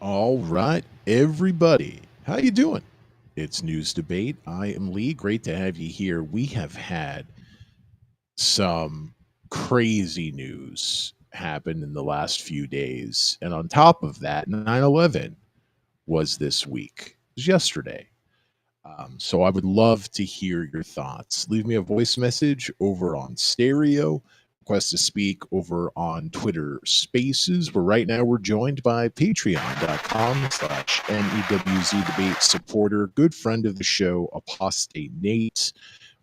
All right, everybody. How you doing? It's News Debate. I am Lee. Great to have you here. We have had some crazy news happen in the last few days. And on top of that, 9/11 was this week. It was yesterday. So I would love to hear your thoughts. Leave me a voice message over on Stereo. Request to speak over on Twitter Spaces, where right now we're joined by patreon.com/NEWZ debate supporter, good friend of the show, Apostate Nate.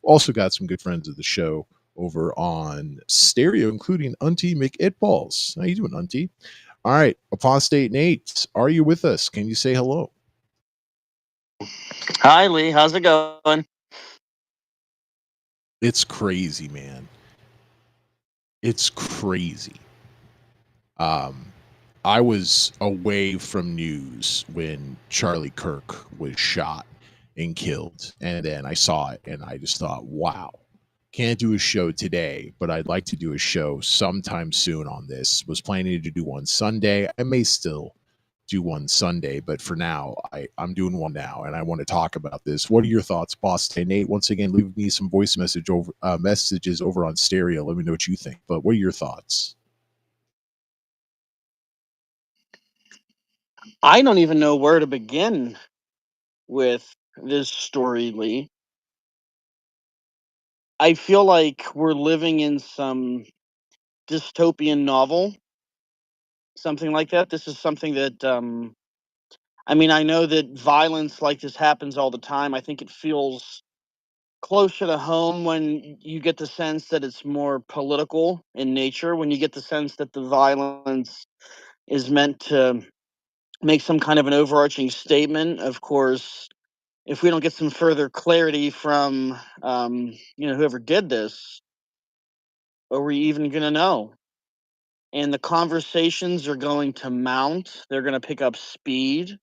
Also got some good friends of the show over on Stereo, including Auntie McItballs. How you doing, Auntie? All right, Apostate Nate, are you with us? Can you say hello? Hi, Lee. How's it going? It's crazy, man. It's crazy. Um, I was away from news when Charlie Kirk was shot and killed, and then I saw it, and I just thought, wow, can't do a show today, but I'd like to do a show sometime soon on this. Was planning to do one Sunday. I may still do one Sunday, but for now, I'm doing one now, and I want to talk about this. What are your thoughts, Boss Nate? Once again, leave me some voice messages over on Stereo. Let me know what you think. But what are your thoughts? I don't even know where to begin with this story, Lee. I feel like we're living in some dystopian novel, something like that. This is something that, I know that violence like this happens all the time. I think it feels closer to home when you get the sense that it's more political in nature, when you get the sense that the violence is meant to make some kind of an overarching statement. Of course, if we don't get some further clarity from whoever did this, are we even going to know? And the conversations are going to mount. They're going to pick up speed.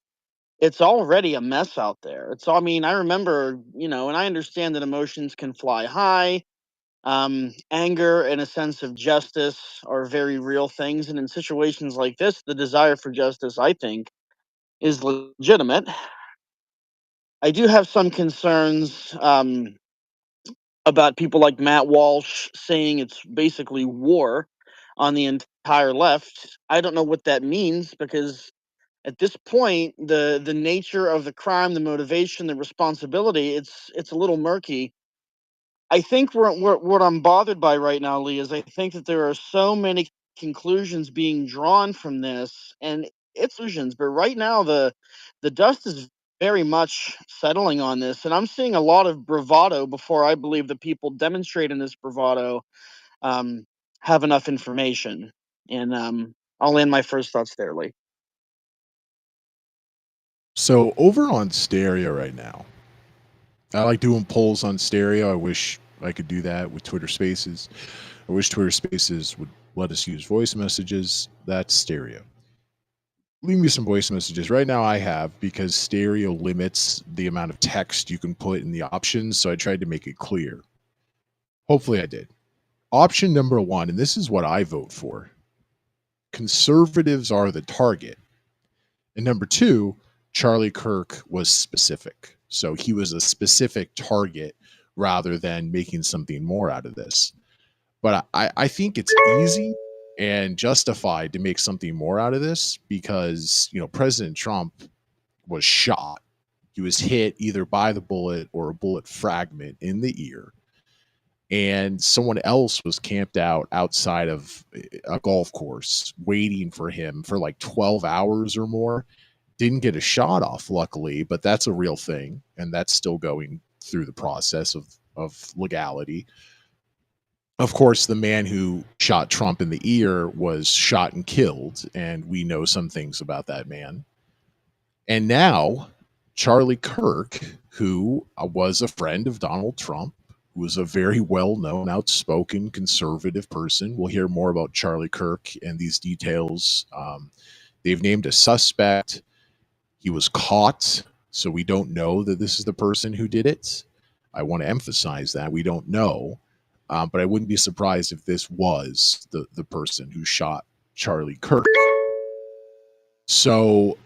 It's already a mess out there. I remember, and I understand that emotions can fly high. Anger and a sense of justice are very real things. And in situations like this, the desire for justice, I think, is legitimate. I do have some concerns about people like Matt Walsh saying it's basically war on the entire left. I don't know what that means because at this point, the nature of the crime, the motivation, the responsibility, it's a little murky. I think what I'm bothered by right now, Lee, is I think that there are so many conclusions being drawn from this, and it's illusions. But right now, the dust is very much settling on this, and I'm seeing a lot of bravado before I believe the people demonstrating this bravado um, have enough information. And I'll end my first thoughts there, Lee. So over on Stereo right now, I like doing polls on Stereo. I wish I could do that with Twitter Spaces. I wish Twitter Spaces would let us use voice messages. That's Stereo. Leave me some voice messages. Right now I have, because Stereo limits the amount of text you can put in the options, so I tried to make it clear. Hopefully I did. Option number 1, and this is what I vote for. Conservatives are the target. And number 2, Charlie Kirk was specific. So he was a specific target rather than making something more out of this. But I think it's easy and justified to make something more out of this because, President Trump was shot. He was hit either by the bullet or a bullet fragment in the ear. And someone else was camped out outside of a golf course waiting for him for like 12 hours or more. Didn't get a shot off, luckily, but that's a real thing. And that's still going through the process of legality. Of course, the man who shot Trump in the ear was shot and killed, and we know some things about that man. And now, Charlie Kirk, who was a friend of Donald Trump, who was a very well known, outspoken conservative person. We'll hear more about Charlie Kirk and these details. They've named a suspect. He was caught, so we don't know that this is the person who did it. I want to emphasize that we don't know. But I wouldn't be surprised if this was the person who shot Charlie Kirk. So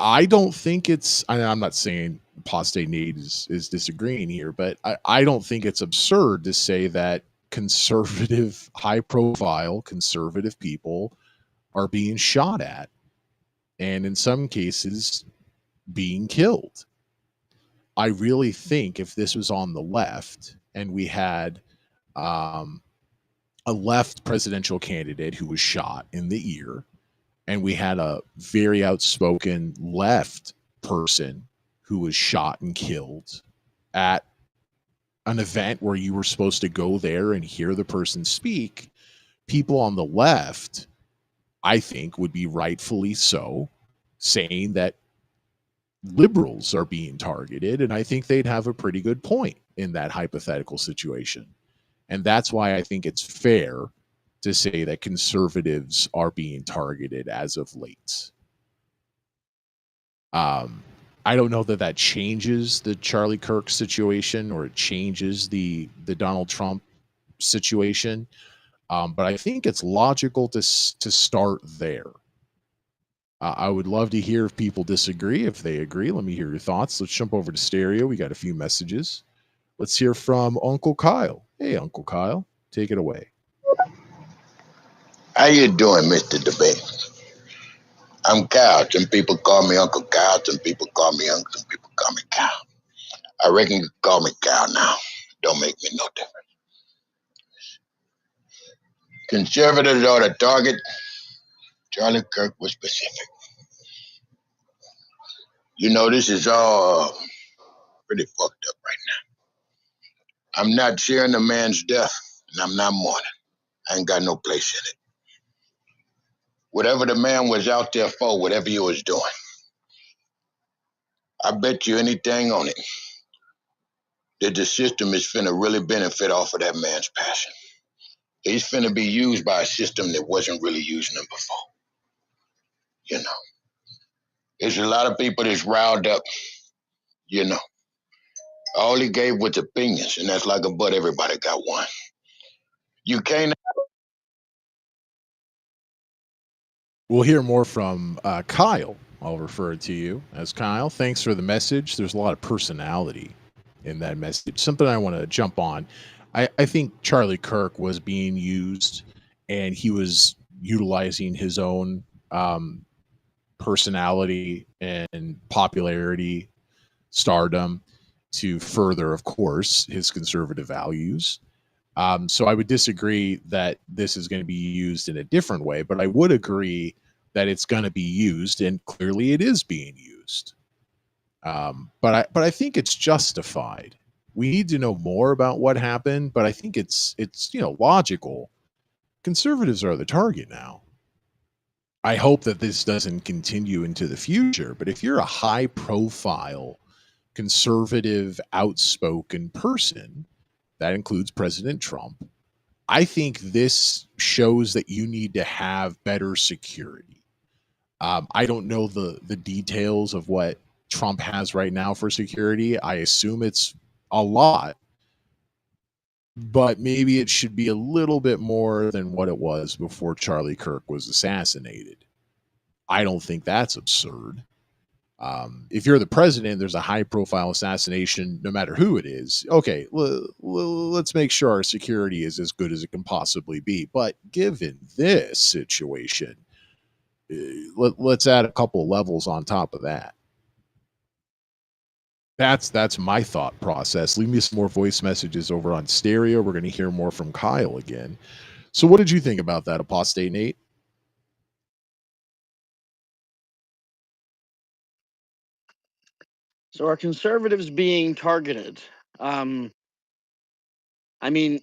I don't think it's. I'm not saying Apostate Nate is disagreeing here, but I don't think it's absurd to say that conservative, high profile conservative people are being shot at, and in some cases being killed. I really think if this was on the left and we had um, a left presidential candidate who was shot in the ear, and we had a very outspoken left person who was shot and killed at an event where you were supposed to go there and hear the person speak, people on the left, I think, would be rightfully so saying that liberals are being targeted. And I think they'd have a pretty good point in that hypothetical situation. And that's why I think it's fair to say that conservatives are being targeted as of late. I don't know that that changes the Charlie Kirk situation or it changes the Donald Trump situation, but I think it's logical to start there. I would love to hear if people disagree. If they agree, let me hear your thoughts. Let's jump over to stereo. We got a few messages. Let's hear from Uncle Kyle. Hey, Uncle Kyle, take it away. How you doing, Mr. Debate? I'm Kyle. Some people call me Uncle Kyle. Some people call me Uncle. Some people call me Kyle. I reckon you can call me Kyle now. Don't make me no difference. Conservatives are the target. Charlie Kirk was specific. You know, this is all pretty fucked up right now. I'm not sharing the man's death, and I'm not mourning. I ain't got no place in it. Whatever the man was out there for, whatever he was doing, I bet you anything on it that the system is finna really benefit off of that man's passion. He's finna be used by a system that wasn't really using him before. You know, there's a lot of people that's riled up. You know, all he gave was opinions, and that's like a butt. Everybody got one. You can't. We'll hear more from Kyle. I'll refer to you as Kyle. Thanks for the message. There's a lot of personality in that message. Something I want to jump on. I think Charlie Kirk was being used and he was utilizing his own personality and popularity, stardom to further, of course, his conservative values. So I would disagree that this is going to be used in a different way, but I would agree that it's going to be used, and clearly it is being used. But I think it's justified. We need to know more about what happened, but I think it's logical. Conservatives are the target now. I hope that this doesn't continue into the future, but if you're a high profile conservative outspoken person, that includes President Trump, I think this shows that you need to have better security. I don't know the details of what Trump has right now for security. I assume it's a lot, but maybe it should be a little bit more than what it was before Charlie Kirk was assassinated. I don't think that's absurd. If you're the president, there's a high profile assassination, no matter who it is. Okay, let's make sure our security is as good as it can possibly be. But given this situation, let's add a couple levels on top of that. That's my thought process. Leave me some more voice messages over on stereo. We're going to hear more from Kyle again. So, what did you think about that, Apostate Nate? So are conservatives being targeted? I mean,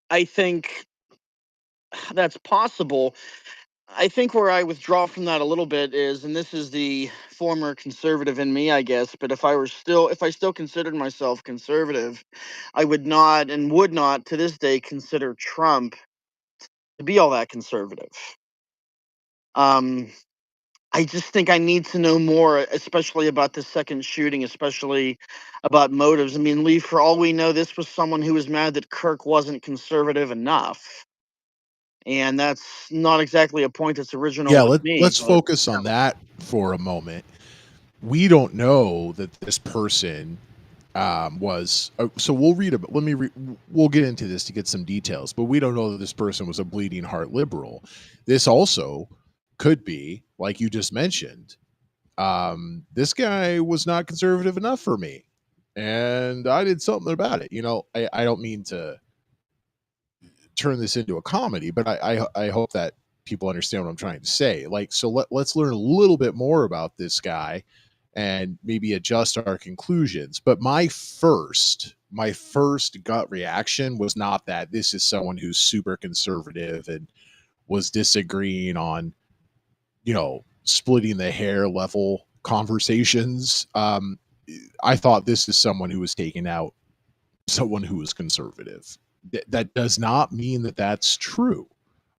I think that's possible. I think where I withdraw from that a little bit is, and this is the former conservative in me, I guess, but if I still considered myself conservative, I would not and would not to this day consider Trump to be all that conservative. Um, I just think I need to know more, especially about the second shooting, especially about motives. I mean, Lee, for all we know, this was someone who was mad that Kirk wasn't conservative enough. And that's not exactly a point that's original Yeah, with me. let's But, focus on that for a moment. We don't know that this person was so we'll read about we'll get into this to get some details, but we don't know that this person was a bleeding heart liberal. This also could be, like you just mentioned, this guy was not conservative enough for me, and I did something about it. I don't mean to turn this into a comedy, but I hope that people understand what I'm trying to say. Like, so let's learn a little bit more about this guy and maybe adjust our conclusions. But my first gut reaction was not that this is someone who's super conservative and was disagreeing on, splitting the hair level conversations. I thought this is someone who was taking out someone who is conservative. That does not mean that that's true.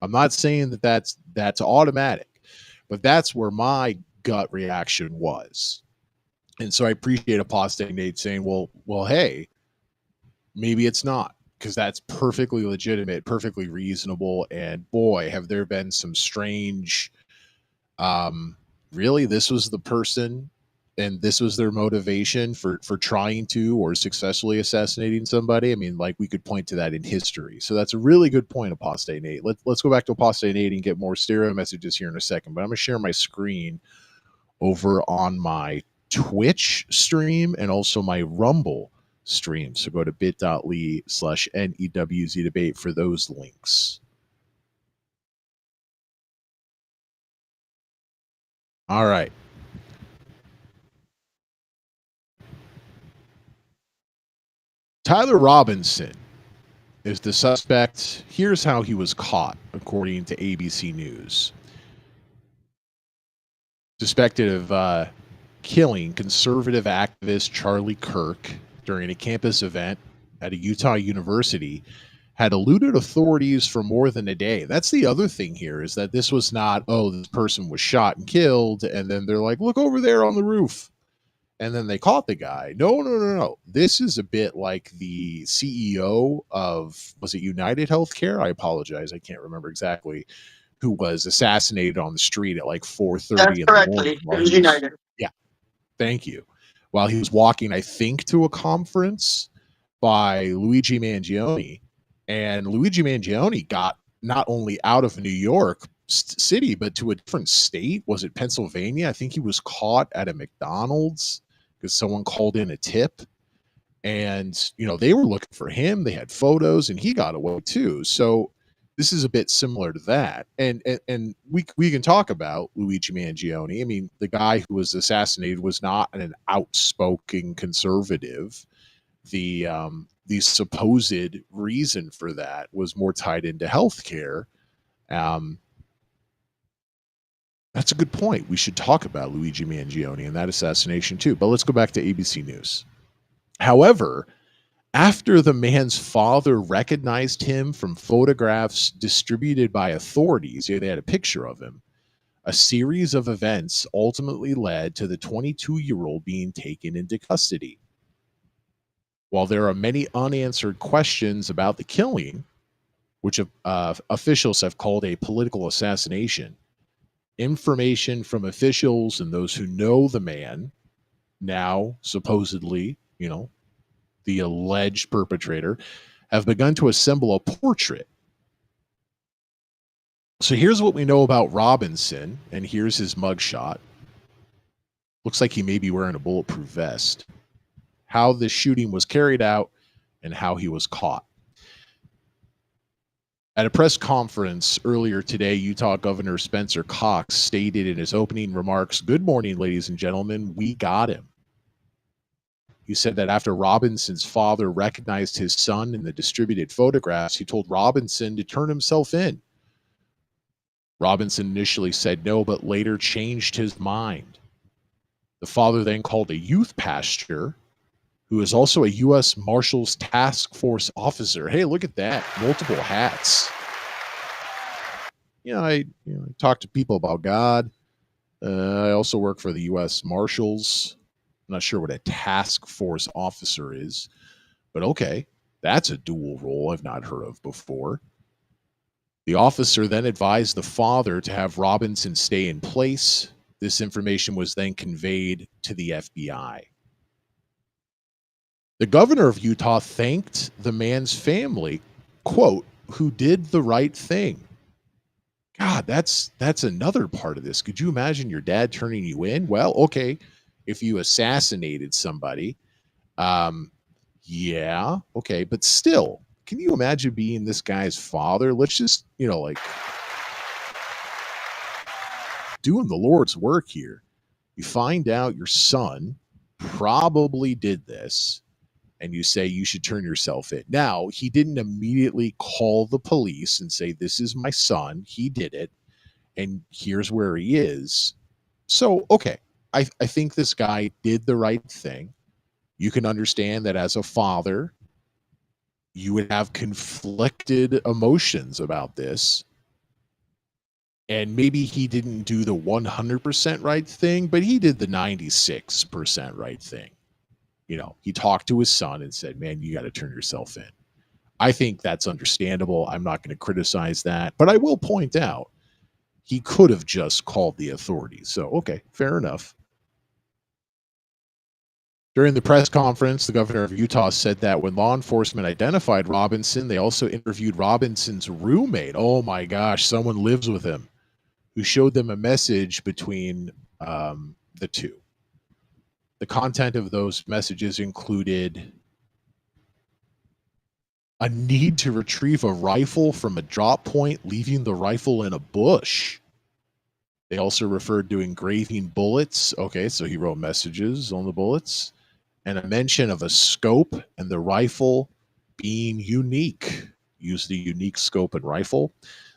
I'm not saying that that's automatic, but that's where my gut reaction was. And so I appreciate Apostate Nate saying, well, hey, maybe it's not, because that's perfectly legitimate, perfectly reasonable. And boy, have there been some strange, really, this was the person and this was their motivation for trying to or successfully assassinating somebody. I mean, like, we could point to that in history. So that's a really good point, Apostate Nate. Let's go back to Apostate Nate and get more stereo messages here in a second. But I'm going to share my screen over on my Twitch stream and also my Rumble stream. So go to bit.ly/NEWZ debate for those links. All right. Tyler Robinson is the suspect. Here's how he was caught, according to ABC News. Suspected of killing conservative activist Charlie Kirk during a campus event at a Utah university, had eluded authorities for more than a day. That's the other thing here, is that this was not, oh, this person was shot and killed, and then they're like, look over there on the roof, and then they caught the guy. No. This is a bit like the CEO of, was it United Healthcare? I apologize, I can't remember exactly, who was assassinated on the street at like 4:30 in the morning. it was United. Yeah, thank you. While he was walking, I think, to a conference by Luigi Mangione. And Luigi Mangione got not only out of New York City, but to a different state. Was it Pennsylvania? I think he was caught at a McDonald's because someone called in a tip. And, they were looking for him. They had photos, and he got away too. So this is a bit similar to that. And we can talk about Luigi Mangione. I mean, the guy who was assassinated was not an outspoken conservative. The supposed reason for that was more tied into healthcare. That's a good point. We should talk about Luigi Mangione and that assassination too. But let's go back to ABC News. However, after the man's father recognized him from photographs distributed by authorities, they had a picture of him, a series of events ultimately led to the 22-year-old being taken into custody. While there are many unanswered questions about the killing, which officials have called a political assassination, information from officials and those who know the man, now supposedly, the alleged perpetrator, have begun to assemble a portrait. So here's what we know about Robinson, and here's his mugshot. Looks like he may be wearing a bulletproof vest. How this shooting was carried out and how he was caught. At a press conference earlier today, Utah Governor Spencer Cox stated in his opening remarks, "Good morning, ladies and gentlemen, we got him." He said that after Robinson's father recognized his son in the distributed photographs, he told Robinson to turn himself in. Robinson initially said no, but later changed his mind. The father then called a youth pastor, who is also a U.S. Marshals Task Force officer. Hey, look at that. Multiple hats. I talk to people about God. I also work for the U.S. Marshals. I'm not sure what a task force officer is, but okay. That's a dual role I've not heard of before. The officer then advised the father to have Robinson stay in place. This information was then conveyed to the FBI. The governor of Utah thanked the man's family, quote, who did the right thing. God, that's another part of this. Could you imagine your dad turning you in? Well, okay, if you assassinated somebody, yeah, okay, but still, can you imagine being this guy's father? Let's just, like doing the Lord's work here. You find out your son probably did this, and you say you should turn yourself in. Now, he didn't immediately call the police and say, this is my son. He did it, and here's where he is. So, okay, I think this guy did the right thing. You can understand that as a father, you would have conflicted emotions about this. And maybe he didn't do the 100% right thing, but he did the 96% right thing. He talked to his son and said, man, you got to turn yourself in. I think that's understandable. I'm not going to criticize that, but I will point out he could have just called the authorities. So, okay, fair enough. During the press conference, the governor of Utah said that when law enforcement identified Robinson, they also interviewed Robinson's roommate. Oh my gosh, someone lives with him, who showed them a message between the two. The content of those messages included a need to retrieve a rifle from a drop point, leaving the rifle in a bush. They also referred to engraving bullets. Okay, so he wrote messages on the bullets. And a mention of a scope and the rifle being unique. Use the unique scope and rifle.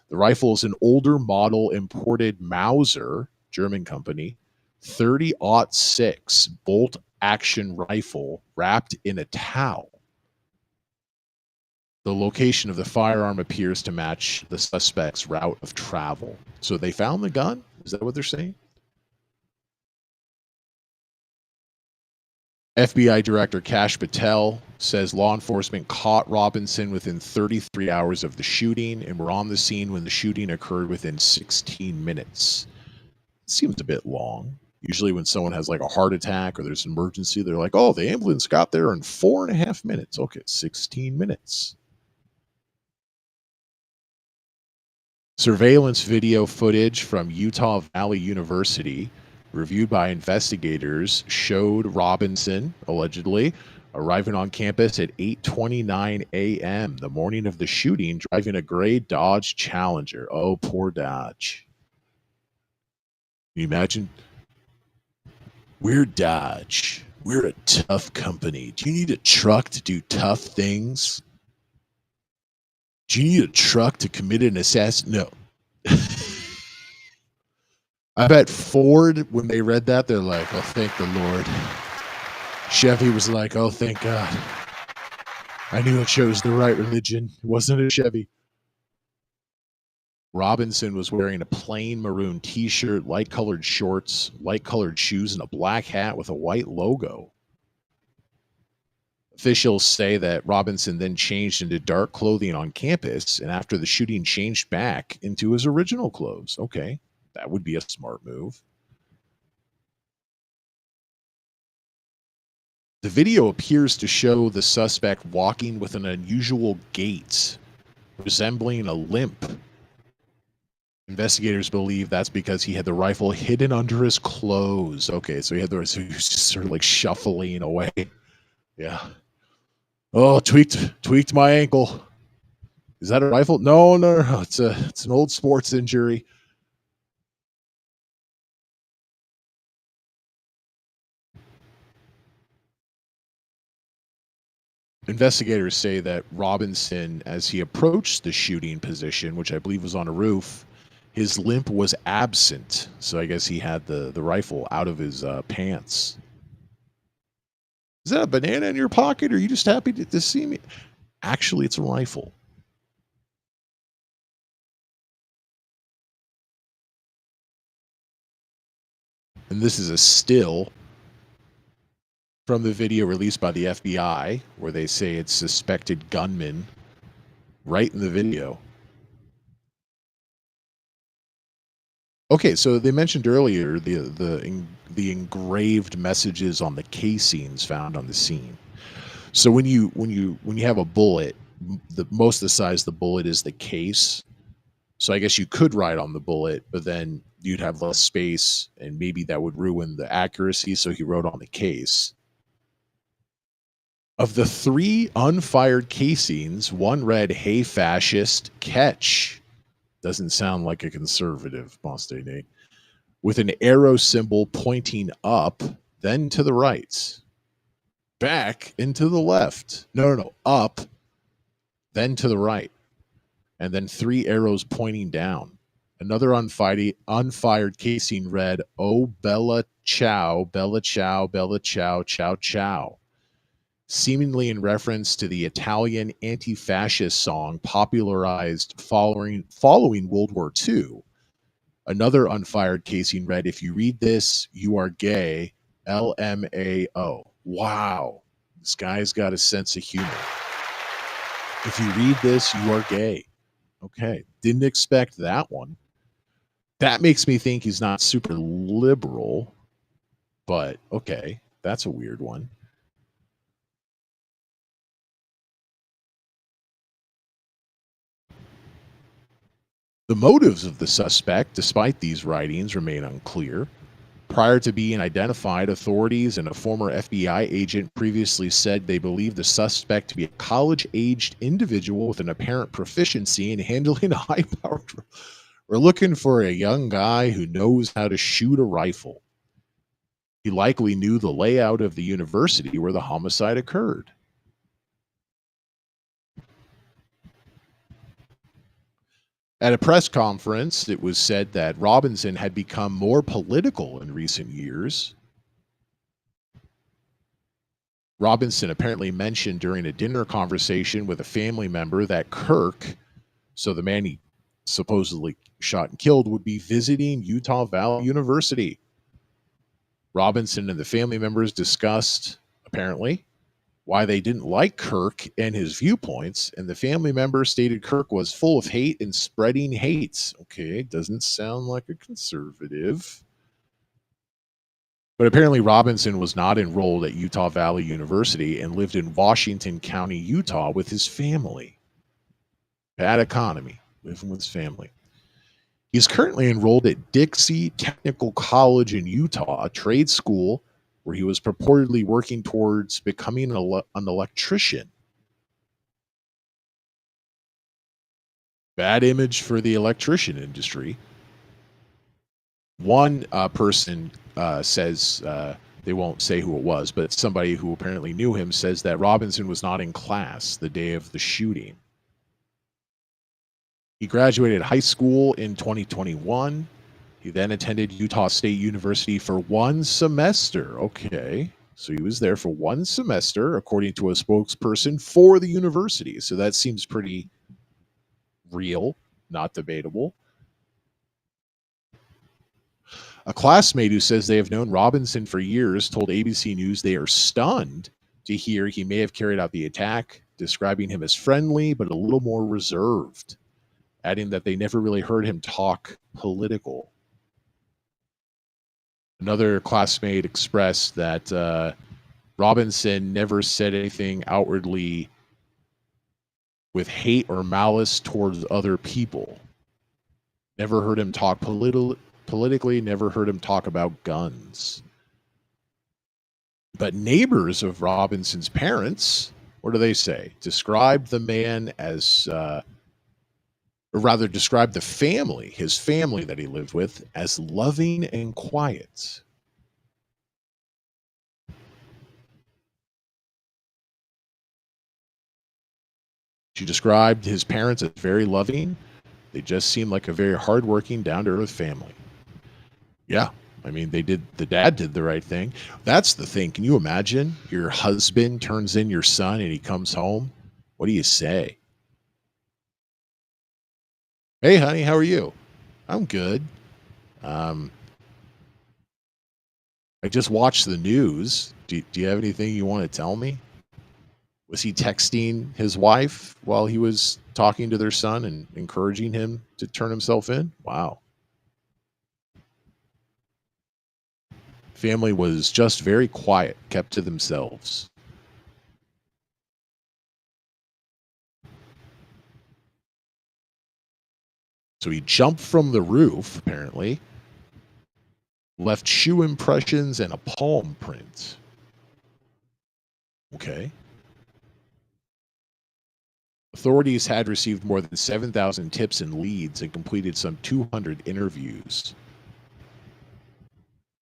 The rifle is an older model imported Mauser, German company, 30-06 bolt action rifle wrapped in a towel. The location of the firearm appears to match the suspect's route of travel. So they found the gun? Is that what they're saying? FBI Director Kash Patel says law enforcement caught Robinson within 33 hours of the shooting and were on the scene when the shooting occurred within 16 minutes. It seems a bit long. Usually when someone has like a heart attack or there's an emergency, they're like, oh, the ambulance got there in 4.5 minutes. Okay, 16 minutes. Surveillance video footage from Utah Valley University, reviewed by investigators, showed Robinson, allegedly, arriving on campus at 8:29 a.m. the morning of the shooting, driving a gray Dodge Challenger. Oh, poor Dodge. Can you imagine? We're Dodge. We're a tough company. Do you need a truck to do tough things? Do you need a truck to commit an assassin? No. I bet Ford, when they read that, they're like, oh, thank the Lord. Chevy was like, oh, thank God. I knew I chose the right religion. It wasn't a Chevy. Robinson was wearing a plain maroon t-shirt, light-colored shorts, light-colored shoes, and a black hat with a white logo. Officials say that Robinson then changed into dark clothing on campus, and after the shooting changed back into his original clothes. Okay, that would be a smart move. The video appears to show the suspect walking with an unusual gait, resembling a limp. Investigators believe that's because he had the rifle hidden under his clothes. Okay, so he was just sort of like shuffling away. Yeah. Oh, tweaked my ankle. Is that a rifle? No. It's an old sports injury. Investigators say that Robinson, as he approached the shooting position, which I believe was on a roof, his limp was absent. So I guess he had the rifle out of his pants. Is that a banana in your pocket? Or are you just happy to see me? Actually, it's a rifle. And this is a still from the video released by the FBI, where they say it's suspected gunman right in the video. Okay, so they mentioned earlier the engraved messages on the casings found on the scene. So when you have a bullet, the most of the size of the bullet is the case. So I guess you could write on the bullet, but then you'd have less space, and maybe that would ruin the accuracy. So he wrote on the case. Of the three unfired casings, one read, "Hey fascist, catch." Doesn't sound like a conservative, Boss Nate. With an arrow symbol pointing up, then to the right, back into the left. No, up, then to the right, and then three arrows pointing down. Another unfired casing read, "Oh, Bella Ciao, Bella Ciao, Bella Ciao, Ciao Ciao," seemingly in reference to the Italian anti-fascist song popularized following World War II. Another unfired casing read, "If you read this, you are gay. LMAO." Wow. This guy's got a sense of humor. If you read this, you are gay. Okay. Didn't expect that one. That makes me think he's not super liberal, but okay. That's a weird one. The motives of the suspect, despite these writings, remain unclear. Prior to being identified, authorities and a former FBI agent previously said they believed the suspect to be a college-aged individual with an apparent proficiency in handling a high-powered. We're looking for a young guy who knows how to shoot a rifle. He likely knew the layout of the university where the homicide occurred. At a press conference, it was said that Robinson had become more political in recent years. Robinson apparently mentioned during a dinner conversation with a family member that Kirk, so the man he supposedly shot and killed, would be visiting Utah Valley University. Robinson and the family members discussed, apparently, why they didn't like Kirk and his viewpoints, and the family member stated Kirk was full of hate and spreading hate. Okay, doesn't sound like a conservative. But apparently Robinson was not enrolled at Utah Valley University and lived in Washington County, Utah with his family. Bad economy, living with his family. He's currently enrolled at Dixie Technical College in Utah, a trade school where he was purportedly working towards becoming an electrician. Bad image for the electrician industry. One person says, they won't say who it was, but somebody who apparently knew him says that Robinson was not in class the day of the shooting. He graduated high school in 2021. He then attended Utah State University for one semester. Okay. So he was there for one semester, according to a spokesperson for the university. So that seems pretty real, not debatable. A classmate who says they have known Robinson for years told ABC News they are stunned to hear he may have carried out the attack, describing him as friendly but a little more reserved, adding that they never really heard him talk political. Another classmate expressed that Robinson never said anything outwardly with hate or malice towards other people. Never heard him talk politically, never heard him talk about guns. But neighbors of Robinson's parents, what do they say? Described the man as, or rather described the family, his family that he lived with, as loving and quiet. She described his parents as very loving. They just seemed like a very hardworking, down-to-earth family. Yeah, I mean, the dad did the right thing. That's the thing. Can you imagine your husband turns in your son and he comes home? What do you say? Hey, honey, how are you? I'm good. Um, I just watched the news. Do you have anything you want to tell me? Was he texting his wife while he was talking to their son and encouraging him to turn himself in? Wow. Family was just very quiet, kept to themselves. So he jumped from the roof, apparently, left shoe impressions and a palm print. Okay. Authorities had received more than 7,000 tips and leads and completed some 200 interviews.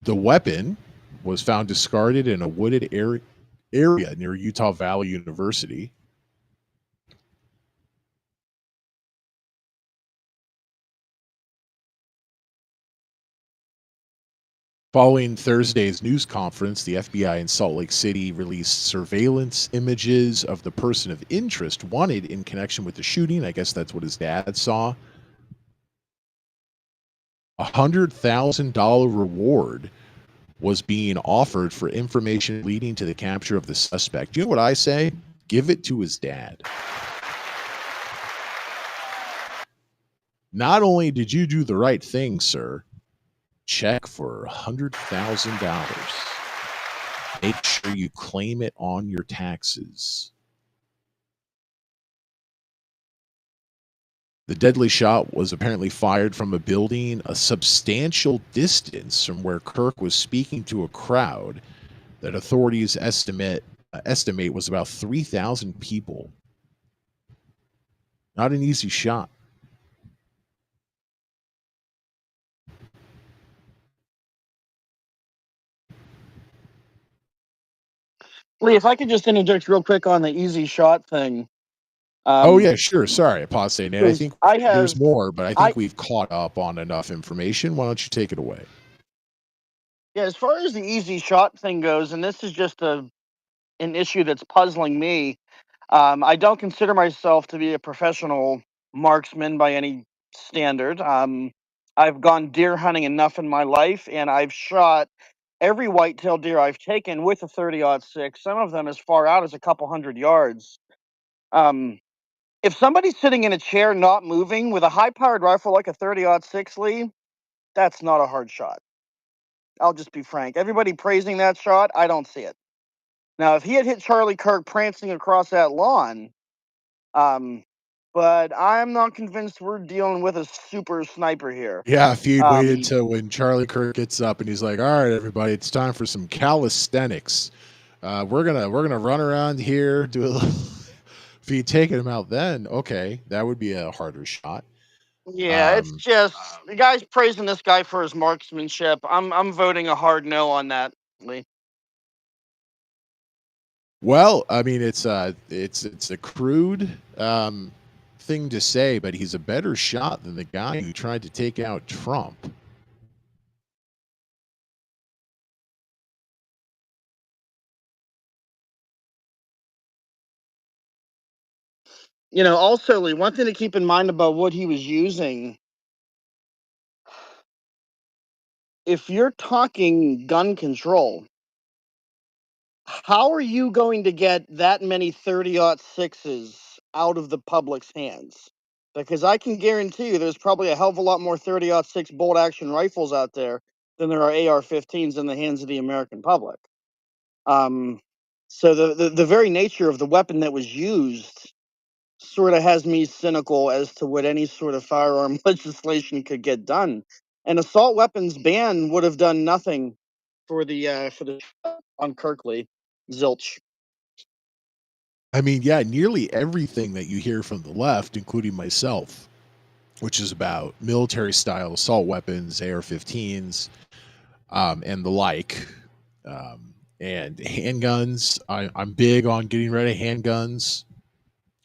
The weapon was found discarded in a wooded area near Utah Valley University. Following Thursday's news conference, the FBI in Salt Lake City released surveillance images of the person of interest wanted in connection with the shooting. I guess that's what his dad saw. $100,000 reward was being offered for information leading to the capture of the suspect. You know what I say? Give it to his dad. Not only did you do the right thing, sir, check for $100,000. Make sure you claim it on your taxes. The deadly shot was apparently fired from a building a substantial distance from where Kirk was speaking to a crowd that authorities estimate was about 3,000 people. Not an easy shot. Lee, if I could just interject real quick on the easy shot thing. Oh yeah, sure. Sorry, apostate. I think there's more, but I think we've caught up on enough information. Why don't you take it away? Yeah, as far as the easy shot thing goes, and this is just an issue that's puzzling me. I don't consider myself to be a professional marksman by any standard. I've gone deer hunting enough in my life, and I've shot every whitetail deer I've taken with a 30-06. Some of them as far out as a couple hundred yards. If somebody's sitting in a chair not moving with a high-powered rifle like a 30-06, Lee, that's not a hard shot. I'll just be frank. Everybody praising that shot, I don't see it. Now, if he had hit Charlie Kirk prancing across that lawn, but I'm not convinced we're dealing with a super sniper here. Yeah, if you'd waited till when Charlie Kirk gets up and he's like, "All right, everybody, it's time for some calisthenics. We're gonna run around here, do a little." If you'd taken him out then, okay, that would be a harder shot. Yeah, it's just the guy's praising this guy for his marksmanship. I'm voting a hard no on that, Lee. Well, I mean, it's a crude thing to say, but he's a better shot than the guy who tried to take out Trump. You know, also, Lee, one thing to keep in mind about what he was using, if you're talking gun control, how are you going to get that many 30-06s out of the public's hands? Because I can guarantee you there's probably a hell of a lot more 30-06 bolt action rifles out there than there are AR-15s in the hands of the American public. So the very nature of the weapon that was used sort of has me cynical as to what any sort of firearm legislation could get done. An assault weapons ban would have done nothing for the on Kirkley. Zilch. I mean, yeah, nearly everything that you hear from the left, including myself, which is about military-style assault weapons, AR-15s, and the like, and handguns. I'm big on getting rid of handguns.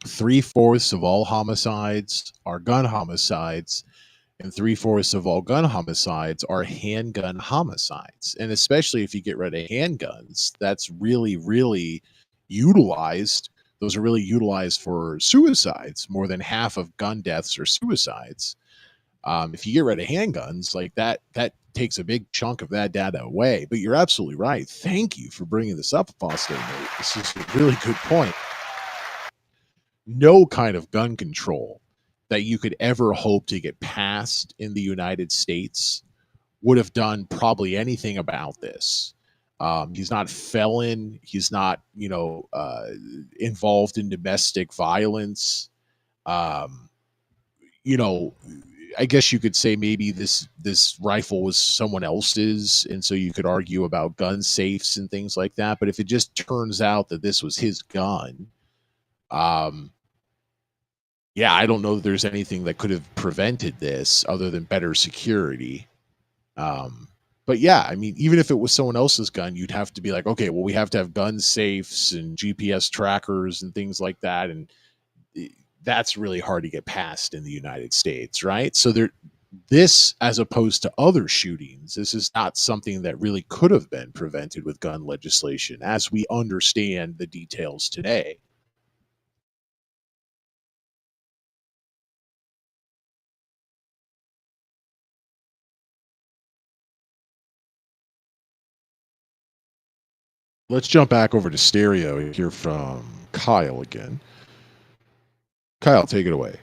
3/4 of all homicides are gun homicides, and 3/4 of all gun homicides are handgun homicides. And especially if you get rid of handguns, that's really, really utilized. Those are really utilized for suicides. More than half of gun deaths are suicides. If you get rid of handguns, like that takes a big chunk of that data away. But you're absolutely right. Thank you for bringing this up, Apostle. This is a really good point. No kind of gun control that you could ever hope to get passed in the United States would have done probably anything about this. He's not a felon. He's not, involved in domestic violence. Um, you know, I guess you could say maybe this rifle was someone else's, and so you could argue about gun safes and things like that. But if it just turns out that this was his gun, um, yeah, I don't know that there's anything that could have prevented this other than better security. Um, but yeah, I mean, even if it was someone else's gun, you'd have to be like, okay, well, we have to have gun safes and GPS trackers and things like that, and that's really hard to get past in the United States, right? So this, as opposed to other shootings, this is not something that really could have been prevented with gun legislation, as we understand the details today. Let's jump back over to stereo and hear from Kyle again. Kyle, take it away.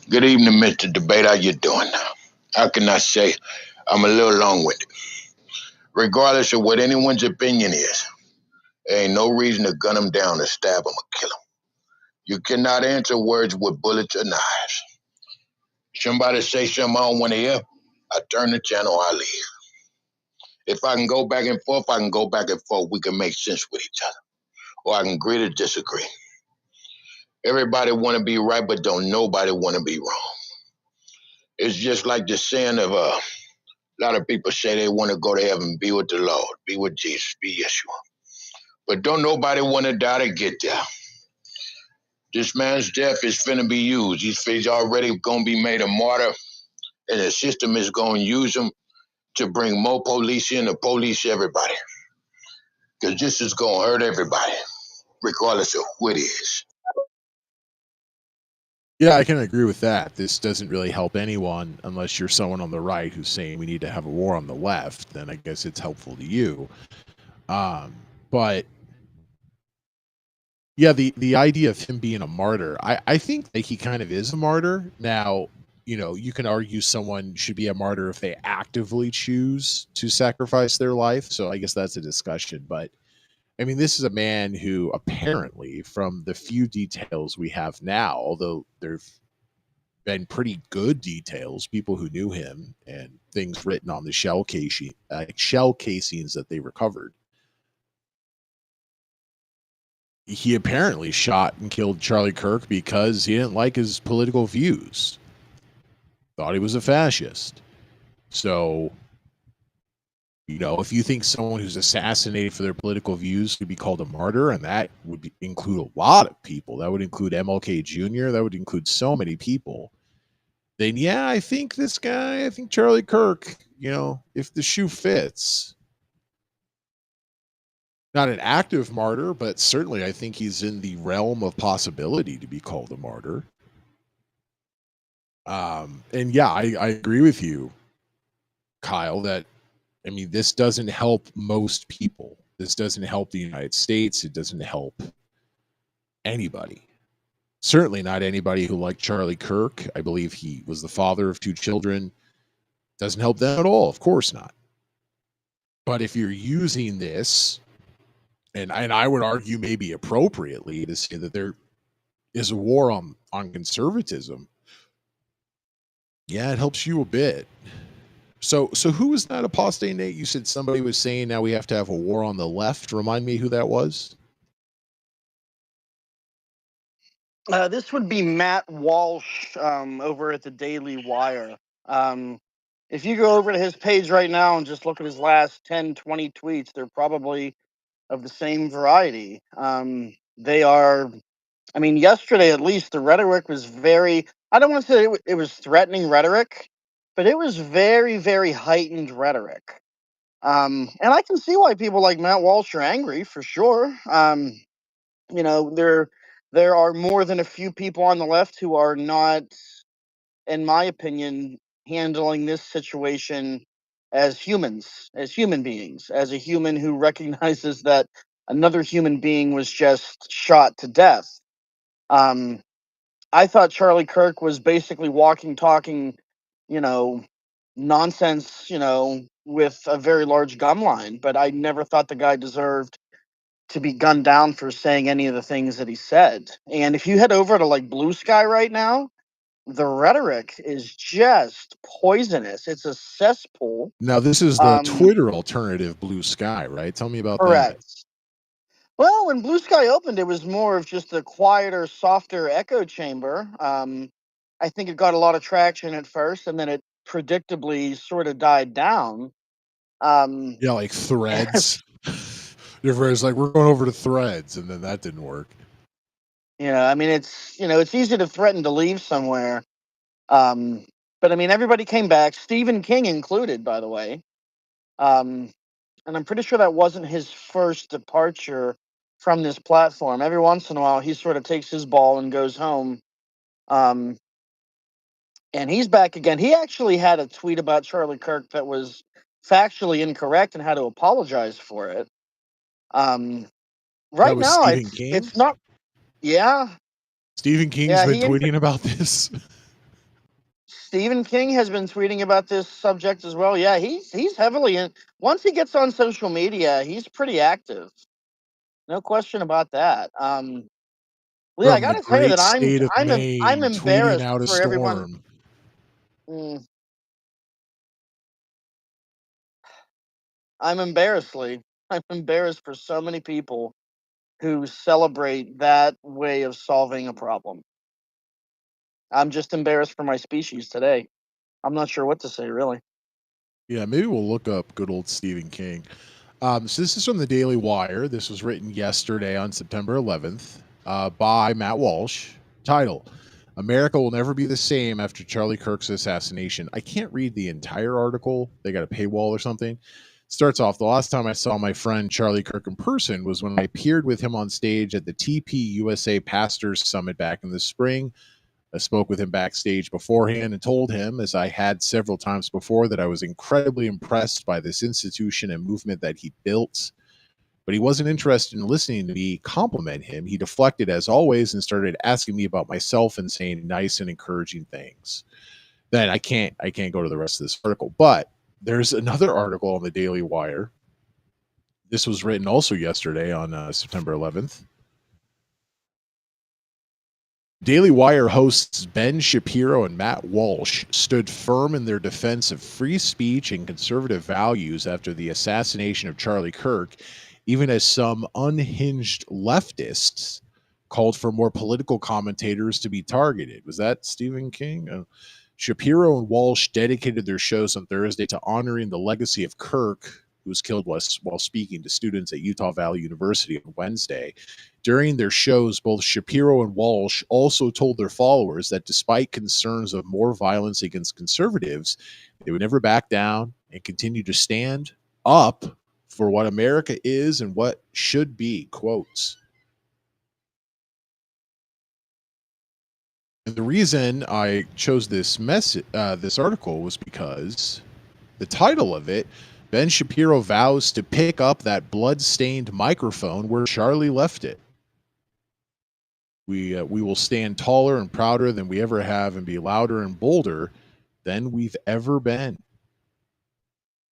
Good evening, Mr. Debate. How you doing now? How can I say I'm a little long-winded? Regardless of what anyone's opinion is, there ain't no reason to gun them down or stab them or kill them. You cannot answer words with bullets or knives. Somebody say something I don't want to hear, I turn the channel, I leave. If I can go back and forth, I can go back and forth. We can make sense with each other. Or I can agree to disagree. Everybody want to be right, but don't nobody want to be wrong. It's just like the saying of a lot of people say they want to go to heaven, be with the Lord, be with Jesus, be Yeshua. But don't nobody want to die to get there. This man's death is finna be used. He's already gonna be made a martyr, and the system is gonna use him to bring more police in to police everybody. Because this is gonna hurt everybody, regardless of who it is. Yeah, I can agree with that. This doesn't really help anyone unless you're someone on the right who's saying we need to have a war on the left. Then I guess it's helpful to you. But yeah, the idea of him being a martyr, I think that he kind of is a martyr. Now, you can argue someone should be a martyr if they actively choose to sacrifice their life. So I guess that's a discussion. But I mean, this is a man who apparently, from the few details we have now, although there've been pretty good details, people who knew him and things written on the shell casings that they recovered. He apparently shot and killed Charlie Kirk because he didn't like his political views. Thought he was a fascist. So, if you think someone who's assassinated for their political views could be called a martyr, and that would include a lot of people, that would include MLK Jr., that would include so many people, then yeah, I think Charlie Kirk, if the shoe fits. Not an active martyr, but certainly I think he's in the realm of possibility to be called a martyr. And yeah, I agree with you, Kyle, that I mean, this doesn't help most people. This doesn't help the United States. It doesn't help anybody. Certainly not anybody who liked Charlie Kirk. I believe he was the father of 2 children. Doesn't help them at all. Of course not. But if you're using this, and I would argue maybe appropriately to say that there is a war on conservatism, yeah, it helps you a bit. So who was that apostate, Nate? You said somebody was saying now we have to have a war on the left. Remind me who that was. This would be Matt Walsh over at the Daily Wire. If you go over to his page right now and just look at his last 10, 20 tweets, they're probably of the same variety. They are, I mean, yesterday at least, the rhetoric was very, I don't want to say it was threatening rhetoric, but it was very, very heightened rhetoric. And I can see why people like Matt Walsh are angry for sure. You know, there are more than a few people on the left who are not, in my opinion, handling this situation as humans, as human beings, as a human who recognizes that another human being was just shot to death. I thought Charlie Kirk was basically walking, talking, you know, nonsense, with a very large gun line. But I never thought the guy deserved to be gunned down for saying any of the things that he said. And if you head over to like Blue Sky right now, the rhetoric is just poisonous. It's a cesspool. Now, this is the Twitter alternative, Blue Sky, right? Tell me about that. Correct. Well, when Blue Sky opened, it was more of just a quieter, softer echo chamber. I think it got a lot of traction at first, and then it predictably sort of died down. Yeah, like Threads. Everybody's like, we're going over to Threads, and then that didn't work. I mean, it's easy to threaten to leave somewhere. But I mean, everybody came back, Stephen King included, by the way. And I'm pretty sure that wasn't his first departure from this platform. Every once in a while, he sort of takes his ball and goes home. And he's back again. He actually had a tweet about Charlie Kirk that was factually incorrect and had to apologize for it. Right That was now, Stephen King? it's not. Yeah. Stephen King's been tweeting about this. Stephen King has been tweeting about this subject as well. Yeah, he's heavily in. Once he gets on social media, he's pretty active. No question about that. Well, yeah, I From the got to tell you great that state of I'm Maine, tweeting embarrassed out a for everyone. storm. I'm embarrassed for so many people who celebrate that way of solving a problem. I'm just embarrassed for my species today. I'm not sure what to say, really. Yeah, maybe we'll look up good old Stephen King. So this is from the Daily Wire. This was written yesterday on September 11th by Matt Walsh. Title: America will never be the same after Charlie Kirk's assassination. I can't read the entire article. They got a paywall or something. Starts off, the last time I saw my friend Charlie Kirk in person was when I appeared with him on stage at the TP USA Pastors Summit back in the spring. I spoke with him backstage beforehand and told him, as I had several times before, that I was incredibly impressed by this institution and movement that he built. But he wasn't interested in listening to me compliment him. He deflected as always and started asking me about myself and saying nice and encouraging things. Then I can't go to the rest of this article. But there's another article on the Daily Wire. This was written also yesterday on September 11th. Daily Wire hosts Ben Shapiro and Matt Walsh stood firm in their defense of free speech and conservative values after the assassination of Charlie Kirk, even as some unhinged leftists called for more political commentators to be targeted. Was that Stephen King? Shapiro and Walsh dedicated their shows on Thursday to honoring the legacy of Kirk, who was killed while speaking to students at Utah Valley University on Wednesday. During their shows, both Shapiro and Walsh also told their followers that despite concerns of more violence against conservatives, they would never back down and continue to stand up for what America is and what should be. Quotes. And the reason I chose this article was because the title of it, Ben Shapiro vows to pick up that blood-stained microphone where Charlie left it. We will stand taller and prouder than we ever have and be louder and bolder than we've ever been.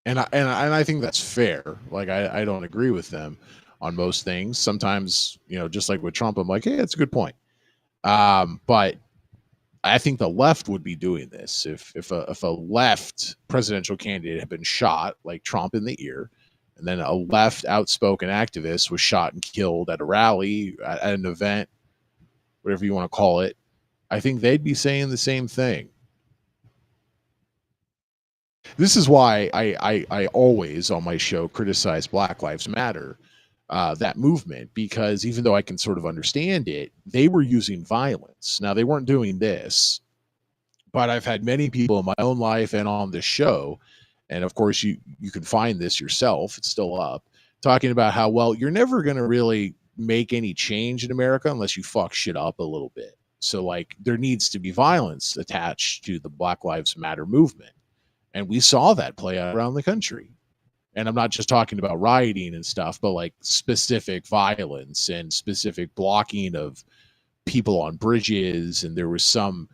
And I think that's fair. Like, I don't agree with them on most things. Sometimes, just like with Trump, I'm like, hey, that's a good point. But I think the left would be doing this if a left presidential candidate had been shot, like Trump, in the ear, and then a left outspoken activist was shot and killed at a rally, at an event, whatever you want to call it. I think they'd be saying the same thing. This is why I always on my show criticize Black Lives Matter, that movement, because even though I can sort of understand it, they were using violence. Now, they weren't doing this, but I've had many people in my own life and on this show, and of course you can find this yourself, it's still up, talking about how, well, you're never going to really make any change in America unless you fuck shit up a little bit. So, like, there needs to be violence attached to the Black Lives Matter movement. And we saw that play out around the country. And I'm not just talking about rioting and stuff, but like specific violence and specific blocking of people on bridges. And there was some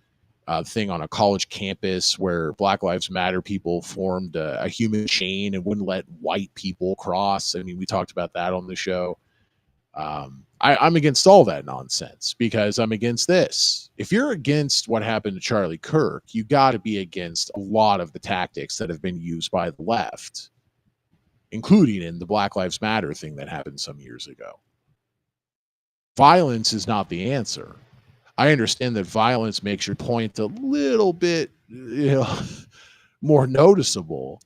thing on a college campus where Black Lives Matter people formed a human chain and wouldn't let white people cross. I mean, we talked about that on the show. I'm against all that nonsense because I'm against this. If you're against what happened to Charlie Kirk, you got to be against a lot of the tactics that have been used by the left, including in the Black Lives Matter thing that happened some years ago. Violence is not the answer. I understand that violence makes your point a little bit, more noticeable.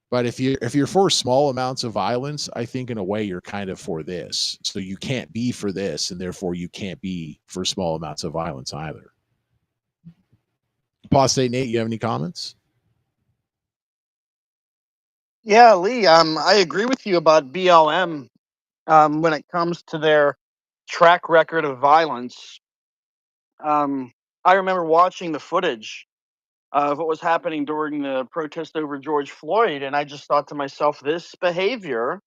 But if you're for small amounts of violence, I think in a way you're kind of for this. So you can't be for this, and therefore you can't be for small amounts of violence either. Apostate Nate, you have any comments? Yeah, Lee, I agree with you about BLM when it comes to their track record of violence. I remember watching the footage of what was happening during the protest over George Floyd, and I just thought to myself, this behavior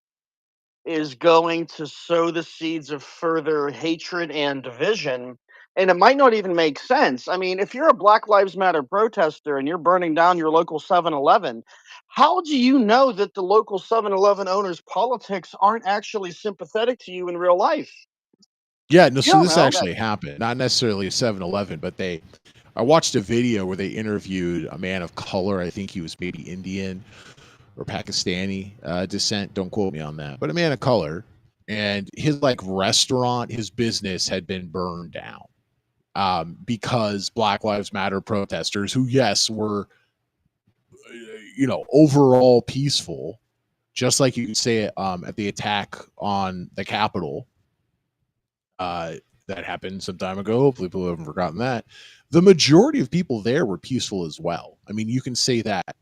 is going to sow the seeds of further hatred and division. And it might not even make sense. I mean, if you're a Black Lives Matter protester and you're burning down your local 7-Eleven, how do you know that the local 7-Eleven owner's politics aren't actually sympathetic to you in real life? Yeah, no, You so don't this know. actually happened. Not necessarily a 7-Eleven, but I watched a video where they interviewed a man of color. I think he was maybe Indian or Pakistani descent. Don't quote me on that. But a man of color, and his restaurant, his business had been burned down because Black Lives Matter protesters, who yes were overall peaceful, just like you could say at the attack on the Capitol that happened some time ago. Hopefully, people haven't forgotten that. The majority of people there were peaceful as well. I mean, you can say that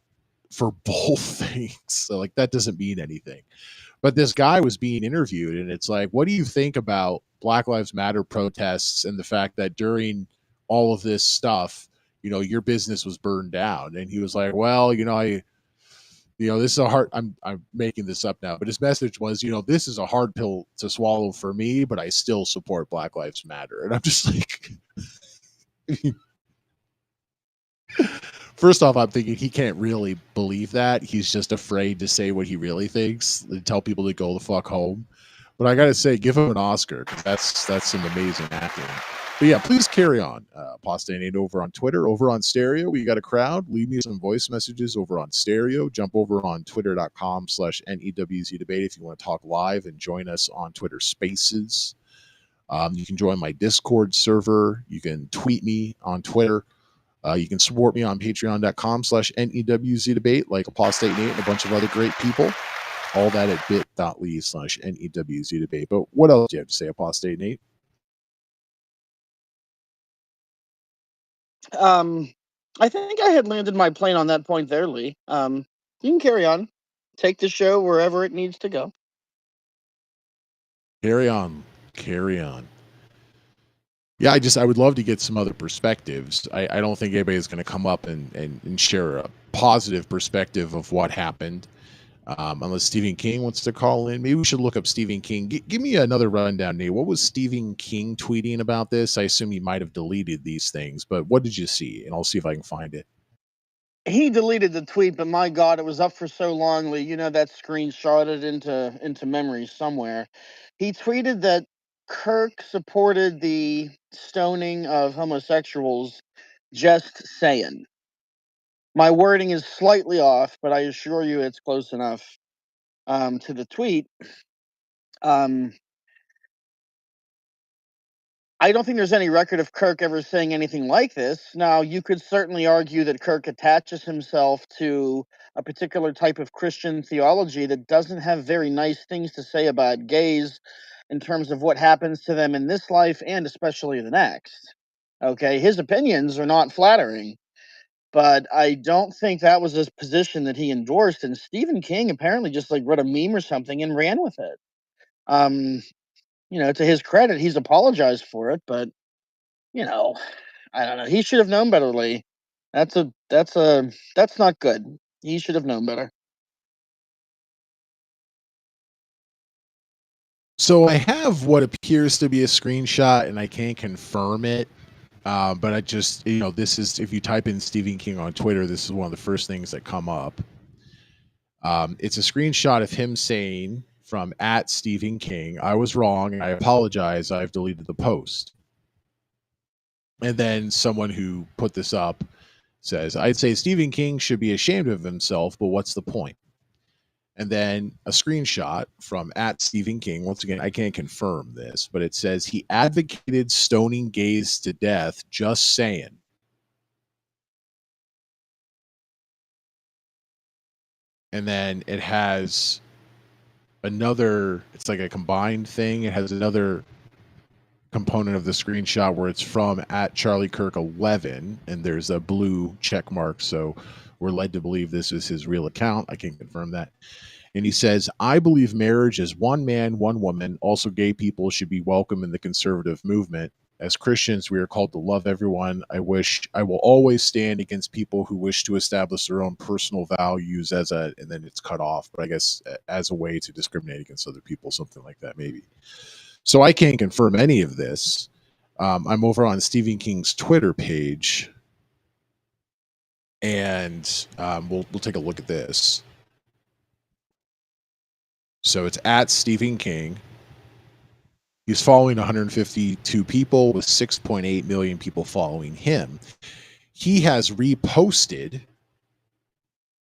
for both things. So, that doesn't mean anything. But this guy was being interviewed, and it's like, what do you think about Black Lives Matter protests and the fact that during all of this stuff, your business was burned down? And he was like, well, this is a hard, I'm making this up now, but his message was, this is a hard pill to swallow for me, but I still support Black Lives Matter. And I'm just like, first off, I'm thinking he can't really believe that. He's just afraid to say what he really thinks and tell people to go the fuck home. But I gotta say, give him an Oscar, because that's some amazing acting. But yeah, please carry on. Apostate over on Twitter, over on Stereo. We got a crowd. Leave me some voice messages over on Stereo. Jump over on twitter.com/NEWZ debate if you want to talk live and join us on Twitter Spaces. You can join my Discord server. You can tweet me on Twitter. You can support me on patreon.com/NEWZ debate, like Apostate Nate and a bunch of other great people. All that at bit.ly/NEWZ debate. But what else do you have to say, Apostate Nate? I think I had landed my plane on that point there, Lee. You can carry on. Take the show wherever it needs to go. Carry on. Carry on. Yeah, I would love to get some other perspectives. I don't think anybody's going to come up and share a positive perspective of what happened. Unless Stephen King wants to call in. Maybe we should look up Stephen King. Give me another rundown, Nate. What was Stephen King tweeting about this? I assume he might have deleted these things, but what did you see? And I'll see if I can find it. He deleted the tweet, but my God, it was up for so long, Lee. That screenshotted into memory somewhere. He tweeted that Kirk supported the stoning of homosexuals. Just saying. My wording is slightly off, but I assure you it's close enough to the tweet. I don't think there's any record of Kirk ever saying anything like this. Now, you could certainly argue that Kirk attaches himself to a particular type of Christian theology that doesn't have very nice things to say about gays in terms of what happens to them in this life and especially the next. Okay, his opinions are not flattering, but I don't think that was his position that he endorsed. And Stephen King apparently just wrote a meme or something and ran with it. To his credit, he's apologized for it, but I don't know. He should have known better, Lee. That's not good. He should have known better. So I have what appears to be a screenshot, and I can't confirm it. But I just, this is, if you type in Stephen King on Twitter, this is one of the first things that come up. It's a screenshot of him saying from @Stephen King, "I was wrong and I apologize. I've deleted the post." And then someone who put this up says, "I'd say Stephen King should be ashamed of himself, but what's the point?" And then a screenshot from @Stephen King. Once again, I can't confirm this, but it says he advocated stoning gays to death. Just saying. And then it has another, it's like a combined thing. It has another component of the screenshot where it's from @CharlieKirk11, and there's a blue check mark. So we're led to believe this is his real account. I can't confirm that. And he says, "I believe marriage is one man, one woman. Also, gay people should be welcome in the conservative movement. As Christians, we are called to love everyone. I will always stand against people who wish to establish their own personal values as a," and then it's cut off, but I guess as a way to discriminate against other people, something like that, maybe. So I can't confirm any of this. I'm over on Stephen King's Twitter page, and we'll take a look at this. So it's @Stephen King. He's following 152 people with 6.8 million people following him. He has reposted,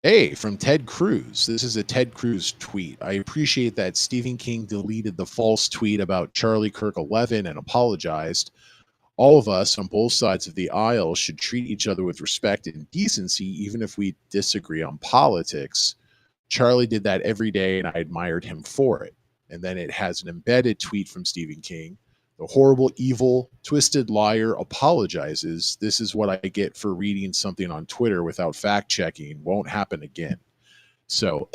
"Hey, from Ted Cruz." This is a Ted Cruz tweet. "I appreciate that Stephen King deleted the false tweet about Charlie Kirk 11 and apologized. All of us on both sides of the aisle should treat each other with respect and decency, even if we disagree on politics. Charlie did that every day, and I admired him for it." And then it has an embedded tweet from Stephen King. "The horrible, evil, twisted liar apologizes. This is what I get for reading something on Twitter without fact checking. Won't happen again." So,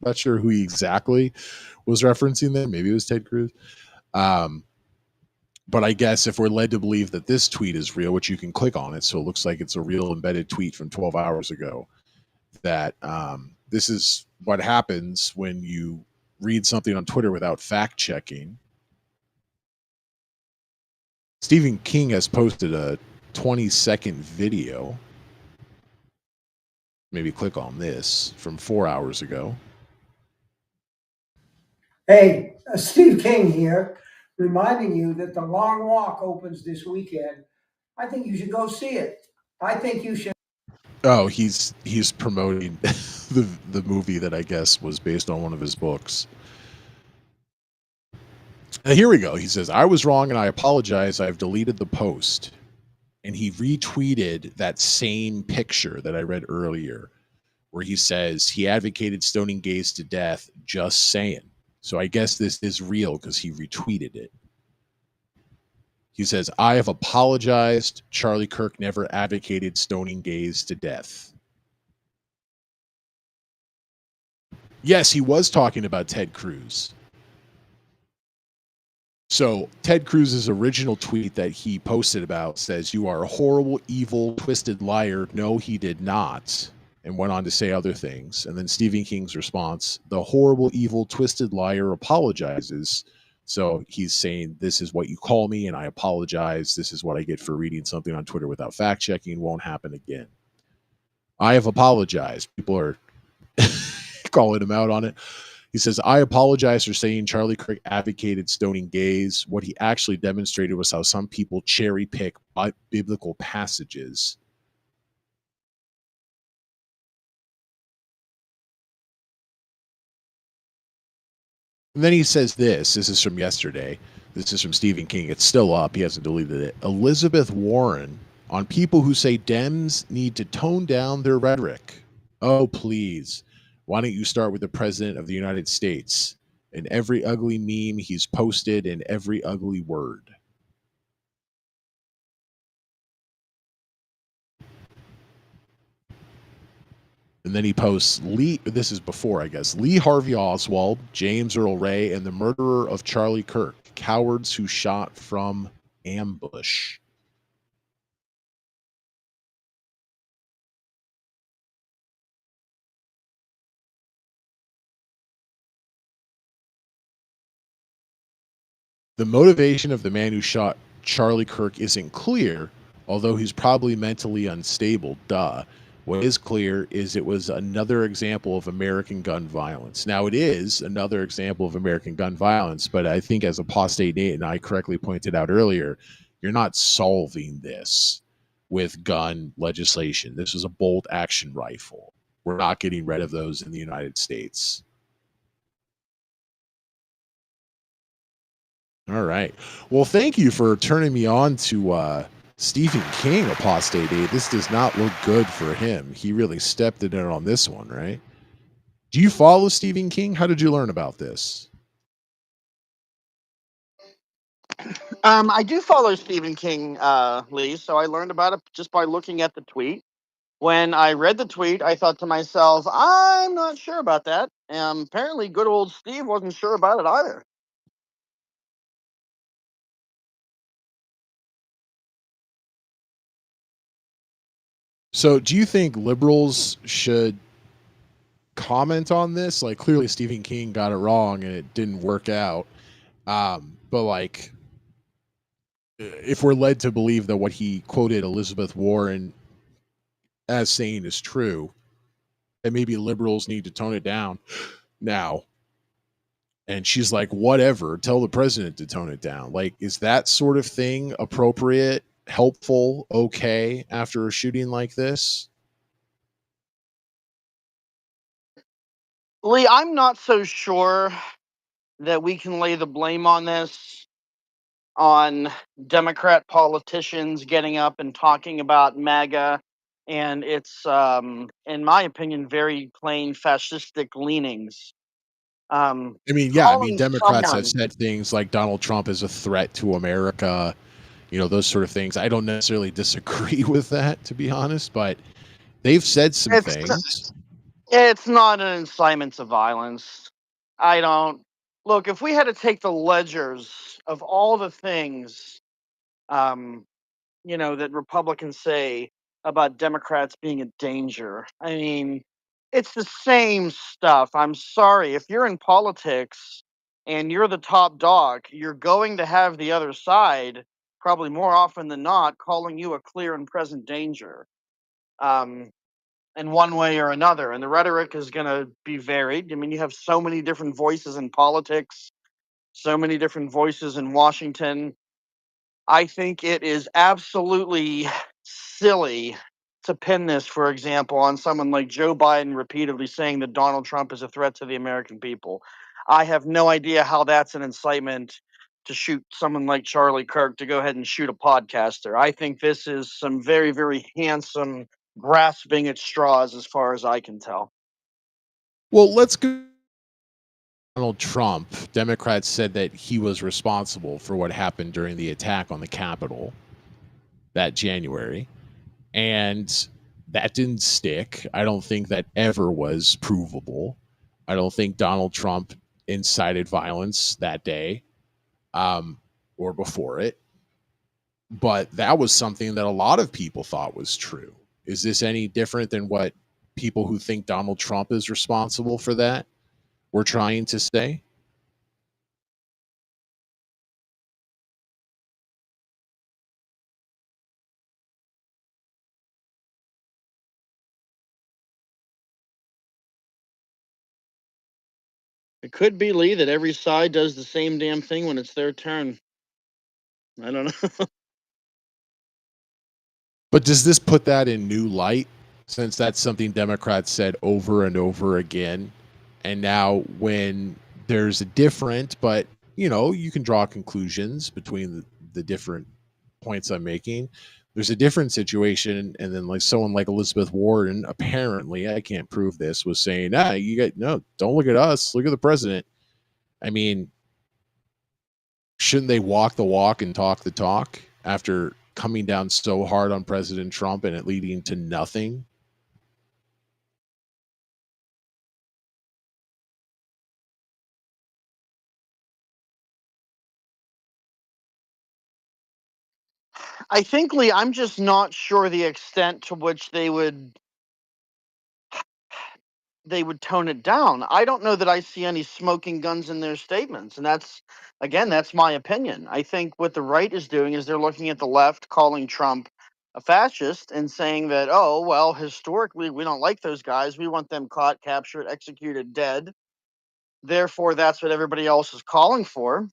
not sure who he exactly was referencing there. Maybe it was Ted Cruz. But I guess if we're led to believe that this tweet is real, which you can click on it, so it looks like it's a real embedded tweet from 12 hours ago, that this is what happens when you read something on Twitter without fact checking. Stephen King has posted a 20-second video. Maybe click on this from 4 hours ago. Hey, Steve King here, reminding you that the Long Walk opens this weekend. I think you should go see it. I think you should. Oh, he's promoting the movie that I guess was based on one of his books. Here we go. He says, "I was wrong and I apologize. I've deleted the post." And he retweeted that same picture that I read earlier, where he says he advocated stoning gays to death. Just saying. So I guess this is real because he retweeted it. He says, "I have apologized. Charlie Kirk never advocated stoning gays to death." Yes, he was talking about Ted Cruz. So Ted Cruz's original tweet that he posted about says, "You are a horrible, evil, twisted liar." No, he did not. And went on to say other things. And then Stephen King's response, "The horrible, evil, twisted liar apologizes." So he's saying, "This is what you call me, and I apologize. This is what I get for reading something on Twitter without fact checking. Won't happen again. I have apologized." People are calling him out on it. He says, "I apologize for saying Charlie Kirk advocated stoning gays. What he actually demonstrated was how some people cherry pick biblical passages." And then he says this is from yesterday. This is from Stephen King. It's still up. He hasn't deleted it. "Elizabeth Warren on people who say Dems need to tone down their rhetoric. Oh, please. Why don't you start with the President of the United States and every ugly meme he's posted and every ugly word?" And then he posts Lee, this is before, I guess, "Lee Harvey Oswald, James Earl Ray, and the murderer of Charlie Kirk, cowards who shot from ambush." "The motivation of the man who shot Charlie Kirk isn't clear, although he's probably mentally unstable. Duh. What is clear is it was another example of American gun violence. Now, it is another example of American gun violence, but I think, as Apostate Nate and I correctly pointed out earlier, you're not solving this with gun legislation. This is a bolt action rifle. We're not getting rid of those in the United States. All right. Well, thank you for turning me on to Stephen King, Apostate Nate. This does not look good for him. He really stepped it in on this one, right? Do you follow Stephen King? How did you learn about this? I do follow Stephen King, Lee, so I learned about it just by looking at the tweet. When I read the tweet, I thought to myself, I'm not sure about that. Apparently, good old Steve wasn't sure about it either. So, do you think liberals should comment on this? Like, clearly Stephen King got it wrong and it didn't work out. But like, if we're led to believe that what he quoted Elizabeth Warren as saying is true, then maybe liberals need to tone it down now. And she's like, whatever, tell the president to tone it down. Like, is that sort of thing appropriate, helpful, okay after a shooting like this? Lee, I'm not so sure that we can lay the blame on this on Democrat politicians getting up and talking about MAGA and its, in my opinion, very plain fascistic leanings. Calling Democrats have someone, said things like Donald Trump is a threat to America, those sort of things. I don't necessarily disagree with that, to be honest, but they've said some it's things. it's not an incitement to violence. I don't look. If we had to take the ledgers of all the things, um, that Republicans say about Democrats being a danger. I mean, it's the same stuff. I'm sorry. If you're in politics and you're the top dog, you're going to have the other side, probably more often than not, calling you a clear and present danger, in one way or another. And the rhetoric is going to be varied. I mean, you have so many different voices in politics, so many different voices in Washington. I think it is absolutely silly to pin this, for example, on someone like Joe Biden repeatedly saying that Donald Trump is a threat to the American people. I have no idea how that's an incitement to shoot someone like Charlie Kirk to go ahead and shoot a podcaster. I think this is some very, very handsome grasping at straws as far as I can tell. Well, let's go. Donald Trump, Democrats said that he was responsible for what happened during the attack on the Capitol that January. And that didn't stick. I don't think that ever was provable. I don't think Donald Trump incited violence that day, or before it. But that was something that a lot of people thought was true. Is this any different than what people who think Donald Trump is responsible for that were trying to say? It could be, Lee, that every side does the same damn thing when it's their turn. I don't know. But does this put that in new light, since that's something Democrats said over and over again? And now, when there's a different, but you can draw conclusions between the different points I'm making. There's a different situation, and then like someone like Elizabeth Warren, apparently, I can't prove this, was saying, you got no, don't look at us, look at the president. I mean, shouldn't they walk the walk and talk the talk after coming down so hard on President Trump and it leading to nothing? I think, Lee, I'm just not sure the extent to which they would. they would tone it down. I don't know that I see any smoking guns in their statements, and that's my opinion. I think what the right is doing is they're looking at the left, calling Trump a fascist and saying that, oh, well, historically we don't like those guys. We want them caught, captured, executed, dead. Therefore, that's what everybody else is calling for.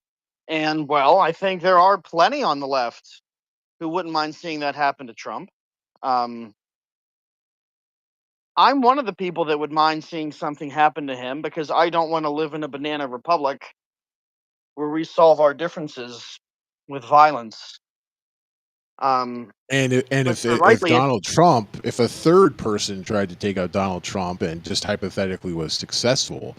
And well, I think there are plenty on the left who wouldn't mind seeing that happen to Trump. Um, I'm one of the people that would mind seeing something happen to him because I don't want to live in a banana republic where we solve our differences with violence. And But you're if rightly, Donald Trump, if a third person tried to take out Donald Trump and just hypothetically was successful,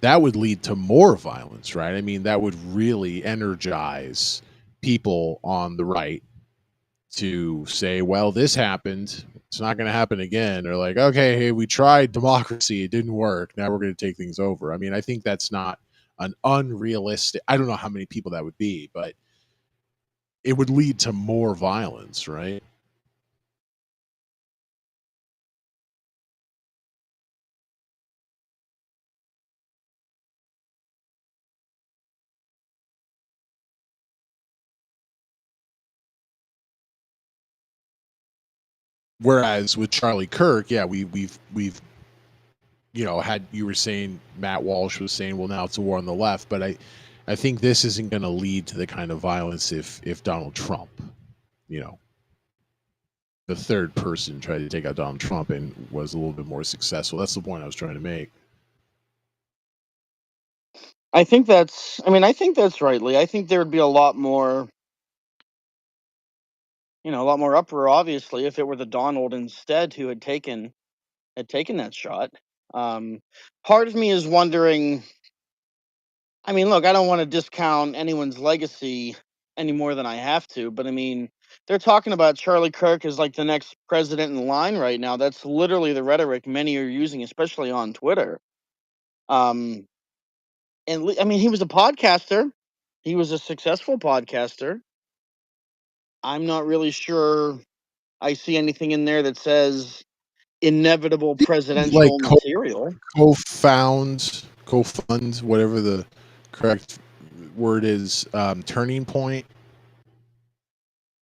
that would lead to more violence, right? I mean, that would really energize people on the right to say, well, this happened. It's not going to happen again. Or like, okay, hey, we tried democracy. It didn't work. Now we're going to take things over. I mean, I think that's not an unrealistic, I don't know how many people that would be, but it would lead to more violence, right? Whereas with Charlie Kirk, yeah, we've had, you were saying, Matt Walsh was saying, well, now it's a war on the left, but I think this isn't going to lead to the kind of violence if Donald Trump, you know, the third person tried to take out Donald Trump and was a little bit more successful. That's the point I was trying to make. I think that's rightly. I think there would be a lot more, a lot more uproar, obviously, if it were the Donald instead who had taken that shot. Um, Part of me is wondering. I mean, look, I don't want to discount anyone's legacy any more than I have to, but I mean, they're talking about Charlie Kirk as like the next president in line right now. That's literally the rhetoric many are using, especially on Twitter. Um, I mean, he was a podcaster. He was a successful podcaster. I'm not really sure I see anything in there that says inevitable Like presidential material. co-fund, whatever the correct word is, Turning Point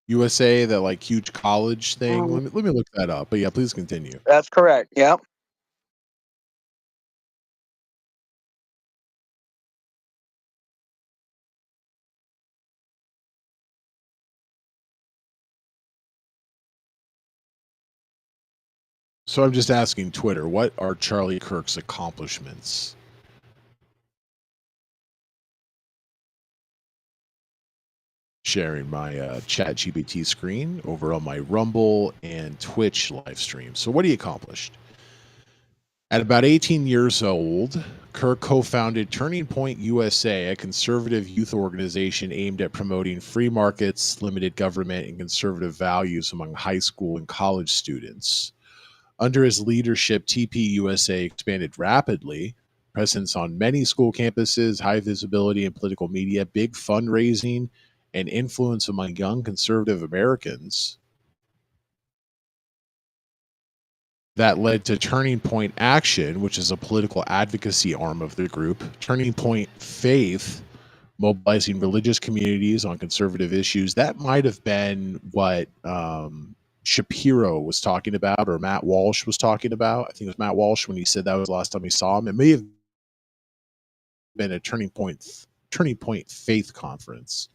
USA, that like huge college thing. Let me look that up. But yeah, please continue. That's correct. Yep. So I'm just asking Twitter, what are Charlie Kirk's accomplishments? Sharing my chat GPT screen over on my Rumble and Twitch live stream. So what he accomplished? At about 18 years old, Kirk co-founded Turning Point USA, a conservative youth organization aimed at promoting free markets, limited government, and conservative values among high school and college students. Under his leadership, TPUSA expanded rapidly, presence on many school campuses, high visibility in political media, big fundraising, and influence among young conservative Americans. That led to Turning Point Action, which is a political advocacy arm of the group. Turning Point Faith, mobilizing religious communities on conservative issues. That might have been what Shapiro was talking about, or Matt Walsh was talking about. I think it was Matt Walsh when he said that was the last time he saw him. It may have been a Turning Point Faith conference.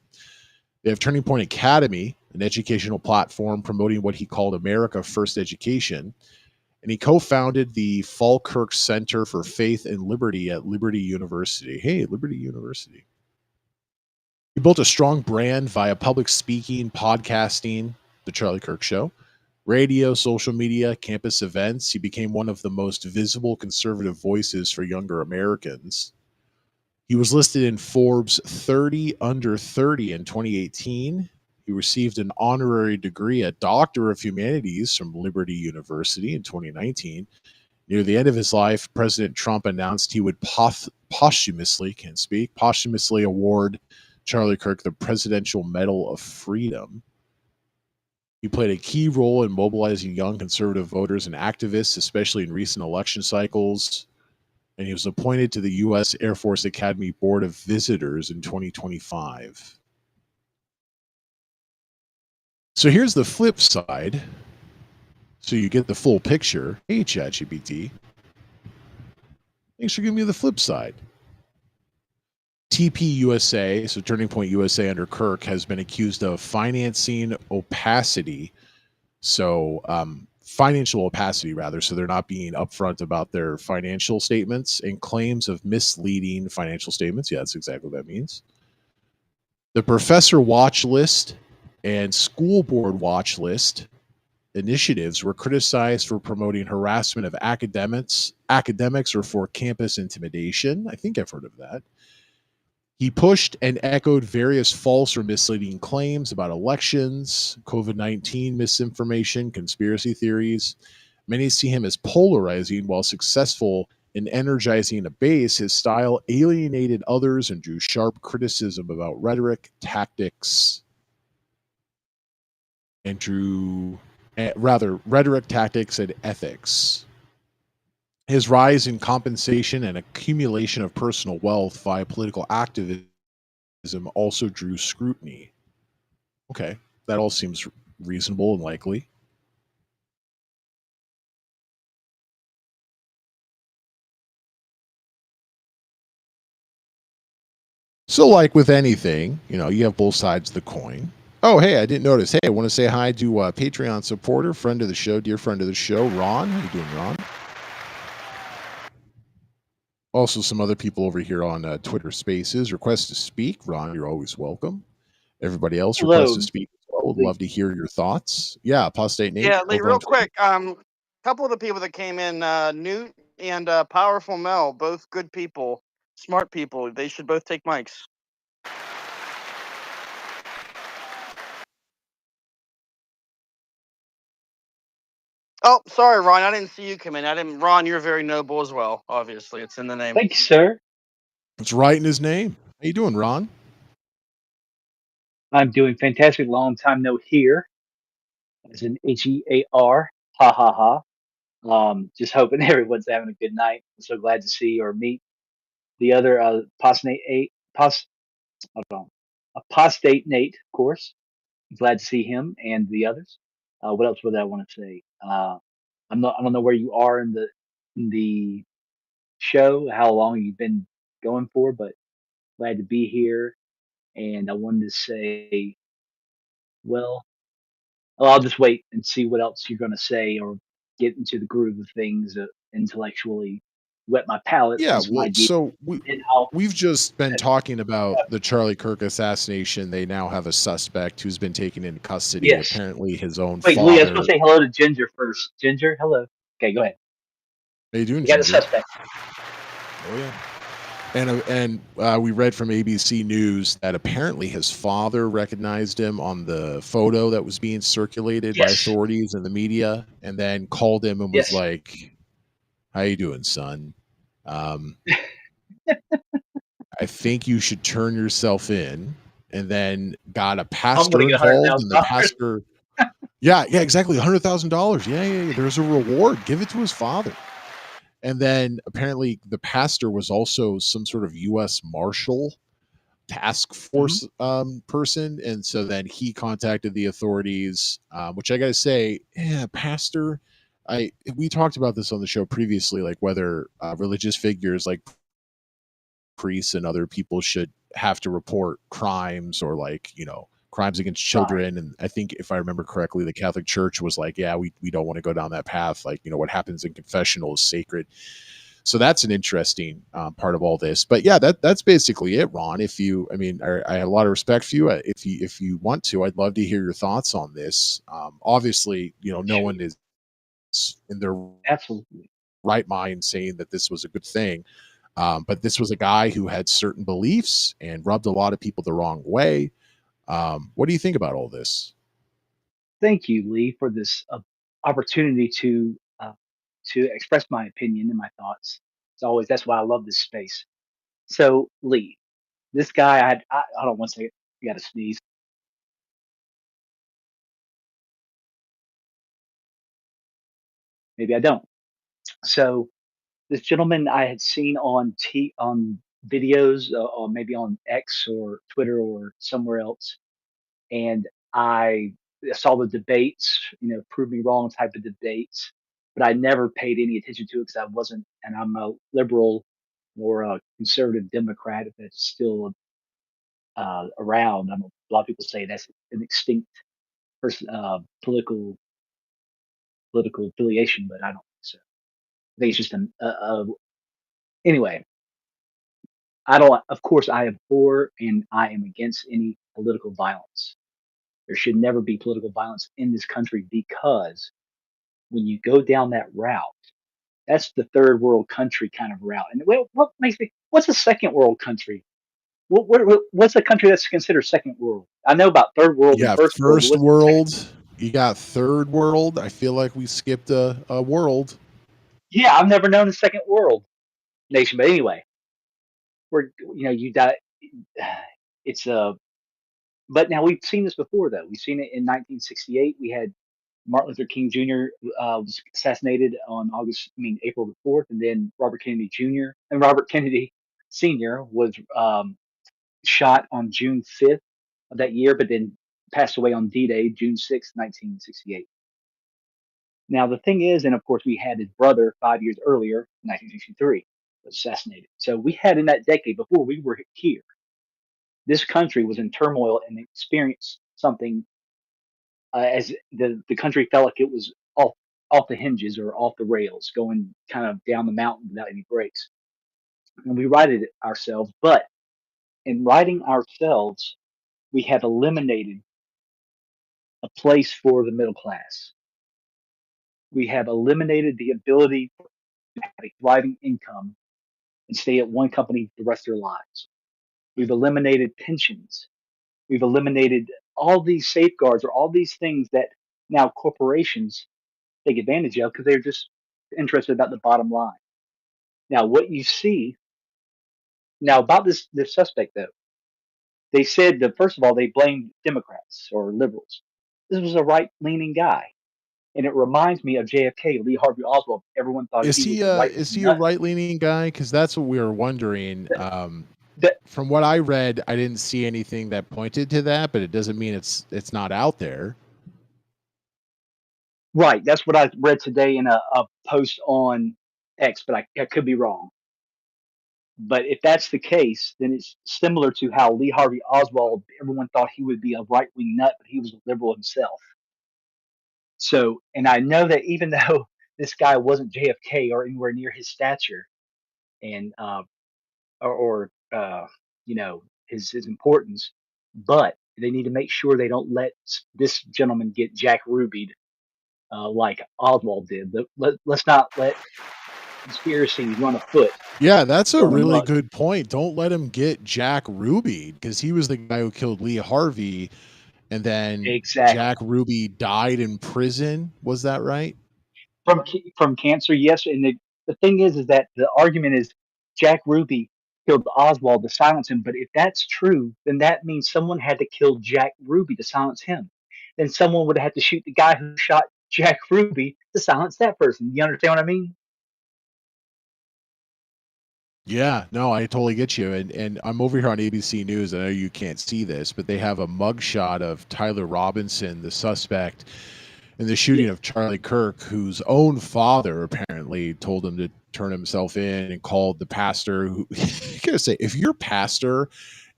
They have Turning Point Academy, an educational platform promoting what he called America First Education. And he co-founded the Falkirk Center for Faith and Liberty at Liberty University. Hey, Liberty University. He built a strong brand via public speaking, podcasting, The Charlie Kirk Show, radio, social media, campus events. He became one of the most visible conservative voices for younger Americans. He was listed in Forbes 30 Under 30 in 2018. He received an honorary degree, a Doctor of Humanities from Liberty University in 2019. Near the end of his life, President Trump announced he would posthumously award Charlie Kirk the Presidential Medal of Freedom. He played a key role in mobilizing young conservative voters and activists, especially in recent election cycles. and he was appointed to the U.S. Air Force Academy Board of Visitors in 2025. So here's the flip side. So you get the full picture. Hey, ChatGPT. Thanks for giving me the flip side. TP USA, so Turning Point USA under Kirk, has been accused of financing opacity. So, financial opacity, rather. So they're not being upfront about their financial statements and claims of misleading financial statements. Yeah, that's exactly what that means. The professor watch list and school board watch list initiatives were criticized for promoting harassment of academics or for campus intimidation. I think I've heard of that. He pushed and echoed various false or misleading claims about elections, COVID-19 misinformation, conspiracy theories. Many see him as polarizing. While successful in energizing a base, his style alienated others and drew sharp criticism about rhetoric, tactics, and ethics. His rise in compensation and accumulation of personal wealth via political activism also drew scrutiny. Okay, that all seems reasonable and likely. So, like with anything, you have both sides of the coin. Oh, hey, I didn't notice. Hey, I want to say hi to Patreon supporter, friend of the show, dear friend of the show, Ron. How you doing, Ron? Also, some other people over here on Twitter Spaces. Request to speak. Ron, you're always welcome. Everybody else, request to Hello, speak as well. Would Lee. love to hear your thoughts. Yeah, Apostate Nate Yeah, Lee, over on real Twitter. quick. Couple of the people that came in, Newt and Powerful Mel, both good people, smart people. They should both take mics. Oh, sorry, Ron. I didn't see you come in. I didn't. Ron, you're very noble as well. Obviously, it's in the name. Thank you, sir. It's right in his name. How you doing, Ron? I'm doing fantastic. Long time no hear. As in HEAR. Ha ha ha. Just hoping everyone's having a good night. I'm so glad to see or meet the other hold on. Apostate Nate, of course. Glad to see him and the others. What else would I want to say? I don't know where you are in the show, how long you've been going for, but glad to be here. And I wanted to say, well, I'll just wait and see what else you're going to say or get into the groove of things, intellectually wet my palate Yeah, on some well, ideas. so And I'll, we've just been talking about the Charlie Kirk assassination. They now have a suspect who's been taken into custody. yes. Apparently, his own Wait, Lee, I was father. supposed to say hello to Ginger first. Ginger, hello. Okay, go ahead. How you doing, We got a Ginger? suspect. Oh yeah. And we read from ABC News that apparently his father recognized him on the photo that was being circulated by Yes. authorities and the media, and then called him and was Yes. like, "How you doing, son? Um, I think you should turn yourself in." And then got a I'm going to pastor get a hundred involved, thousand and the dollars. pastor, yeah, exactly, $100,000. Yeah. There's a reward. Give it to his father. And then apparently the pastor was also some sort of U.S. Marshal task Hmm. force person, and so then he contacted the authorities, which I gotta say, yeah, pastor. We talked about this on the show previously, like whether religious figures like priests and other people should have to report crimes or crimes against Right. children. And I think if I remember correctly, the Catholic Church was like, yeah, we don't want to go down that path. Like, what happens in confessional is sacred. So that's an interesting part of all this. But yeah, that's basically it, Ron. I have a lot of respect for you. If you want to, I'd love to hear your thoughts on this. Obviously, no Sure. one is in their Absolutely. right mind saying that this was a good thing. But this was a guy who had certain beliefs and rubbed a lot of people the wrong way. What do you think about all this? Thank you, Lee, for this opportunity to express my opinion and my thoughts. It's always that's why I love this space. So, Lee, this guy, I don't want to say it. You got to sneeze. Maybe I don't. So, this gentleman I had seen on videos, or maybe on X or Twitter or somewhere else, and I saw the debates, prove me wrong type of debates, but I never paid any attention to it because I wasn't, and I'm a liberal or a conservative Democrat if that's still around. A lot of people say that's an extinct person, political affiliation, but I don't think so. I think it's just anyway. I don't. Of course, I abhor and I am against any political violence. There should never be political violence in this country because when you go down that route, that's the third world country kind of route. And what makes me? What's a second world country? What's a country that's considered second world? I know about third world You and got first world, but first what's the second? world. You got third world. I feel like we skipped a world. Yeah, I've never known a second world nation. But anyway, we're you die. It's But now we've seen this before, though. We've seen it in 1968. We had Martin Luther King Jr. Was assassinated on April the 4th, and then Robert Kennedy Jr. and Robert Kennedy Sr. was shot on June 5th of that year, but then passed away on D-Day, June 6th, 1968. Now the thing is, and of course we had his brother 5 years earlier, 1963, was assassinated. So we had in that decade before we were here, this country was in turmoil and experienced something as the country felt like it was off the hinges or off the rails, going kind of down the mountain without any brakes. And we righted it ourselves, but in righting ourselves, we have eliminated a place for the middle class. We have eliminated the ability to have a thriving income and stay at one company the rest of their lives. We've eliminated pensions. We've eliminated all these safeguards or all these things that now corporations take advantage of because they're just interested about the bottom line. Now, what you see now about this suspect, though, they said that first of all they blamed Democrats or liberals. This was a right leaning guy, and it reminds me of JFK, Lee Harvey Oswald. Everyone thought he was a right Is wing he a nut. right leaning guy? Because that's what we were wondering. That, that, From what I read, I didn't see anything that pointed to that, but it doesn't mean it's not out there. right, that's what I read today in a post on X, but I could be wrong. But if that's the case, then it's similar to how Lee Harvey Oswald, everyone thought he would be a right wing nut, but he was a liberal himself. So, and I know that even though this guy wasn't JFK or anywhere near his stature and or his importance, but they need to make sure they don't let this gentleman get Jack Rubied like Oswald did. Let's not let conspiracy run afoot Yeah, that's a run really amok. good point. Don't let him get Jack Ruby because he was the guy who killed Lee Harvey, and then Exactly. Jack Ruby died in prison. Was that right? From cancer, yes. And the thing is that the argument is Jack Ruby killed Oswald to silence him. But if that's true, then that means someone had to kill Jack Ruby to silence him. Then someone would have to shoot the guy who shot Jack Ruby to silence that person. You understand what I mean? Yeah, no, I totally get you. And I'm over here on ABC News. I know you can't see this, but they have a mugshot of Tyler Robinson, the suspect in the Yeah, shooting of Charlie Kirk, whose own father apparently told him to turn himself in and called the pastor who I gotta say, if your pastor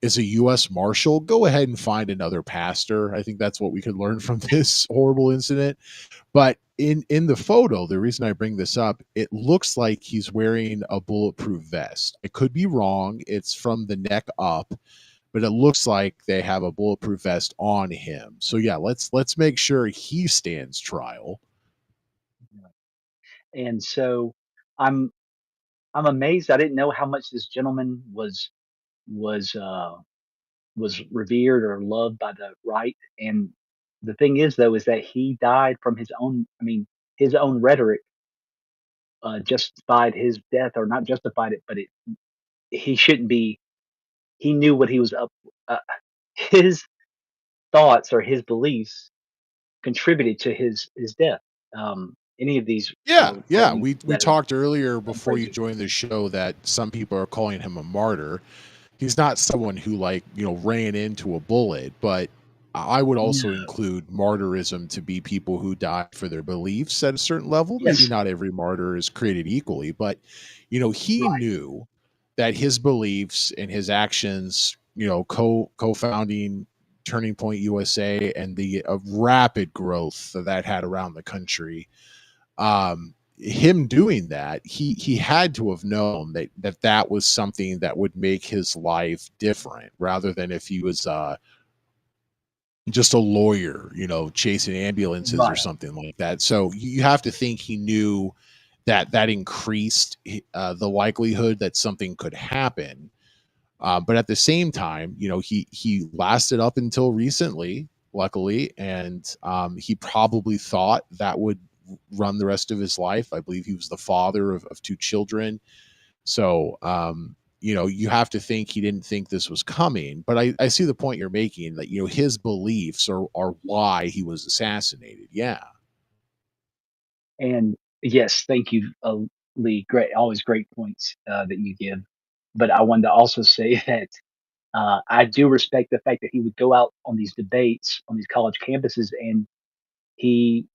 is a US Marshal, go ahead and find another pastor. I think that's what we could learn from this horrible incident. But in the photo, the reason I bring this up, it looks like he's wearing a bulletproof vest. I could be wrong. It's from the neck up, but it looks like they have a bulletproof vest on him. So yeah, let's make sure he stands trial. and so I'm I'm amazed. I didn't know how much this gentleman was was revered or loved by the right. And the thing is, though, is that he died from his own. I mean, his own rhetoric justified his death, or not justified it, but he shouldn't be. He knew what he was up. Uh, his thoughts or his beliefs contributed to his death. any of these Yeah. things We that have talked earlier gone before you crazy. joined the show that some people are calling him a martyr. He's not someone who ran into a bullet, but I would No. also include martyrism to be people who die for their beliefs at a certain level. Maybe Yes. not every martyr is created equally, but he Right. knew that his beliefs and his actions, co-founding Turning Point USA and the rapid growth that had around the country, him doing that, he had to have known that was something that would make his life different, rather than if he was just a lawyer, chasing ambulances or Right. something like that. So you have to think he knew that increased the likelihood that something could happen. But at the same time, he lasted up until recently, luckily, and he probably thought that would run the rest of his life. I believe he was the father of two children. So, you have to think he didn't think this was coming. But I see the point you're making, that, his beliefs are why he was assassinated. Yeah. And yes, thank you, Lee. Great, always great points that you give. But I wanted to also say that I do respect the fact that he would go out on these debates on these college campuses, and he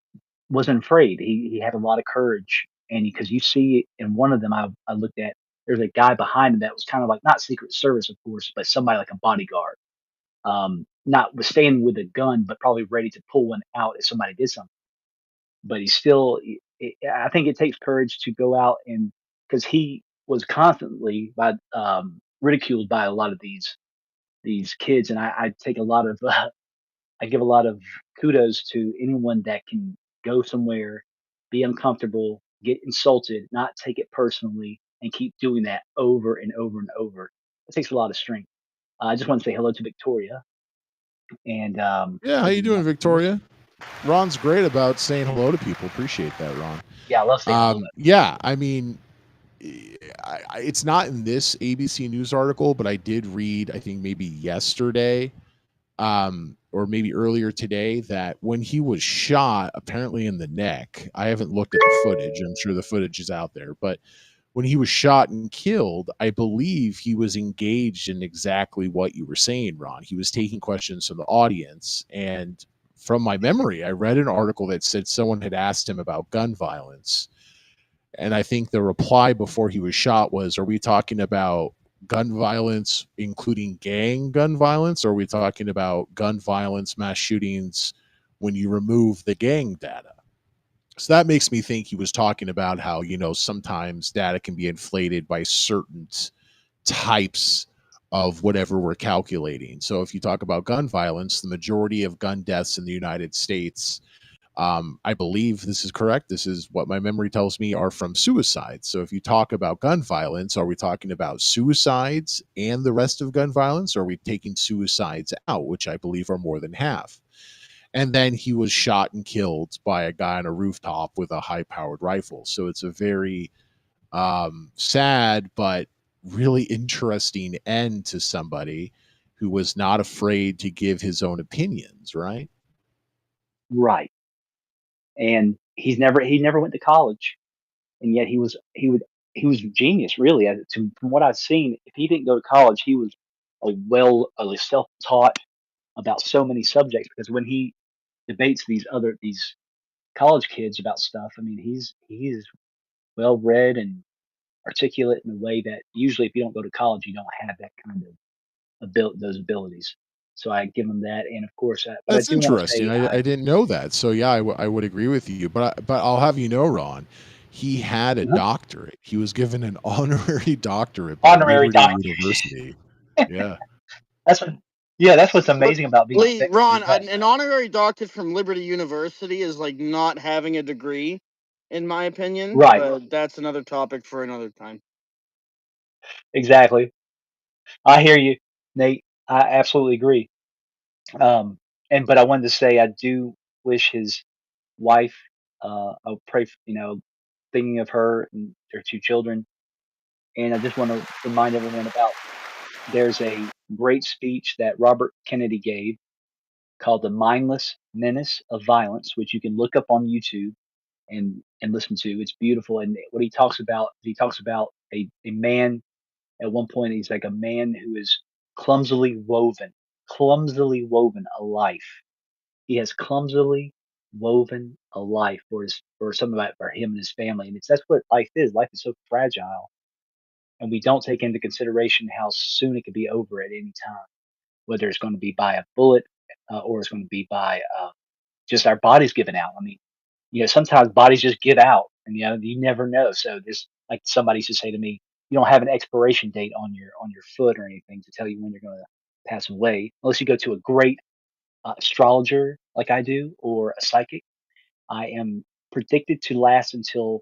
wasn't afraid. He had a lot of courage, and because you see in one of them, I looked at, there's a guy behind him that was kind of like not Secret Service, of course, but somebody like a bodyguard, not was standing with a gun, but probably ready to pull one out if somebody did something. But he's still. I think it takes courage to go out, and because he was constantly ridiculed by a lot of these kids, and I take a lot of I give a lot of kudos to anyone that can go somewhere, be uncomfortable, get insulted, not take it personally, and keep doing that over and over and over. It takes a lot of strength. I just want to say hello to Victoria and Yeah. How to you the doing, youngsters. Victoria? Ron's great about saying hello to people. Appreciate that, Ron. Yeah, I love saying hello. Yeah. I mean, it's not in this ABC News article, but I did read, I think maybe yesterday, or maybe earlier today, that when he was shot, apparently in the neck, I haven't looked at the footage. I'm sure the footage is out there, but when he was shot and killed, I believe he was engaged in exactly what you were saying, Ron. He was taking questions from the audience. And from my memory, I read an article that said someone had asked him about gun violence. And I think the reply before he was shot was, are we talking about gun violence, including gang gun violence? Or are we talking about gun violence, mass shootings, when you remove the gang data? So that makes me think he was talking about how, sometimes data can be inflated by certain types of whatever we're calculating. So if you talk about gun violence, the majority of gun deaths in the United States, I believe this is correct. This is what my memory tells me, are from suicides. So if you talk about gun violence, are we talking about suicides and the rest of gun violence? Or are we taking suicides out, which I believe are more than half? And then he was shot and killed by a guy on a rooftop with a high powered rifle. So it's a very sad but really interesting end to somebody who was not afraid to give his own opinions, right? Right, and he never went to college, and yet he was a genius, really. From what I've seen, if he didn't go to college, he was a self-taught about so many subjects. Because when he debates these college kids about stuff, I mean, he's well read and articulate in a way that usually, if you don't go to college, you don't have that kind of those abilities. So I give him that, and of course, but I That's do want to interesting. say, I didn't know that. So yeah, I would agree with you. But I'll have you know, Ron, he had a uh-huh, doctorate. He was given an honorary doctorate by honorary Liberty doctor. University. Yeah. That's what. Yeah, that's what's But amazing about being Lee, what he Ron, has. an honorary doctorate from Liberty University is like not having a degree, in my opinion. Right. But that's another topic for another time. Exactly. I hear you, Nate. I absolutely agree. Um, but I wanted to say I do wish his wife. I'll pray. Thinking of her and their two children. And I just want to remind everyone about there's a great speech that Robert Kennedy gave called "The Mindless Menace of Violence," which you can look up on YouTube. and listen to. It's beautiful. And what he talks about a man at one point. He's like a man who is clumsily woven a life. He has clumsily woven a life for him and his family. And that's what life is. Life is so fragile, and we don't take into consideration how soon it could be over at any time, whether it's going to be by a bullet, or it's going to be by just our bodies giving out. I mean, sometimes bodies just give out, and you never know. So this, like somebody used to say to me, you don't have an expiration date on your foot or anything to tell you when you're going to pass away, unless you go to a great astrologer like I do or a psychic. I am predicted to last until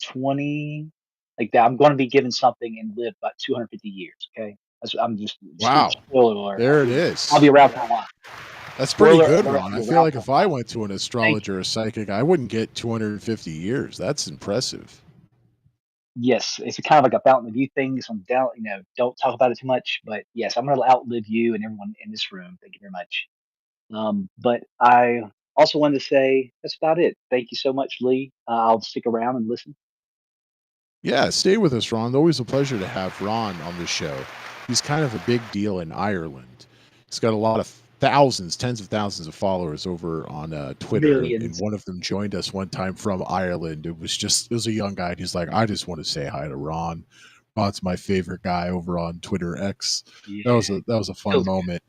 20, like that. I'm going to be given something and live about 250 years. Okay, I'm just Wow. spoiler alert. There it I'll is. be around for a while. That's pretty Spoiler good, alert, Ron. I'll I be feel around like for a if I while. went to an Thank astrologer or psychic, I wouldn't get 250 years. That's impressive. Yes, it's a kind of like a fountain of youth thing. So don't talk about it too much. But yes, I'm going to outlive you and everyone in this room. Thank you very much. But I also wanted to say that's about it. Thank you so much, Lee. I'll stick around and listen. Yeah, stay with us, Ron. Always a pleasure to have Ron on the show. He's kind of a big deal in Ireland. He's got a lot of thousands, tens of thousands of followers over on Twitter, and Millions. one of them joined us one time from Ireland. It was a young guy, and he's like, I just want to say hi to Ron. Ron's my favorite guy over on Twitter X. Yeah, That was a fun feels good. moment.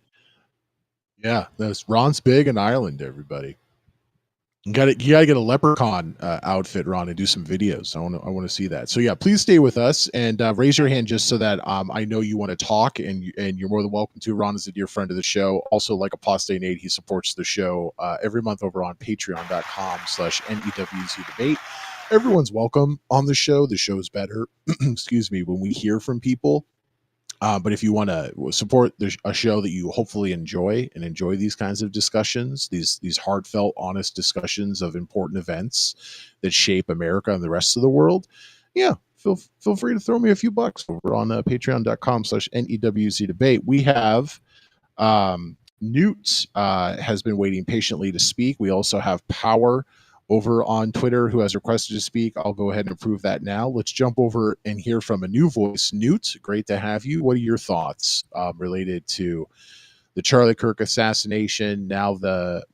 Yeah, that's Ron's big in Ireland. Everybody. You gotta get a leprechaun outfit, Ron, and do some videos. I want to see that. So yeah, please stay with us and raise your hand just so that I know you want to talk, and you're more than welcome to. Ron is a dear friend of the show. Also, like Apostate Nate, he supports the show every month over on patreon.com/NEWZ debate. Everyone's welcome on the show. The show's better, excuse me, when we hear from people. But if you want to support a show that you hopefully enjoy these kinds of discussions, these heartfelt, honest discussions of important events that shape America and the rest of the world, yeah, feel free to throw me a few bucks over on patreon.com/NEWZ debate. We have Newt has been waiting patiently to speak. We also have Power over on Twitter who has requested to speak. I'll go ahead and approve that now. Let's jump over and hear from a new voice. Newt, great to have you. What are your thoughts related to the Charlie Kirk assassination? Now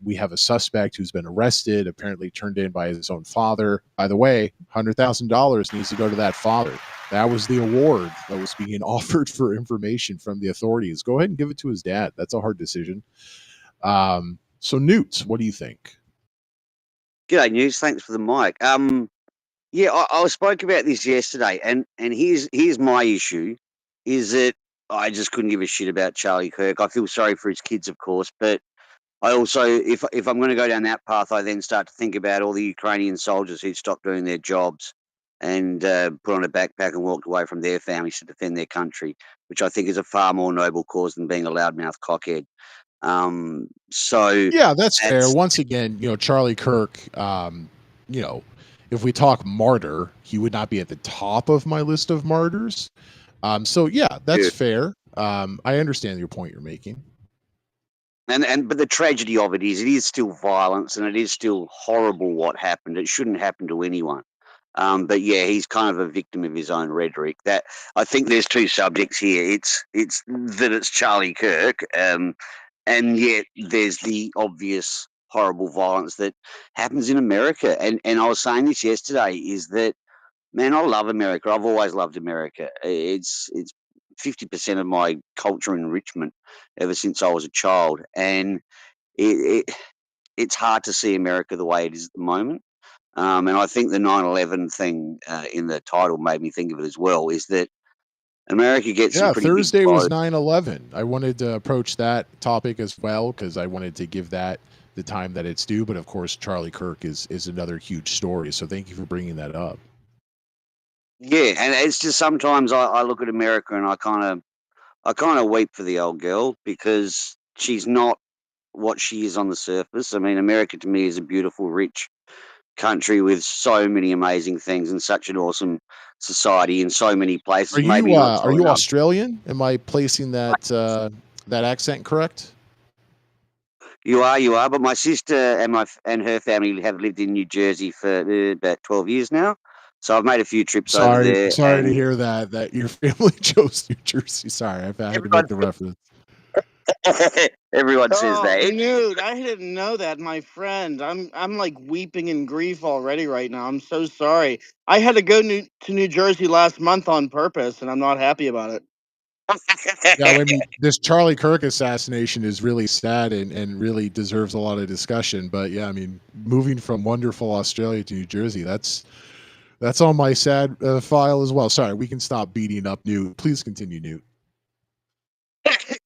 we have a suspect who's been arrested, apparently turned in by his own father. By the way, $100,000 needs to go to that father. That was the award that was being offered for information from the authorities. Go ahead and give it to his dad. That's a hard decision. So Newt, what do you think? G'day, News. Thanks for the mic. Yeah, I spoke about this yesterday, and here's my issue, is that I just couldn't give a shit about Charlie Kirk. I feel sorry for his kids, of course, but I also, if I'm going to go down that path, I then start to think about all the Ukrainian soldiers who stopped doing their jobs and put on a backpack and walked away from their families to defend their country, which I think is a far more noble cause than being a loudmouth cockhead. So Yeah, that's fair. that's Once again, Charlie Kirk, if we talk martyr, he would not be at the top of my list of martyrs. So yeah, that's yeah. fair. I understand your point you're making. But the tragedy of it is still violence, and it is still horrible what happened. It shouldn't happen to anyone. But yeah, he's kind of a victim of his own rhetoric. That I think there's two subjects here. It's that it's Charlie Kirk, and yet there's the obvious horrible violence that happens in America. And I was saying this yesterday, is that, man, I love America. I've always loved America. It's 50% of my culture enrichment ever since I was a child, and it's hard to see America the way it is at the moment. And I think the 9/11 thing in the title made me think of it as well. Is that America gets some Yeah, pretty big Thursday was blows. 9/11. I wanted to approach that topic as well because I wanted to give that the time that it's due. But of course, Charlie Kirk is another huge story. So thank you for bringing that up. Yeah, and it's just sometimes I look at America and I kind of weep for the old girl because she's not what she is on the surface. I mean, America to me is a beautiful, rich country with so many amazing things and such an awesome society in so many places. Maybe not Are so you enough. Australian? Am I placing that accent correct? You are. But my sister and her family have lived in New Jersey for about 12 years now. So I've made a few trips over there, Sorry to and hear that your family chose New Jersey. Sorry, I had to make everyone the reference. everyone says Oh, that. Newt, I didn't know that, my friend. I'm like weeping in grief already right now. I'm so sorry. I had to go to New Jersey last month on purpose, and I'm not happy about it. Yeah, I mean, this Charlie Kirk assassination is really sad and really deserves a lot of discussion. But yeah, I mean, moving from wonderful Australia to New Jersey, that's on my sad file as well. Sorry, we can stop beating up Newt. Please continue, Newt.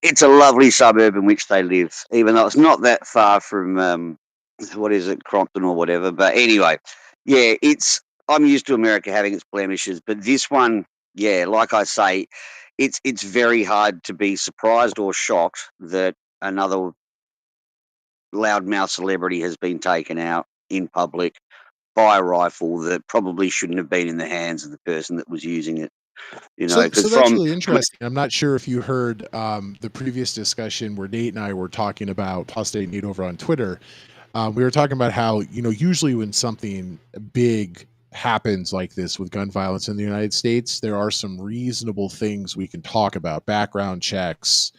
It's a lovely suburb in which they live, even though it's not that far from what is it, Crompton or whatever. But anyway, yeah, I'm used to America having its blemishes, but this one, yeah, like I say, it's very hard to be surprised or shocked that another loudmouth celebrity has been taken out in public by a rifle that probably shouldn't have been in the hands of the person that was using it. You know, because So that's really interesting. I'm not sure if you heard the previous discussion where Nate and I were talking about Apostate Nate over on Twitter. We were talking about how, usually when something big happens like this with gun violence in the United States, there are some reasonable things we can talk about: background checks,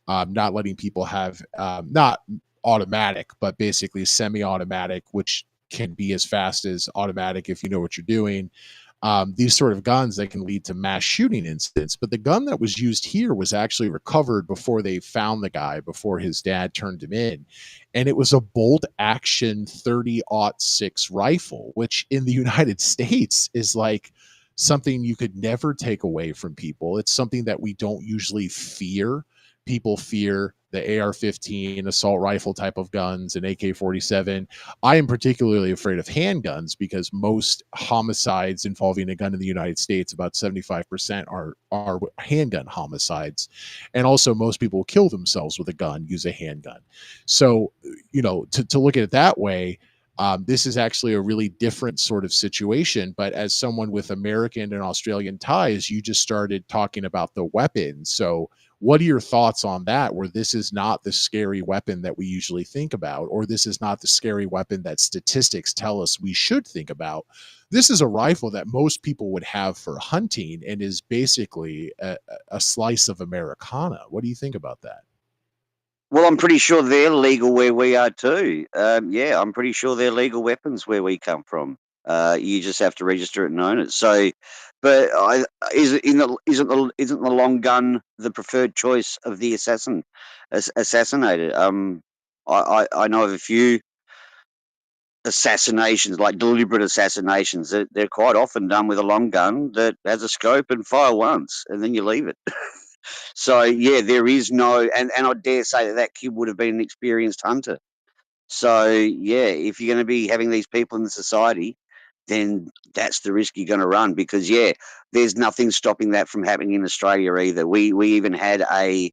not letting people have not automatic, but basically semi-automatic, which can be as fast as automatic if you know what you're doing. These sort of guns that can lead to mass shooting incidents. But the gun that was used here was actually recovered before they found the guy, before his dad turned him in. And it was a bolt action 30-06 rifle, which in the United States is like something you could never take away from people. It's something that we don't usually fear. People fear the AR-15 assault rifle type of guns and AK-47. I am particularly afraid of handguns because most homicides involving a gun in the United States, about 75% are handgun homicides. And also most people kill themselves with a gun, use a handgun. So, to look at it that way, this is actually a really different sort of situation. But as someone with American and Australian ties, you just started talking about the weapon. So what are your thoughts on that, where this is not the scary weapon that we usually think about, or this is not the scary weapon that statistics tell us we should think about? This is a rifle that most people would have for hunting and is basically a slice of Americana. What do you think about that? Well, I'm pretty sure they're legal where we are too. Yeah, I'm pretty sure they're legal weapons where we come from. You just have to register it and own it. So, but isn't the long gun the preferred choice of the assassinated? I know of a few assassinations, like deliberate assassinations, that they're quite often done with a long gun that has a scope and fire once, and then you leave it. So yeah, there is no, and I dare say that kid would have been an experienced hunter. So yeah, if you're going to be having these people in the society, then that's the risk you're going to run, because yeah, there's nothing stopping that from happening in Australia either. We even had a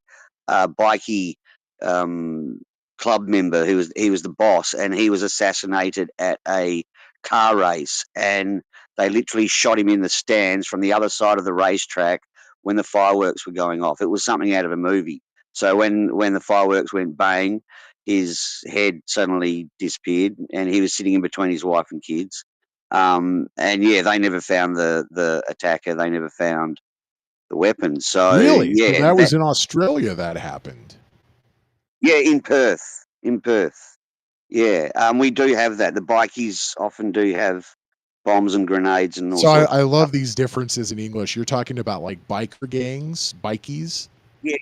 bikie club member he was the boss, and he was assassinated at a car race, and they literally shot him in the stands from the other side of the racetrack when the fireworks were going off. It was something out of a movie. So when the fireworks went bang, his head suddenly disappeared, and he was sitting in between his wife and kids. And yeah, they never found the attacker. They never found the weapon. So Really? So yeah, that was in Australia that happened. in Perth, Yeah, we do have that. The bikies often do have bombs and grenades and all So sorts I of stuff. love these differences in English. You're talking about like biker gangs, bikies. Yeah,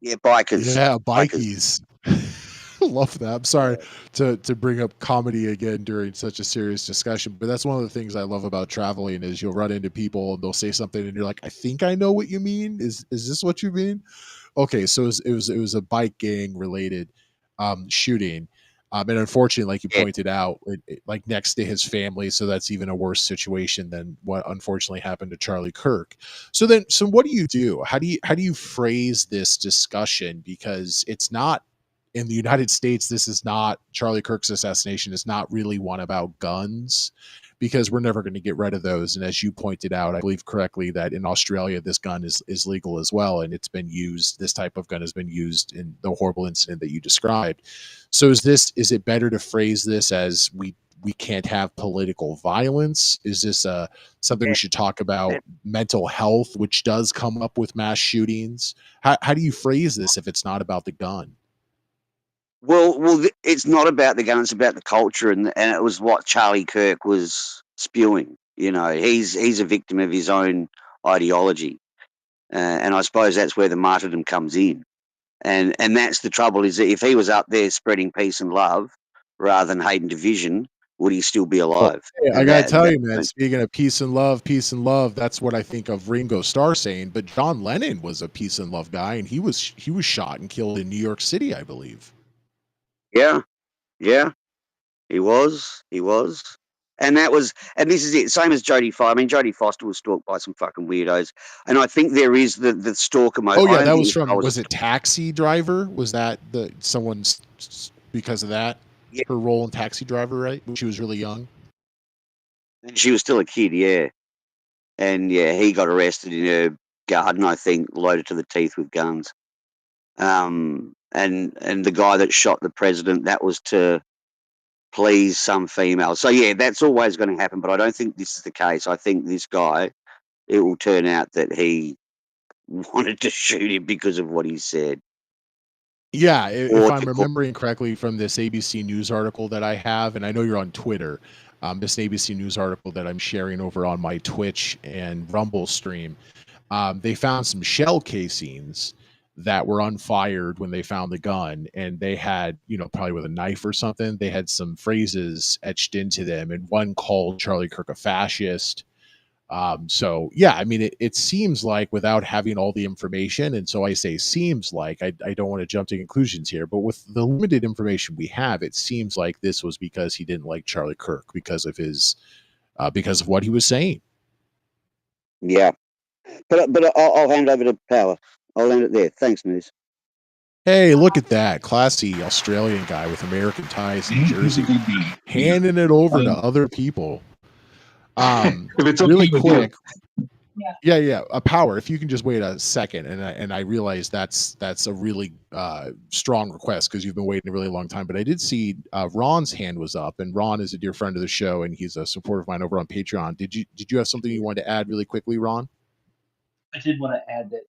yeah, bikers, Yeah, bikers. bikies. Love that. I'm sorry to bring up comedy again during such a serious discussion, but that's one of the things I love about traveling is you'll run into people and they'll say something and you're like, I think I know what you mean. Is this what you mean? Okay, so it was a bike gang related shooting. And unfortunately, like you Yeah. pointed out, like next to his family, so that's even a worse situation than what unfortunately happened to Charlie Kirk. So what do you do? How do you phrase this discussion? Because it's not in the United States. This is not Charlie Kirk's assassination. Is not really one about guns, because we're never going to get rid of those. And as you pointed out, I believe correctly that in Australia this gun is legal as well, and it's been used. This type of gun has been used in the horrible incident that you described. So is it better to phrase this as we can't have political violence? Is this something we should talk about? Mental health, which does come up with mass shootings. How do you phrase this if it's not about the gun? Well, it's not about the gun; it's about the culture, and it was what Charlie Kirk was spewing. You know, he's a victim of his own ideology, and I suppose that's where the martyrdom comes in. And that's the trouble, is that if he was up there spreading peace and love rather than hate and division, would he still be Well, alive? hey, I And gotta tell you, man. Speaking of peace and love, that's what I think of Ringo Starr saying. But John Lennon was a peace and love guy, and he was shot and killed in New York City, I believe. yeah, he was, and this is it. Same as Jodie Foster. I mean, Jodie Foster was stalked by some fucking weirdos, and I think there is the stalker mode. Oh yeah, I don't that think was this guy from. Was it Taxi Driver? Was that someone's because of that? Yeah. Her role in Taxi Driver, right? When she was really young. She was still a kid, yeah. And yeah, he got arrested in her garden, I think, loaded to the teeth with guns. And the guy that shot the president, that was to please some female. So yeah, that's always going to happen. But I don't think this is the case. I think this guy, it will turn out that he wanted to shoot him because of what he said. Yeah, if I'm remembering correctly from this ABC News article that I have, and I know you're on Twitter, this ABC News article that I'm sharing over on my Twitch and Rumble stream, they found some shell casings that were unfired when they found the gun, and they had, probably with a knife or something, they had some phrases etched into them, and one called Charlie Kirk a fascist. So yeah, I mean, it seems like, without having all the information, and so I say seems like, I don't want to jump to conclusions here, but with the limited information we have, it seems like this was because he didn't like Charlie Kirk because of what he was saying. Yeah, but I'll hand over to Power. I'll end it there. Thanks, Moose. Hey, look at that classy Australian guy with American ties in Jersey, handing it over to other people. If it's really quick. Yeah. Power. If you can just wait a second, and I realize that's a really strong request because you've been waiting a really long time. But I did see Ron's hand was up, and Ron is a dear friend of the show, and he's a supporter of mine over on Patreon. Did you have something you wanted to add really quickly, Ron? I did want to add that,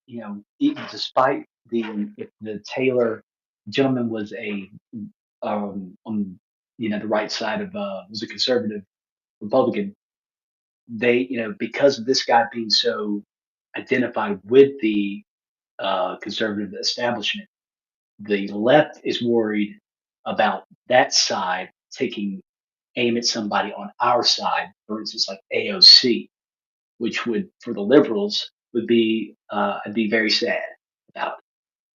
despite if the Taylor gentleman was on the right side of was a conservative Republican, they, because of this guy being so identified with the conservative establishment, the left is worried about that side taking aim at somebody on our side, for instance, like AOC, which would, for the liberals, would be I'd be very sad about.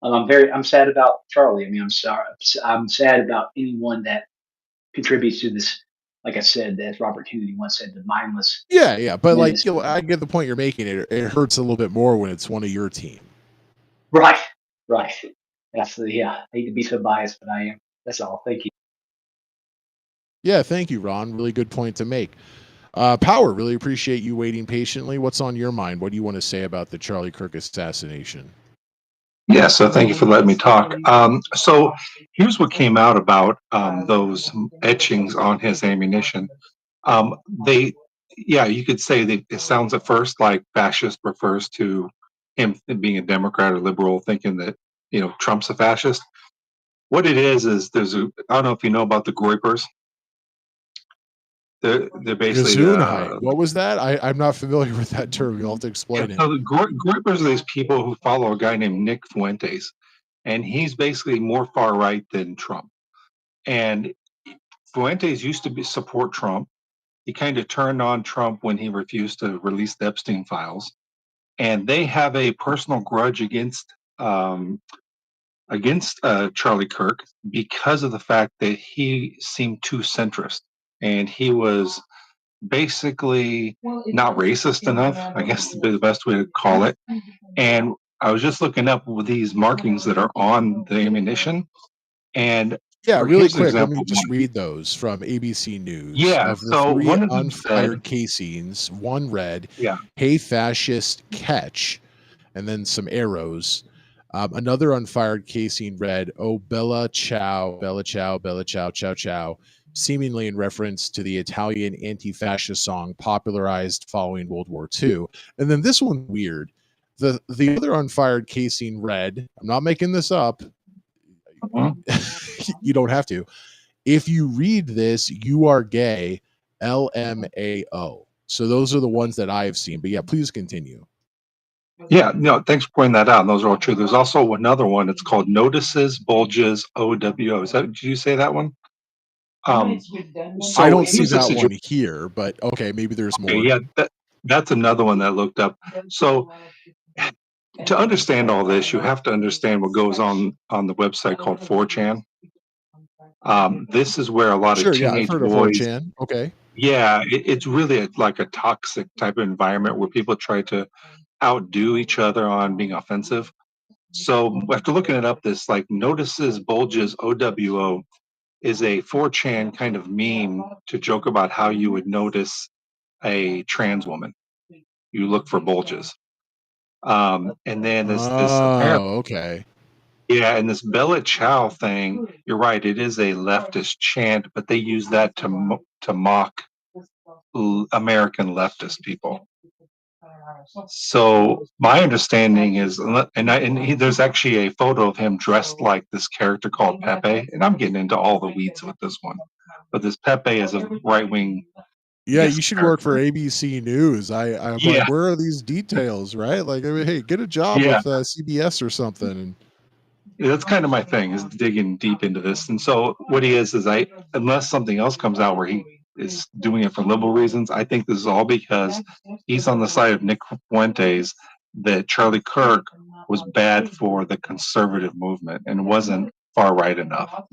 I'm sad about Charlie. I mean, I'm sorry. I'm sad about anyone that contributes to this. Like I said, as Robert Kennedy once said, the mindless. Yeah, but I get the point you're making. It hurts a little bit more when it's one of your team. Right. That's I hate to be so biased, but I am. That's all. Thank you. Yeah, thank you, Ron. Really good point to make. Power, really appreciate you waiting patiently. What's on your mind? What do you want to say about the Charlie Kirk assassination? Yeah, so thank you for letting me talk. So here's what came out about those etchings on his ammunition. You could say that it sounds at first like fascist refers to him being a Democrat or liberal, thinking that, Trump's a fascist. What it is I don't know if you know about the Groypers. They're basically what was that? I'm not familiar with that term. You'll have to explain it. So the Groypers are these people who follow a guy named Nick Fuentes, and he's basically more far right than Trump. And Fuentes used to support Trump. He kind of turned on Trump when he refused to release the Epstein files, and they have a personal grudge against Charlie Kirk because of the fact that he seemed too centrist, and he was basically not racist enough, I guess would be the best way to call it. And I was just looking up with these markings that are on the ammunition, and Yeah, or really here's an quick, let me example of just one. read those from ABC News. Yeah, Of the so 3 one of them said, unfired casings, one read, yeah, "Hey fascist, catch," and then some arrows. Another unfired casing read, "Oh Bella Ciao, Bella Ciao, Bella Ciao, Ciao Ciao," seemingly in reference to the Italian anti-fascist song popularized following World War II. And then this one weird. The other unfired casing read, I'm not making this up. mhm. You don't have to. "If you read this, you are gay. LMAO." So those are the ones that I have seen. But yeah, please continue. Yeah, no, thanks for pointing that out. And those are all true. There's also another one. It's called Notices Bulges OWO. Did you say that one? Um, I so don't see here's the that situation. one here, but okay, maybe there's Okay, more. yeah, that's another one that I looked up. So to understand all this, you have to understand what goes on the website called 4chan. This is where a lot of Sure, yeah, I've teenage heard of boys. 4chan. Okay. Yeah, it's really like a toxic type of environment where people try to outdo each other on being offensive. So after looking it up, this like Notices Bulges OWO is a 4chan kind of meme to joke about how you would notice a trans woman. You look for bulges. And then this apparently, Oh, okay. yeah, and this Bella Ciao thing, you're right, it is a leftist chant, but they use that to mock American leftist people. So my understanding is, there's actually a photo of him dressed like this character called Pepe, and I'm getting into all the weeds with this one, but this Pepe is a right wing, I Yeah, guess, you should work for character. ABC News. I'm Yeah, like, where are these details, right? Like, I mean, hey, get a job yeah. with CBS or something. And That's kind of my thing, is digging deep into this. And so what he is unless something else comes out where he is doing it for liberal reasons, I think this is all because he's on the side of Nick Fuentes, that Charlie Kirk was bad for the conservative movement and wasn't far right enough.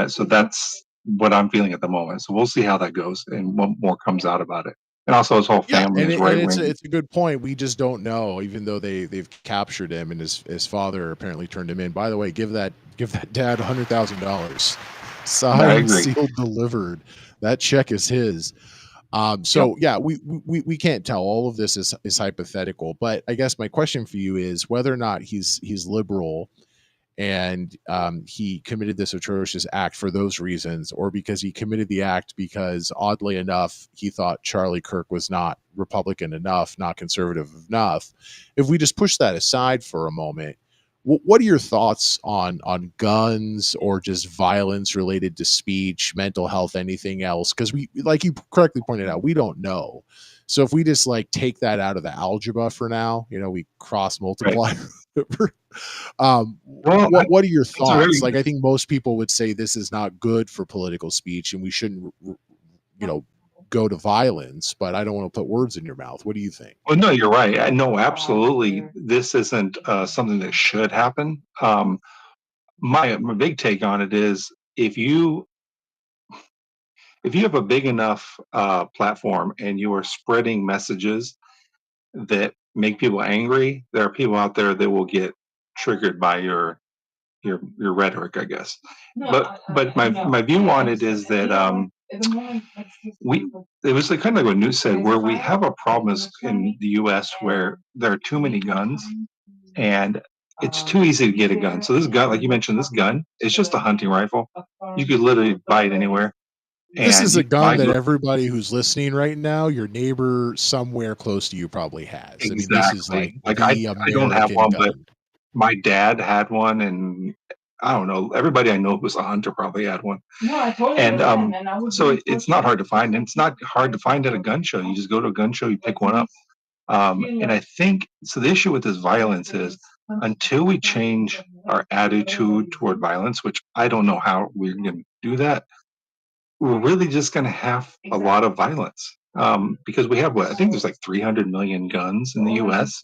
So that's what I'm feeling at the moment. So we'll see how that goes and what more comes out about it. And also his whole yeah, family and is it, and right it's wing. it's a good point. We just don't know, even though they've captured him, and his father apparently turned him in. By the way, give that dad $100,000, I signed, agree. sealed, delivered. That check is his. Yep. So yeah, we can't tell. All of this is hypothetical. But I guess my question for you is whether or not he's liberal and he committed this atrocious act for those reasons, or because he committed the act because, oddly enough, he thought Charlie Kirk was not Republican enough, not conservative enough. If we just push that aside for a moment, what are your thoughts on guns or just violence related to speech, mental health, anything else? Because we, like you correctly pointed out, we don't know. So if we just like take that out of the algebra for now, we cross Right. multiply. Well, What are your that's a very thoughts? Like, I think most people would say this is not good for political speech, and we shouldn't, you know, go to violence. But I don't want to put words in your mouth. What do you think? well, no, you're right. I know absolutely. This isn't something that should happen. My big take on it is if you have a big enough platform and you are spreading messages that make people angry, there are people out there that will get triggered by your rhetoric, I guess. But my view on it is that we it was like, kind of like what News said, where we have a problem in the U.S. where there are too many guns and it's too easy to get a gun. So this gun, like you mentioned, this gun is just a hunting rifle. You could literally buy it anywhere, This and is you a can gun buy that everybody who's listening right now, your neighbor somewhere close to you probably has. I mean, this is like exactly. Like the I don't have American one, but gun. my dad had one, and I don't know. Everybody I know who was a hunter probably had one. And so it's not hard to find. And it's not hard to find at a gun show. You just go to a gun show, you pick one up. And I think so. The issue with this violence is until we change our attitude toward violence, which I don't know how we're going to do that, we're really just going to have a lot of violence. Because we have I think there's like 300 million guns in the U.S.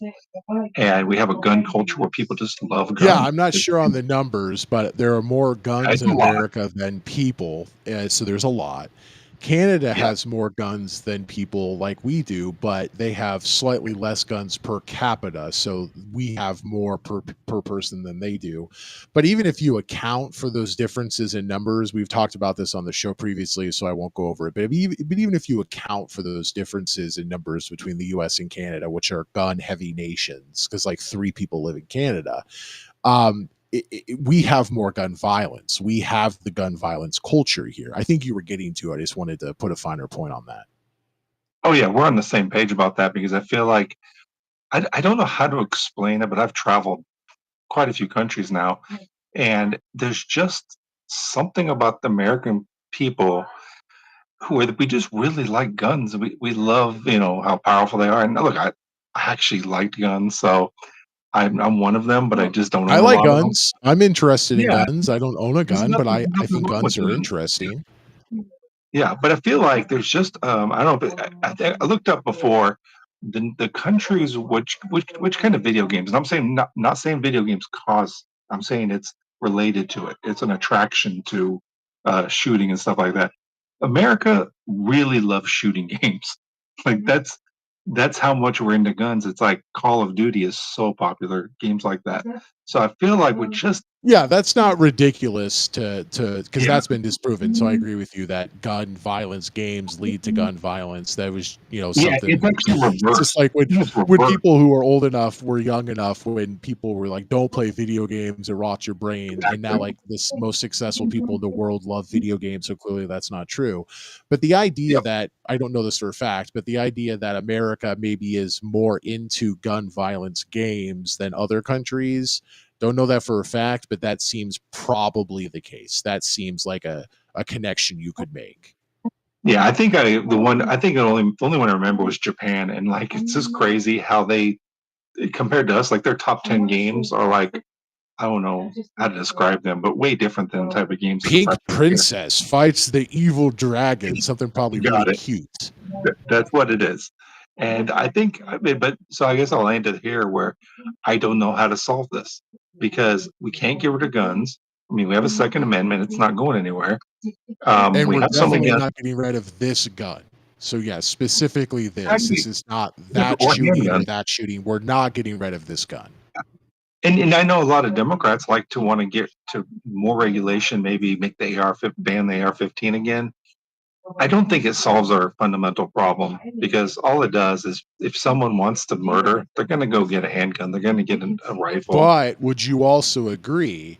and we have a gun culture where people just love Yeah, guns. I'm not sure on the numbers, but there are more guns It's in a lot. America than people. So there's a lot. Canada Yeah. has more guns than people like we do, but they have slightly less guns per capita, so we have more per person than they do. But even if you account for those differences in numbers, we've talked about this on the show previously, so I won't go over it. But even if you account for those differences in numbers between the U.S. and Canada, which are gun-heavy nations, because like 3 people live in Canada, we have more gun violence. We have the gun violence culture here. I think you were getting to it. I just wanted to put a finer point on that. Oh yeah, we're on the same page about that because I feel like I don't know how to explain it, but I've traveled quite a few countries now, and there's just something about the American people who we just really like guns. We love how powerful they are. And look, I actually liked guns, so I'm one of them, but I just don't I own a like lot of them. guns. I'm interested in Yeah, guns. I don't own a there's gun, but I nothing think wrong with guns are them. interesting. Yeah, but I feel like there's just I don't know. I looked up before the countries which kind of video games, and I'm saying not saying video games cause. I'm saying it's related to it. It's an attraction to shooting and stuff like that. America really loves shooting games. Like that's how much we're into guns. It's like Call of Duty is so popular, games like that. So I feel like we just Yeah, that's not ridiculous to because yeah that's been disproven. So I agree with you that gun violence games lead to gun violence. That was, yeah something. it's actually It's just reversed. like It's when reversed. people who are old enough were young enough when people were like, "Don't play video games; it rots your brain." And now, Exactly. like this most successful people in the world love video games. So clearly, that's not true. But the idea Yep. that I don't know this for a fact, but the idea that America maybe is more into gun violence games than other countries. Don't know that for a fact, but that seems probably the case. That seems like a connection you could make. Yeah, I think the only one I remember was Japan, and like it's just crazy how they compared to us, like their top 10 games are like I don't know how to describe them, but way different than the type of games that are Pink popular here. Princess fights the evil dragon, something probably You really got it. cute. That's what it is. And but so I guess I'll end it here where I don't know how to solve this because we can't get rid of guns. I mean, we have a Second Amendment; it's not going anywhere. And We we're have so many definitely guns. not getting rid of this gun. So yeah, specifically this. This Exactly. is not Yeah, that or shooting or handguns. that shooting. We're not getting rid of this gun. And I know a lot of Democrats like to want to get to more regulation, maybe make the ban the AR-15 again. I don't think it solves our fundamental problem because all it does is if someone wants to murder, they're going to go get a handgun, they're going to get a rifle. But would you also agree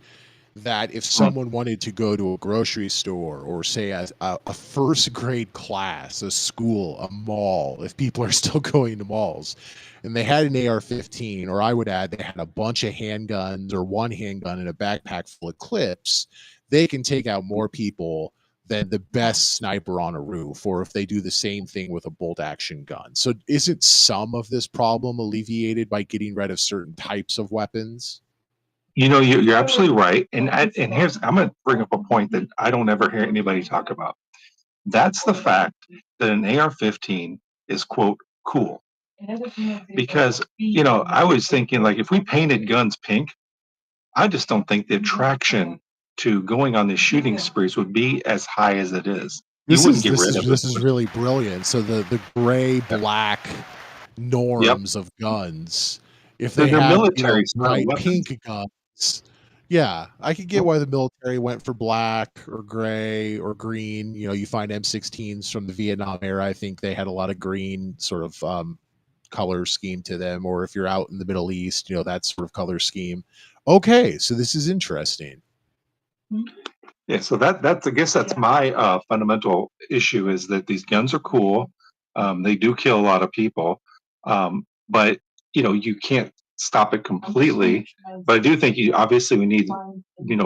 that if Mm. someone wanted to go to a grocery store or say a first grade class, a school, a mall, if people are still going to malls and they had an AR-15, or I would add they had a bunch of handguns or one handgun in a backpack full of clips, they can take out more people than the best sniper on a roof, or if they do the same thing with a bolt action gun. So isn't some of this problem alleviated by getting rid of certain types of weapons? You're absolutely right. And here's I'm going to bring up a point that I don't ever hear anybody talk about. That's the fact that an AR-15 is quote cool because I was thinking like if we painted guns pink, I just don't think the attraction to going on these shooting sprees would be as high as it is. You This wouldn't is get this rid is of it. this is really brilliant. So the gray But, black yep. norms of guns, if they They're had military style bright weapons. pink guns, yeah, I could get why the military went for black or gray or green. You find M16s from the Vietnam era. I think they had a lot of green sort of color scheme to them. Or if you're out in the Middle East, that sort of color scheme. Okay, so this is interesting. Yeah, so that's I guess that's my fundamental issue is that these guns are cool. They do kill a lot of people, but you can't stop it completely. But I do think obviously we need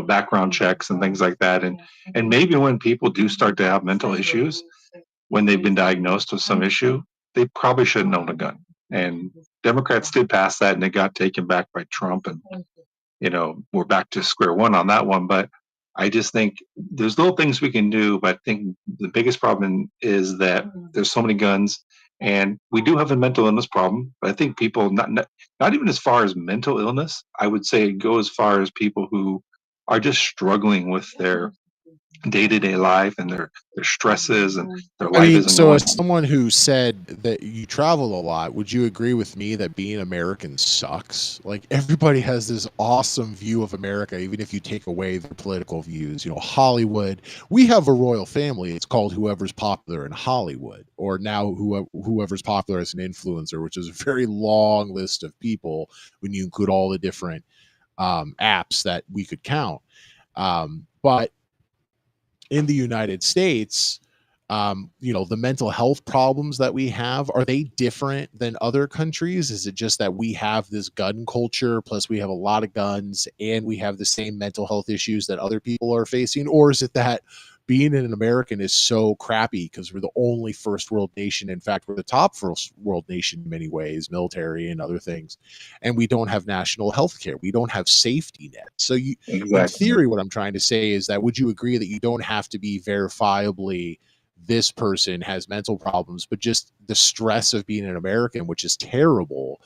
background checks and things like that, and maybe when people do start to have mental issues, when they've been diagnosed with some issue, they probably shouldn't own a gun. And Democrats did pass that, and it got taken back by Trump, and we're back to square one on that one. But I just think there's little things we can do, but I think the biggest problem is that there's so many guns, and we do have a mental illness problem. But I think people not even as far as mental illness, I would say go as far as people who are just struggling with their day-to-day life and their stresses and their I life mean, isn't so going. as someone who said that you travel a lot, would you agree with me that being American sucks? Like everybody has this awesome view of America, even if you take away their political views. You know, Hollywood. We have a royal family. It's called whoever's popular in Hollywood, or now whoever's popular as an influencer, which is a very long list of people when you include all the different apps that we could count. But in the United States, you know, the mental health problems that we have, are they different than other countries? Is it just that we have this gun culture, plus we have a lot of guns, and we have the same mental health issues that other people are facing? Or is it that being an American is so crappy because we're the only first world nation? In fact, we're the top first world nation in many ways, military and other things, and we don't have national health care. We don't have safety nets. So you, in Exactly. theory, what I'm trying to say is that would you agree that you don't have to be verifiably this person has mental problems, but just the stress of being an American, which is terrible,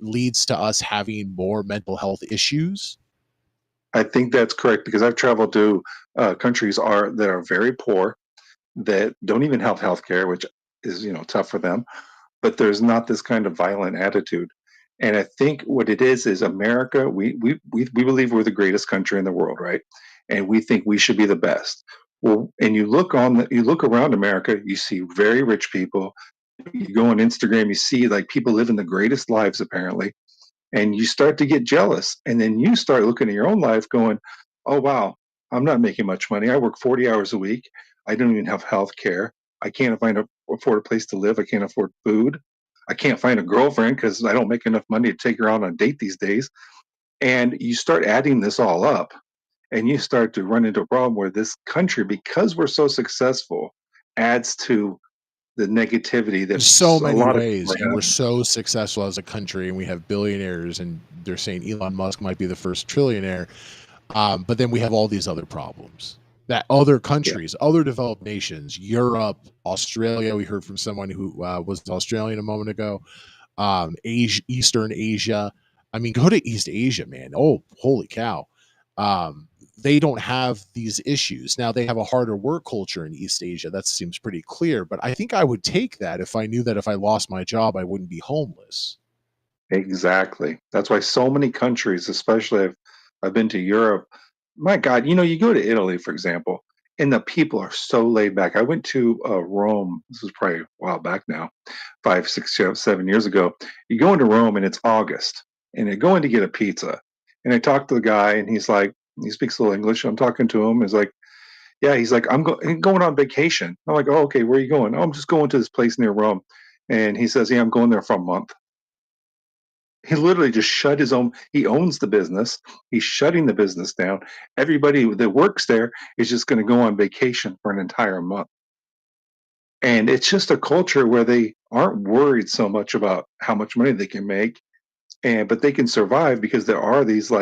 leads to us having more mental health issues? I think that's correct because I've traveled to countries that are very poor that don't even have health care, which is tough for them. But there's not this kind of violent attitude. And I think what it is America. We believe we're the greatest country in the world, right? And we think we should be the best. Well, and you look around America, you see very rich people. You go on Instagram, you see like people living the greatest lives apparently, and you start to get jealous. And then you start looking at your own life going, oh, wow, I'm not making much money. I work 40 hours a week. I don't even have health care. I can't afford a place to live. I can't afford food. I can't find a girlfriend because I don't make enough money to take her out on a date these days. And you start adding this all up and you start to run into a problem where this country, because we're so successful, adds to the negativity In that so a many lot of people ways, are and we're having. so successful as a country, and we have billionaires, and they're saying Elon Musk might be the first trillionaire. But then we have all these other problems that other Yeah. countries, other developed nations, Europe, Australia. We heard from someone who was Australian a moment ago. Asia, Eastern Asia. I mean, go to East Asia, man. Oh, holy cow. They don't have these issues. Now they have a harder work culture in East Asia. That seems pretty clear. But I think I would take that if I knew that if I lost my job, I wouldn't be homeless. Exactly. That's why so many countries, especially I've been to Europe. My God, you go to Italy, for example, and the people are so laid back. I went to Rome. This was probably a while back now, 5, 6, 7 years ago. You go into Rome and it's August, and you go in to get a pizza. And I talked to the guy, and he's like, he speaks a little English. I'm talking to him. He's like, yeah, he's like, I'm going on vacation. I'm like, oh, okay, where are you going? Oh, I'm just going to this place near Rome. And he says, yeah, I'm going there for a month. He literally just shut his own. He owns the business. He's shutting the business down. Everybody that works there is just going to go on vacation for an entire month. And it's just a culture where they aren't worried so much about how much money they can make, and but they can survive because there are these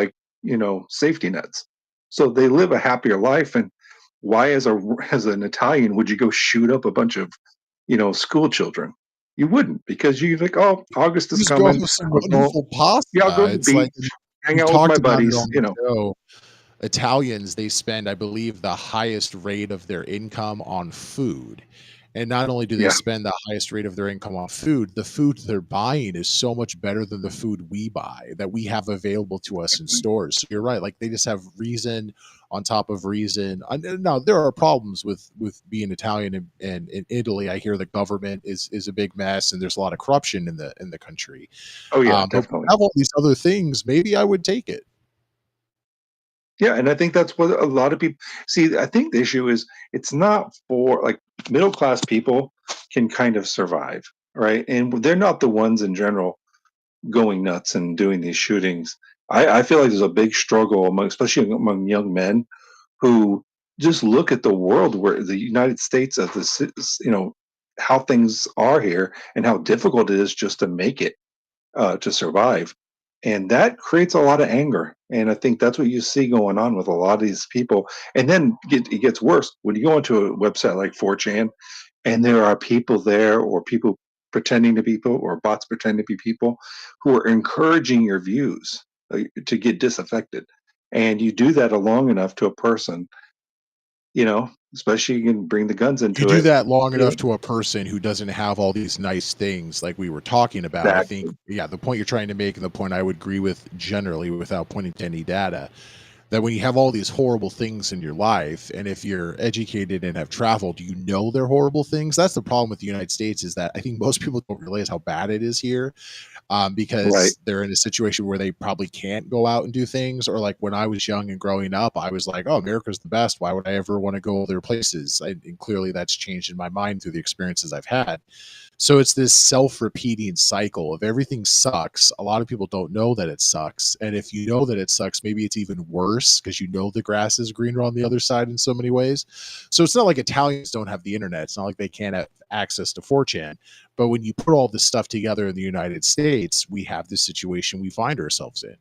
safety nets. So they live a happier life. And why, as an Italian, would you go shoot up a bunch of school children? You wouldn't, because you think, oh, August is Just go coming. have some I'll go. wonderful Yeah, I'll go pasta. to the It's like beach, hang we've out with my talked about it buddies. on the show. Italians, they spend, I believe, the highest rate of their income on food. And not only do they Yeah. spend the highest rate of their income on food, the food they're buying is so much better than the food we buy that we have available to us in stores. So you're right. Like they just have reason on top of reason. Now there are problems with being Italian and in Italy. I hear the government is a big mess and there's a lot of corruption in the country. Oh yeah, But we definitely. have all these other things. Maybe I would take it. Yeah, and I think that's what a lot of people see. I think the issue is it's not for like middle class people can kind of survive, right? And they're not the ones in general going nuts and doing these shootings. I feel like there's a big struggle among, especially among young men who just look at the world where the United States as how things are here and how difficult it is just to make it to survive. And that creates a lot of anger. And I think that's what you see going on with a lot of these people. And then it gets worse when you go into a website like 4chan and there are people there or people pretending to people or bots pretending to be people who are encouraging your views to get disaffected. And you do that long enough to a person, especially you can bring the guns You into do it. that long Yeah. enough to a person who doesn't have all these nice things like we were talking about. I think, Exactly. yeah, the point you're trying to make and the point I would agree with generally without pointing to any data, that when you have all these horrible things in your life, and if you're educated and have traveled, you know they're horrible things. That's the problem with the United States, is that I think most people don't realize how bad it is here, Right. because they're in a situation where they probably can't go out and do things. Or like when I was young and growing up, I was like, "Oh, America's the best. Why would I ever want to go other places?" And clearly, that's changed in my mind through the experiences I've had. So it's this self-repeating cycle of everything sucks. A lot of people don't know that it sucks. And if you know that it sucks, maybe it's even worse because you know the grass is greener on the other side in so many ways. So it's not like Italians don't have the internet. It's not like they can't have access to 4chan. But when you put all this stuff together in the United States, we have this situation we find ourselves in.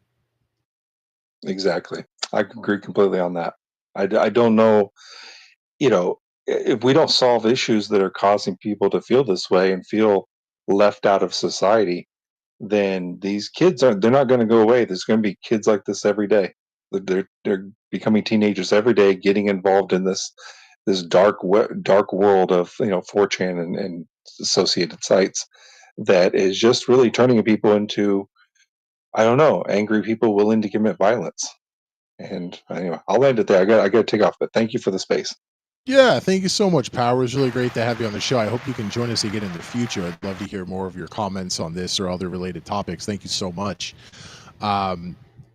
Exactly. I agree completely on that. I don't know, if we don't solve issues that are causing people to feel this way and feel left out of society, then these kids they're not going to go away. There's going to be kids like this every day. They're becoming teenagers every day, getting involved in this dark world of 4chan and associated sites that is just really turning people into, I don't know, angry people willing to commit violence. And anyway, I'll end it there. I got to take off, but thank you for the space. Yeah, thank you so much, Power. It was really great to have you on the show. I hope you can join us again in the future. I'd love to hear more of your comments on this or other related topics. Thank you so much.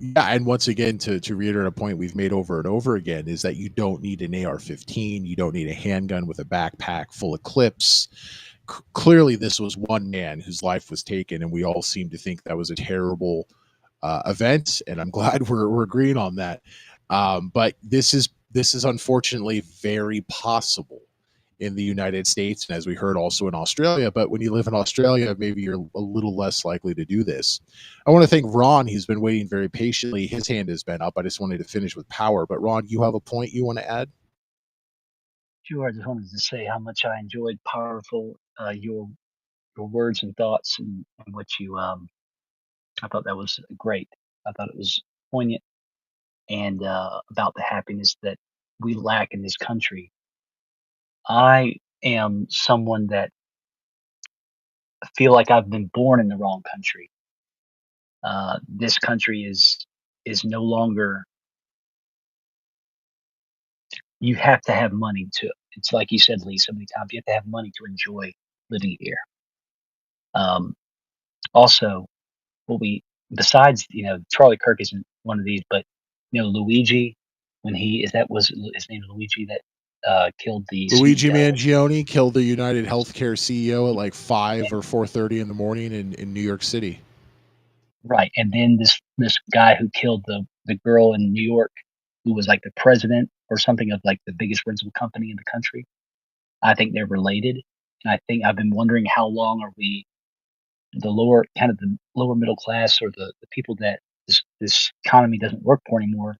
Yeah, and once again, to reiterate a point we've made over and over again, is that you don't need an AR-15. You don't need a handgun with a backpack full of clips. Clearly, this was one man whose life was taken, and we all seem to think that was a terrible event. And I'm glad we're agreeing on that. But this is unfortunately very possible in the United States, and as we heard, also in Australia. But when you live in Australia, maybe you're a little less likely to do this. I want to thank Ron. He's been waiting very patiently. His hand has been up. I just wanted to finish with Power. But Ron, you have a point you want to add? Sure, I just wanted to say how much I enjoyed powerful your words and thoughts and what you I thought that was great. I thought it was poignant and about the happiness that we lack in this country. I am someone that feel like I've been born in the wrong country. This country is no longer. You have to have money to. It's like you said, Lee, so many times. You have to have money to enjoy living here. Um, Also, what we besides Charlie Kirk isn't one of these, but Luigi, when he is that was his name Luigi that killed the Luigi CEO. Mangione killed the United Healthcare CEO at like 5 or 4:30 in the morning in New York City. Right, and then this guy who killed the girl in New York, who was like the president or something of like the biggest rental company in the country. I think they're related, and I think I've been wondering how long are we the lower middle class or the people that this economy doesn't work for anymore.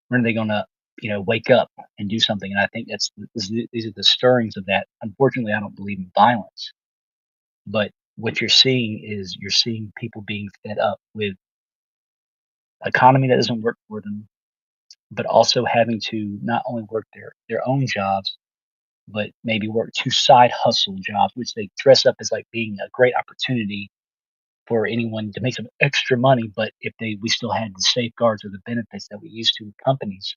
When are they gonna wake up and do something? And I think these are the stirrings of that. Unfortunately, I don't believe in violence, but what you're seeing people being fed up with economy that doesn't work for them, but also having to not only work their own jobs, but maybe work two side hustle jobs, which they dress up as like being a great opportunity for anyone to make some extra money. But if we still had the safeguards or the benefits that we used to with companies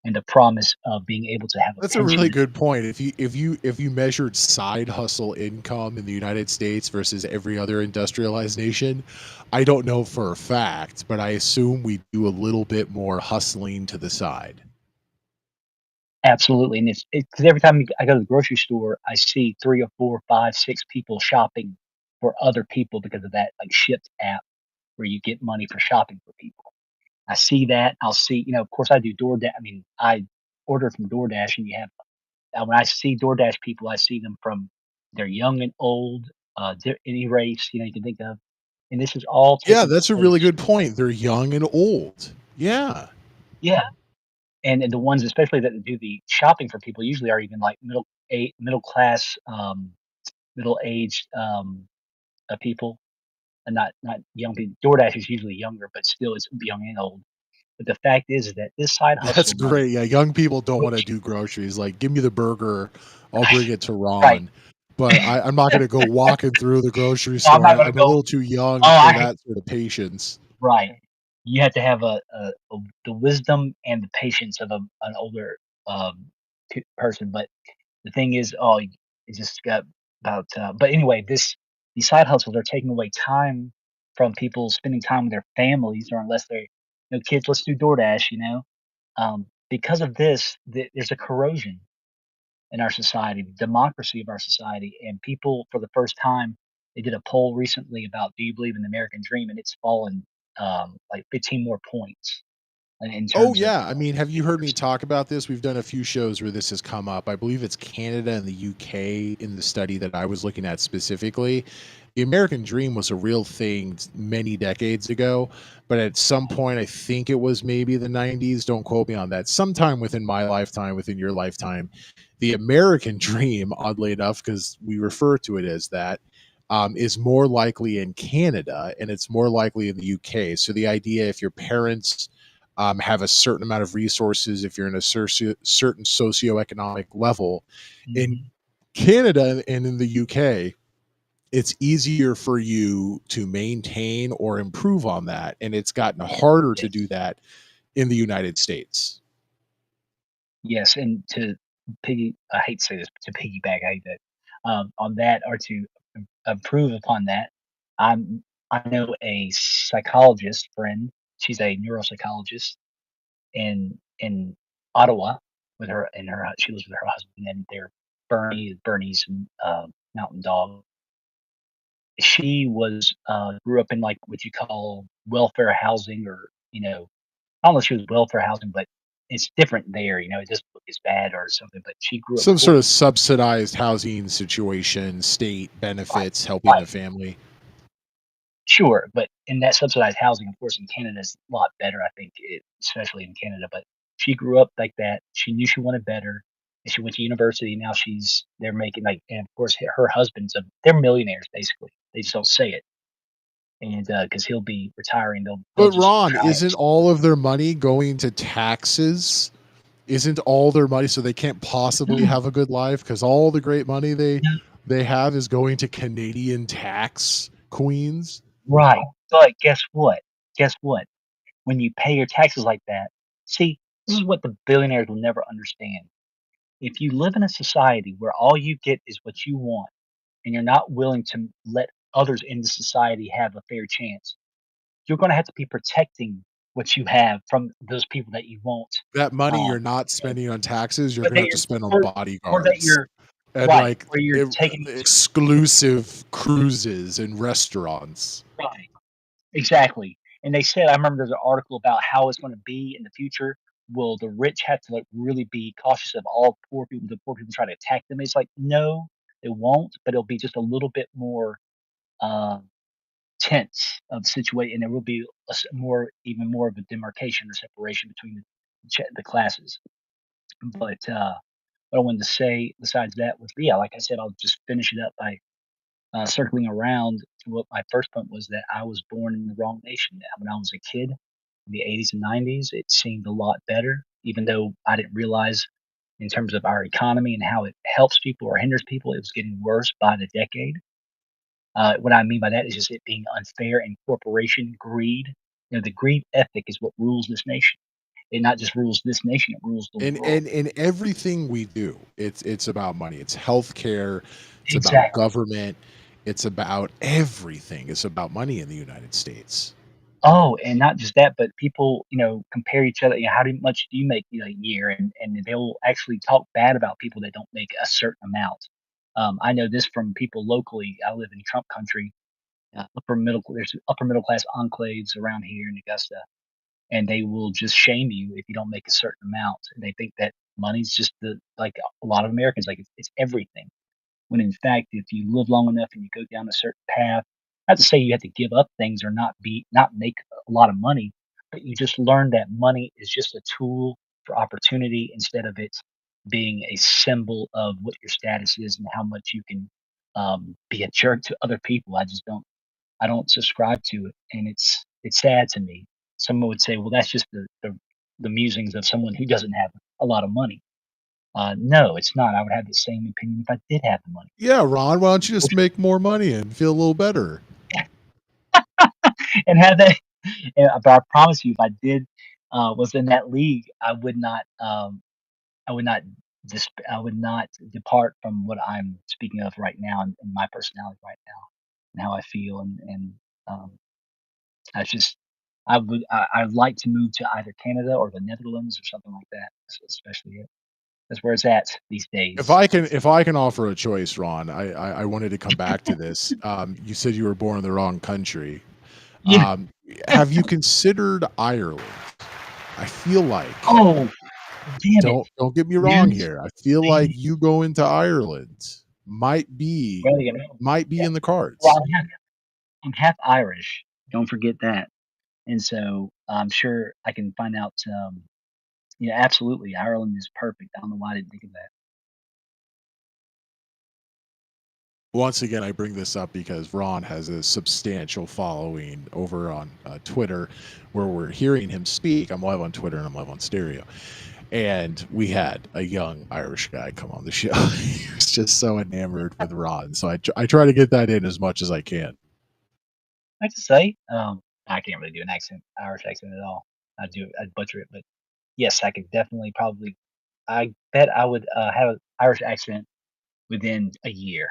and the promise of being able to have a That's a really pension. good point. If you measured side hustle income in the United States versus every other industrialized nation, I don't know for a fact, but I assume we do a little bit more hustling to the side. Absolutely, and it's because every time I go to the grocery store, I see 3 or 4, 5, 6 people shopping for other people because of that, like, Shipt app where you get money for shopping for people. I see that, I'll see of course, I do I order from DoorDash, and you have when I see DoorDash people, I see them from they're young and old, any race, you can think of, and this is all Yeah, taking that's a really place. good point. They're young and old. Yeah. Yeah. And the ones especially that do the shopping for people usually are even like middle class, middle-aged, people, and not young people. DoorDash is usually younger, but still it's young and old. But the fact is that this side That's hustle money, great. Yeah, young people don't want to which do groceries. Like, give me the burger, I'll bring it to right. Ron. But I'm not going to go walking through the grocery No, I'm store. not gonna I'm a go. little too young Oh, for I hate that sort of patience. right. You have to have the wisdom and the patience of an older person. But the thing is, oh, it just got about. But anyway, these side hustles are taking away time from people spending time with their families, or unless they're kids. Let's do DoorDash. Because of this, there's a corrosion in our society, the democracy of our society, and people for the first time, they did a poll recently about do you believe in the American dream, and it's fallen like 15 more points in Oh terms of yeah, I mean, have you people heard me talk about this? We've done a few shows where this has come up. I believe it's Canada and the UK in the study that I was looking at specifically. The American dream was a real thing many decades ago, but at some point, I think it was maybe the 90s, don't quote me on that. Sometime within my lifetime, within your lifetime, the American dream, oddly enough, because we refer to it as that, is more likely in Canada and it's more likely in the UK. So the idea, if your parents have a certain amount of resources, if you're in a certain socioeconomic level. In Mhm. Canada and in the UK, it's easier for you to maintain or improve on that. And it's gotten harder to do Yes. that in the United States. Yes, and to I hate to say this, but to piggyback, I hate that on that, or to improve upon that. I know a psychologist friend. She's a neuropsychologist in Ottawa with her and her she lives with her husband, and they're Bernie's mountain dog. She was grew up in like what you call welfare housing, or I don't know if she was welfare housing, but it's different there. It doesn't look as bad or something. But she grew up Some sort poor. of subsidized housing situation, state Right, benefits, helping right. the family. Sure, but in that subsidized housing, of course, in Canada is a lot better, I think, especially in Canada. But she grew up like that. She knew she wanted better, and she went to university. Now they're making like, and of course, her husband's they're millionaires basically. They just don't say it, and because he'll be retiring, they'll But just Ron, try isn't it. all of their money going to taxes? Isn't all their money, so they can't possibly No, have a good life because all the great money no, they have is going to Canadian tax queens? right. But guess what? Guess what? When you pay your taxes like that, see, this is what the billionaires will never understand. If you live in a society where all you get is what you want, and you're not willing to let others in the society have a fair chance, you're going to have to be protecting what you have from those people that you won't, That money um, you're not you know, spending on taxes, you're or gonna that have to you're, spend on or that bodyguards you're and, right, like, or you're taking exclusive cruises and restaurants. right, exactly. And they said, I remember there's an article about how it's going to be in the future. Will the rich have to like really be cautious of all poor people? The poor people try to attack them. It's like no, it won't, but it'll be just a little bit more. Um, tense of situation, and there will be even more of a demarcation or separation between the classes. But what I wanted to say besides that was, yeah, like I said, I'll just finish it up by circling around to what my first point was, that I was born in the wrong nation. When I was a kid in the 80s and 90s, it seemed a lot better, even though I didn't realize in terms of our economy and how it helps people or hinders people, it was getting worse by the decade. What I mean by that is just it being unfair and corporation greed. The greed ethic is what rules this nation. It not just rules this nation; it rules the And world. everything we do, it's about money. It's healthcare, it's about Exactly. government, it's about everything. It's about money in the United States. Oh, and not just that, but people, compare each other. How much do you make a year? And they'll actually talk bad about people that don't make a certain amount. I know this from people locally. I live in Trump country, upper middle. There's upper middle class enclaves around here in Augusta, and they will just shame you if you don't make a certain amount. And they think that money's just like a lot of Americans, like it's everything. When in fact, if you live long enough and you go down a certain path, not to say you have to give up things or not make a lot of money, but you just learn that money is just a tool for opportunity instead of it being a symbol of what your status is and how much you can be a jerk to other people. I don't subscribe to it, and it's sad to me. someone would say, well, that's just the musings of someone who doesn't have a lot of money. No, it's not. I would have the same opinion if I did have the money. Yeah, Ron, why don't you just make more money and feel a little better? And have that. But I promise you, if I did was in that league, I would not. I would not. I would not depart from what I'm speaking of right now and my personality right now and how I feel and um, I just I'd like to move to either Canada or the Netherlands or something like that. Especially it. That's where it's at these days. If I can offer a choice, Ron, I wanted to come back to this. You said you were born in the wrong country. Yeah. Have you considered Ireland? I feel like Oh, damn it. don't get me wrong Dude, here. I feel damn like it. you going to Ireland might be Well, you know, in the cards. well, I'm half Irish. Don't forget that. And so I'm sure I can find out. Yeah, absolutely. Ireland is perfect. I don't know why I didn't think of that. Once again, I bring this up because Ron has a substantial following over on Twitter, where we're hearing him speak. I'm live on Twitter and I'm live on stereo. And we had a young Irish guy come on the show. He was just so enamored with Ron. So I try to get that in as much as I can. I have to say, I can't really do an Irish accent at all. I'd butcher it, but yes, I could definitely probably. I bet I would have an Irish accent within a year,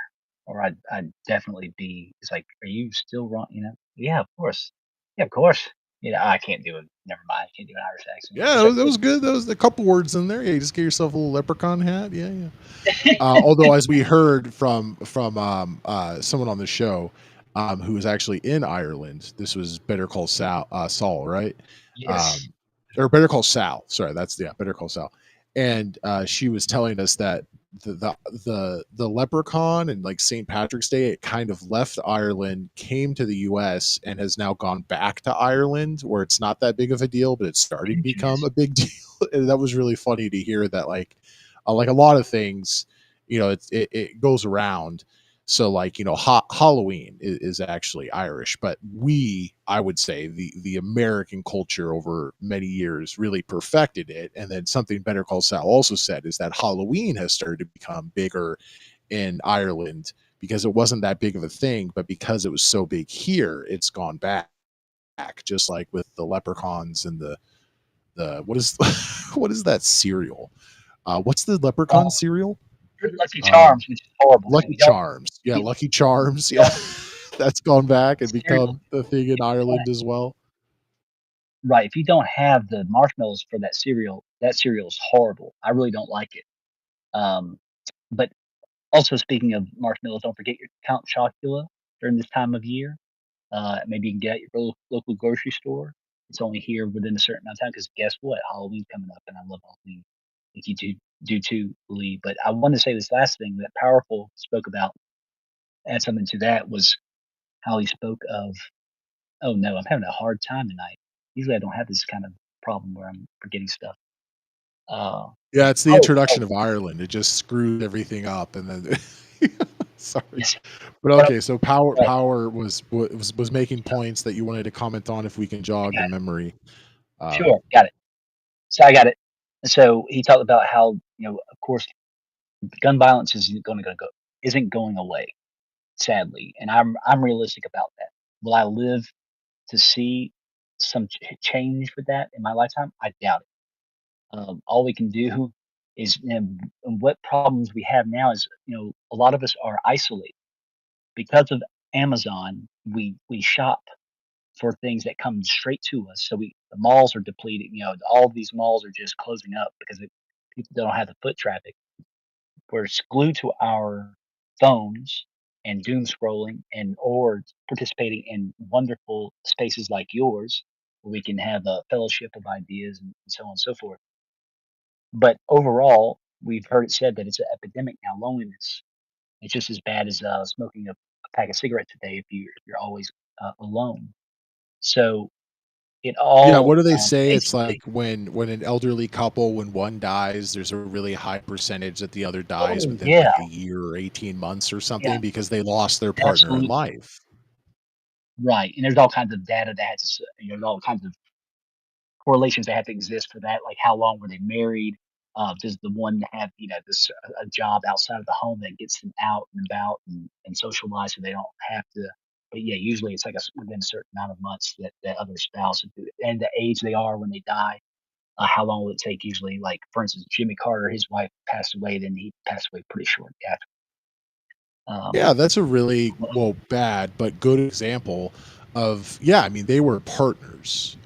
or I'd definitely be. It's like, are you still wrong? You know? Yeah, of course. Yeah, of course. You know, I can't do it. Never mind. I can't do an Irish accent. Yeah, that was good. There was a couple words in there. Yeah, you just get yourself a little leprechaun hat. Yeah, yeah. Although, as we heard from someone on the show who was actually in Ireland, this was Better Call Saul, right? Yes. Or Better Call Sal. Sorry, Better Call Sal. And she was telling us that the leprechaun and like St. Patrick's Day, it kind of left Ireland, came to the US, and has now gone back to Ireland, where it's not that big of a deal, but it's starting to become a big deal. And that was really funny to hear that, like a lot of things, it goes around. So like, Halloween is actually Irish, but I would say the American culture over many years really perfected it. And then something Better Call Saul also said is that Halloween has started to become bigger in Ireland because it wasn't that big of a thing, but because it was so big here, it's gone back, just like with the leprechauns and the what is what is that cereal? What's the leprechaun cereal? Lucky Charms, which is horrible. Lucky Charms. Yeah, Lucky Charms. Yeah. That's gone back and become the thing in Ireland as well. Right. If you don't have the marshmallows for that cereal is horrible. I really don't like it. But also speaking of marshmallows, don't forget your Count Chocula during this time of year. Maybe you can get at your local grocery store. It's only here within a certain amount of time because guess what? Halloween's coming up, and I love Halloween. I think you do too, Lee. But I want to say this last thing that Powerful spoke about. Add something to that was how he spoke of, oh no, I'm having a hard time tonight. Usually I don't have this kind of problem where I'm forgetting stuff. Yeah, it's the Oh, introduction of Ireland. It just screwed everything up, and then sorry. yes. But okay, so Power Right. was making points that you wanted to comment on if we can jog the memory. Sure, got it. So I got it. And so he talked about how, of course, gun violence isn't going away, sadly, and I'm realistic about that. Will I live to see some change with that in my lifetime? I doubt it. All we can do is, and what problems we have now is, a lot of us are isolated because of Amazon. We shop for things that come straight to us. So the malls are depleted. All of these malls are just closing up because people don't have the foot traffic. We're glued to our phones and doom scrolling or participating in wonderful spaces like yours where we can have a fellowship of ideas and so on and so forth. But overall, we've heard it said that it's an epidemic now. Loneliness. It's just as bad as smoking a pack of cigarettes a day if you're always alone. So it Yeah, all what do they say? It's basically. like when an elderly couple, when one dies, there's a really high percentage that the other dies Oh within yeah, like a year or 18 months or yeah, something because they lost their partner in absolutely life. right. And there's all kinds of data there's all kinds of correlations that have to exist for that. Like how long were they married? Does the one have this a job outside of the home that gets them out and about and socialize so they don't have to? But yeah, usually it's like within a certain amount of months that that other spouse and the age they are when they die. How long will it take? Usually, like for instance, Jimmy Carter, his wife passed away, then he passed away pretty shortly after. Yeah, that's a really well bad but good example of I mean they were partners.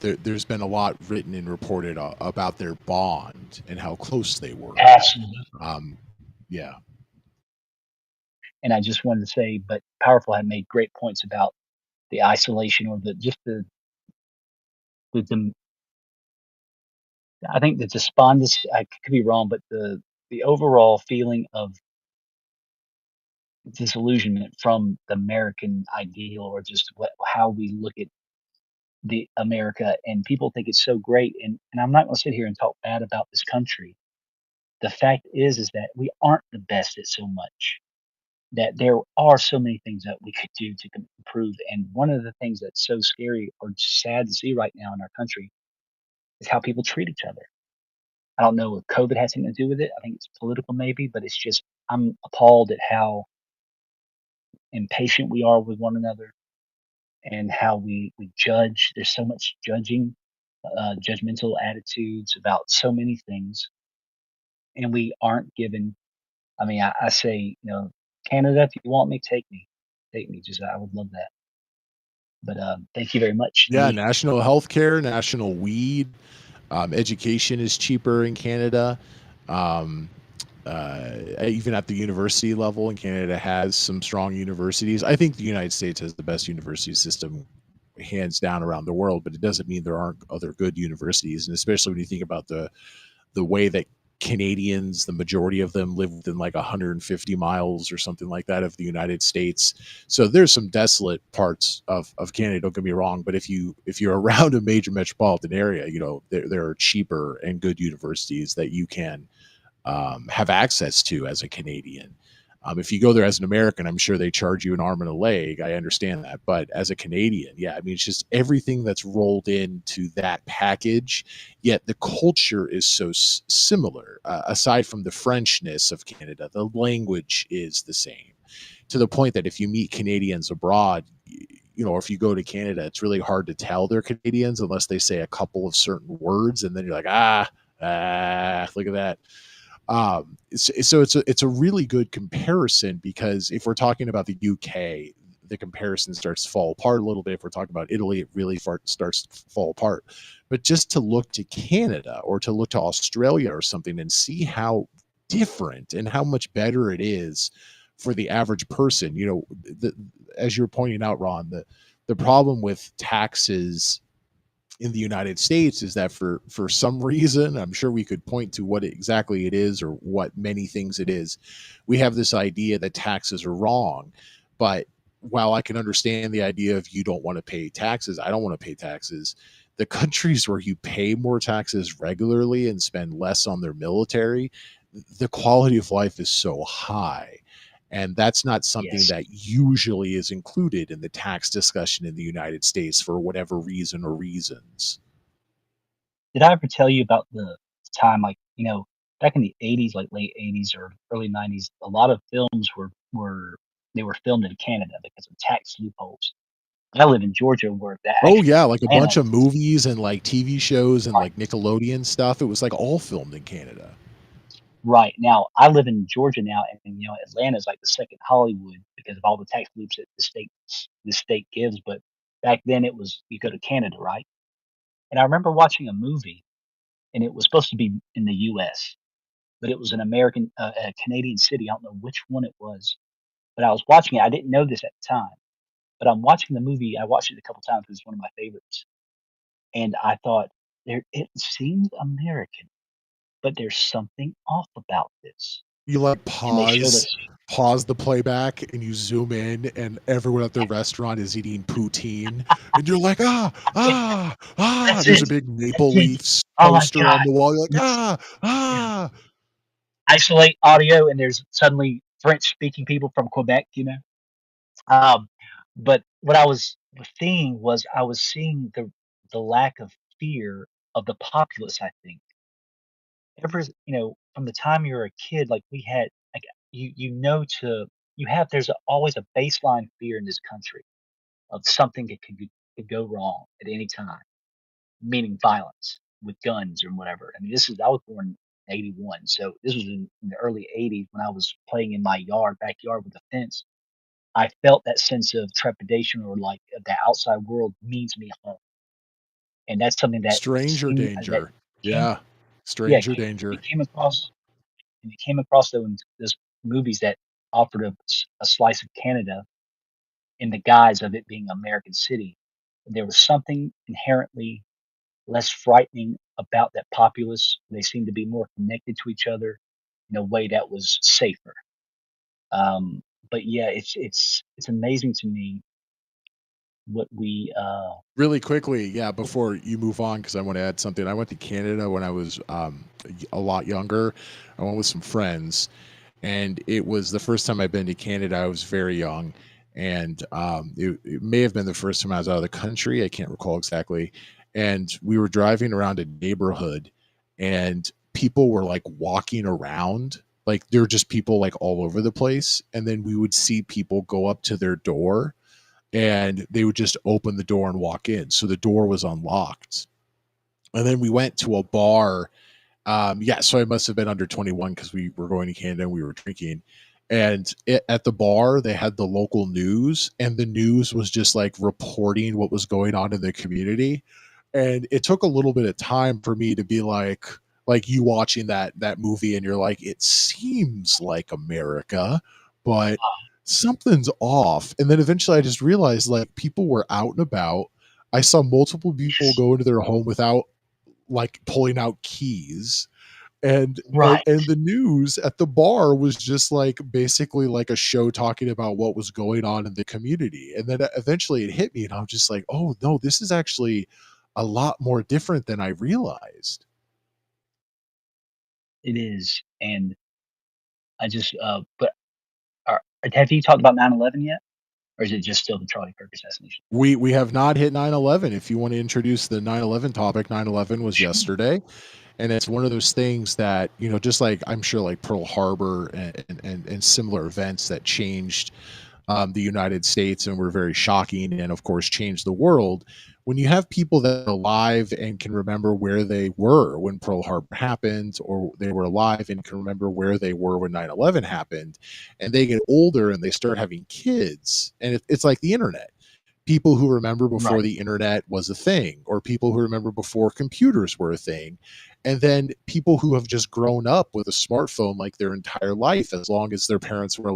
There's been a lot written and reported about their bond and how close they were. Absolutely. Um, yeah, And I just wanted to say, but Powerful had made great points about the isolation or the I think the despondency. I could be wrong, but the overall feeling of disillusionment from the American ideal, or just how we look at the America, and people think it's so great. And I'm not going to sit here and talk bad about this country. The fact is that we aren't the best at so much. That there are so many things that we could do to improve. And one of the things that's so scary or sad to see right now in our country is how people treat each other. I don't know if COVID has anything to do with it. I think it's political maybe, but it's just I'm appalled at how impatient we are with one another and how we judge. There's so much judging, judgmental attitudes about so many things, and we aren't given. I mean, I say, Canada, if you want me, take me, take me. Just I would love that. But thank you very much. yeah. National health care, national weed, education is cheaper in Canada. Um, Even at the university level, and Canada has some strong universities. I think the United States has the best university system hands down around the world, but it doesn't mean there aren't other good universities. And especially when you think about the way that Canadians, the majority of them live within like 150 miles or something like that of the United States. So there's some desolate parts of Canada, don't get me wrong, but if you're around a major metropolitan area, there are cheaper and good universities that you can have access to as a Canadian. If you go there as an American, I'm sure they charge you an arm and a leg. I understand that. But as a Canadian, I mean, it's just everything that's rolled into that package. Yet the culture is so similar. Aside from the Frenchness of Canada, the language is the same to the point that if you meet Canadians abroad, or if you go to Canada, it's really hard to tell they're Canadians unless they say a couple of certain words. And then you're like, look at that. So it's a really good comparison because if we're talking about the UK, the comparison starts to fall apart a little bit. If we're talking about Italy, it really starts to fall apart. But just to look to Canada or to look to Australia or something and see how different and how much better it is for the average person, as you're pointing out, Ron, the problem with taxes in the United States is that for some reason, I'm sure we could point to what exactly it is or what many things it is. We have this idea that taxes are wrong, but while I can understand the idea of you don't want to pay taxes, I don't want to pay taxes. The countries where you pay more taxes regularly and spend less on their military, the quality of life is so high. And that's not something Yes. that usually is included in the tax discussion in the United States for whatever reason or reasons. Did I ever tell you about the time, like, back in the 80s, like late 80s or early 90s, a lot of films were they were filmed in Canada because of tax loopholes. I live in Georgia where that Oh actually yeah, like a Atlanta. bunch of movies and like TV shows and Right. like Nickelodeon stuff. It was like all filmed in Canada. Right. Now, I live in Georgia now, and Atlanta is like the second Hollywood because of all the tax loops that the state gives. But back then, it was you go to Canada, right? And I remember watching a movie, and it was supposed to be in the U.S., but it was an a Canadian city. I don't know which one it was, but I was watching it. I didn't know this at the time, but I'm watching the movie. I watched it a couple times because it's one of my favorites, and I thought it seems American, but there's something off about this. You like And they showed pause us. pause the playback and you zoom in and everyone at the restaurant is eating poutine and you're like, That's there's it. a big That's Maple it. Leafs Oh my poster on god. the wall. You're like, Yes. Yeah. Isolate audio, and there's suddenly French-speaking people from Quebec. Um, but what I was seeing was I was seeing the lack of fear of the populace, I think. Ever, from the time you're a kid, like we had, like there's always a baseline fear in this country of something that could go wrong at any time, meaning violence with guns or whatever. I mean, I was born in 81, so this was in the early 80s when I was playing in my backyard with a fence. I felt that sense of trepidation or like the outside world means me harm. And that's something that Stranger that danger. came, Yeah. yeah, Stranger danger. it came across, and it came across those movies that offered a slice of Canada in the guise of it being American City. There was something inherently less frightening about that populace. They seemed to be more connected to each other in a way that was safer. Um, but yeah, it's amazing to me what we Really quickly, yeah, before you move on, because I want to add something. I went to Canada when I was a lot younger. I went with some friends, and it was the first time I'd been to Canada. I was very young, and it may have been the first time I was out of the country. I can't recall exactly. And we were driving around a neighborhood, and people were like walking around, like there were just people like all over the place. And then we would see people go up to their door, and they would just open the door and walk in. So the door was unlocked. And then we went to a bar. Yeah, so I must have been under 21 because we were going to Canada and we were drinking. And at the bar, they had the local news, and the news was just like reporting what was going on in the community. And it took a little bit of time for me to be like you watching that movie, and you're like, it seems like America, but something's off. And then eventually I just realized like people were out and about. I saw multiple people go into their home without like pulling out keys, and right. the news at the bar was just like basically like a show talking about what was going on in the community. And then eventually it hit me, and I'm just like, oh no, this is actually a lot more different than I realized. It is, and I just but have you talked about 9/11 yet, or is it just still the Charlie Kirk assassination? We have not hit 9/11. If you want to introduce the 9/11 topic, 9/11 was Sure. yesterday. And it's one of those things that, just like I'm sure like Pearl Harbor and similar events that changed the United States and were very shocking, and of course changed the world. When you have people that are alive and can remember where they were when Pearl Harbor happened, or they were alive and can remember where they were when 9/11 happened, and they get older and they start having kids, and it's like the internet. People who remember before Right. the internet was a thing, or people who remember before computers were a thing, and then people who have just grown up with a smartphone like their entire life, as long as their parents were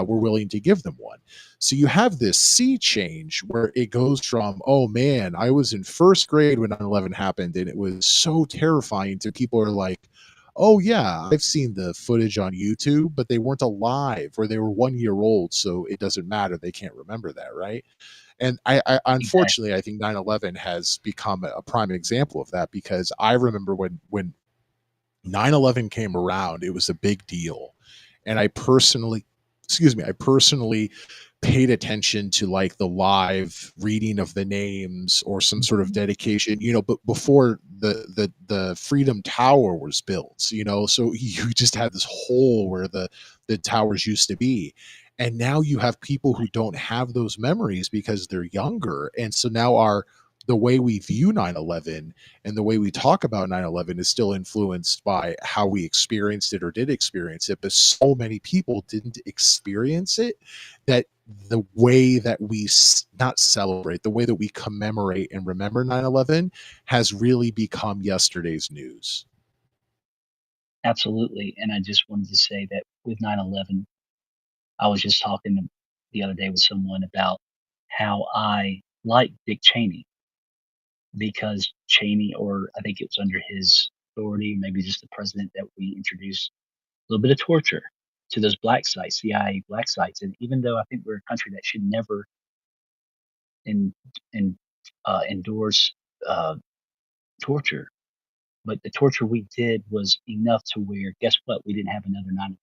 willing to give them one. So you have this sea change where it goes from, oh man, I was in first grade when 9/11 happened, and it was so terrifying, to people who are like, oh yeah, I've seen the footage on YouTube, but they weren't alive, or they were 1 year old, so it doesn't matter, they can't remember that, right? And I Exactly. unfortunately, I think 9/11 has become a prime example of that, because I remember when 9/11 came around, it was a big deal. And I personally paid attention to like the live reading of the names or some sort of dedication, but before the Freedom Tower was built, so you just had this hole where the towers used to be. And now you have people who don't have those memories because they're younger. And so now the way we view 9/11 and the way we talk about 9/11 is still influenced by how we experienced it or did experience it. But so many people didn't experience it, that the way that we not celebrate, the way that we commemorate and remember 9/11 has really become yesterday's news. Absolutely. And I just wanted to say that with 9/11, I was just talking the other day with someone about how I like Dick Cheney, because Cheney, or I think it was under his authority, maybe just the president, that we introduced a little bit of torture to those black sites, CIA black sites. And even though I think we're a country that should never in, in, endorse uh, torture, but the torture we did was enough to where, guess what? We didn't have another 9.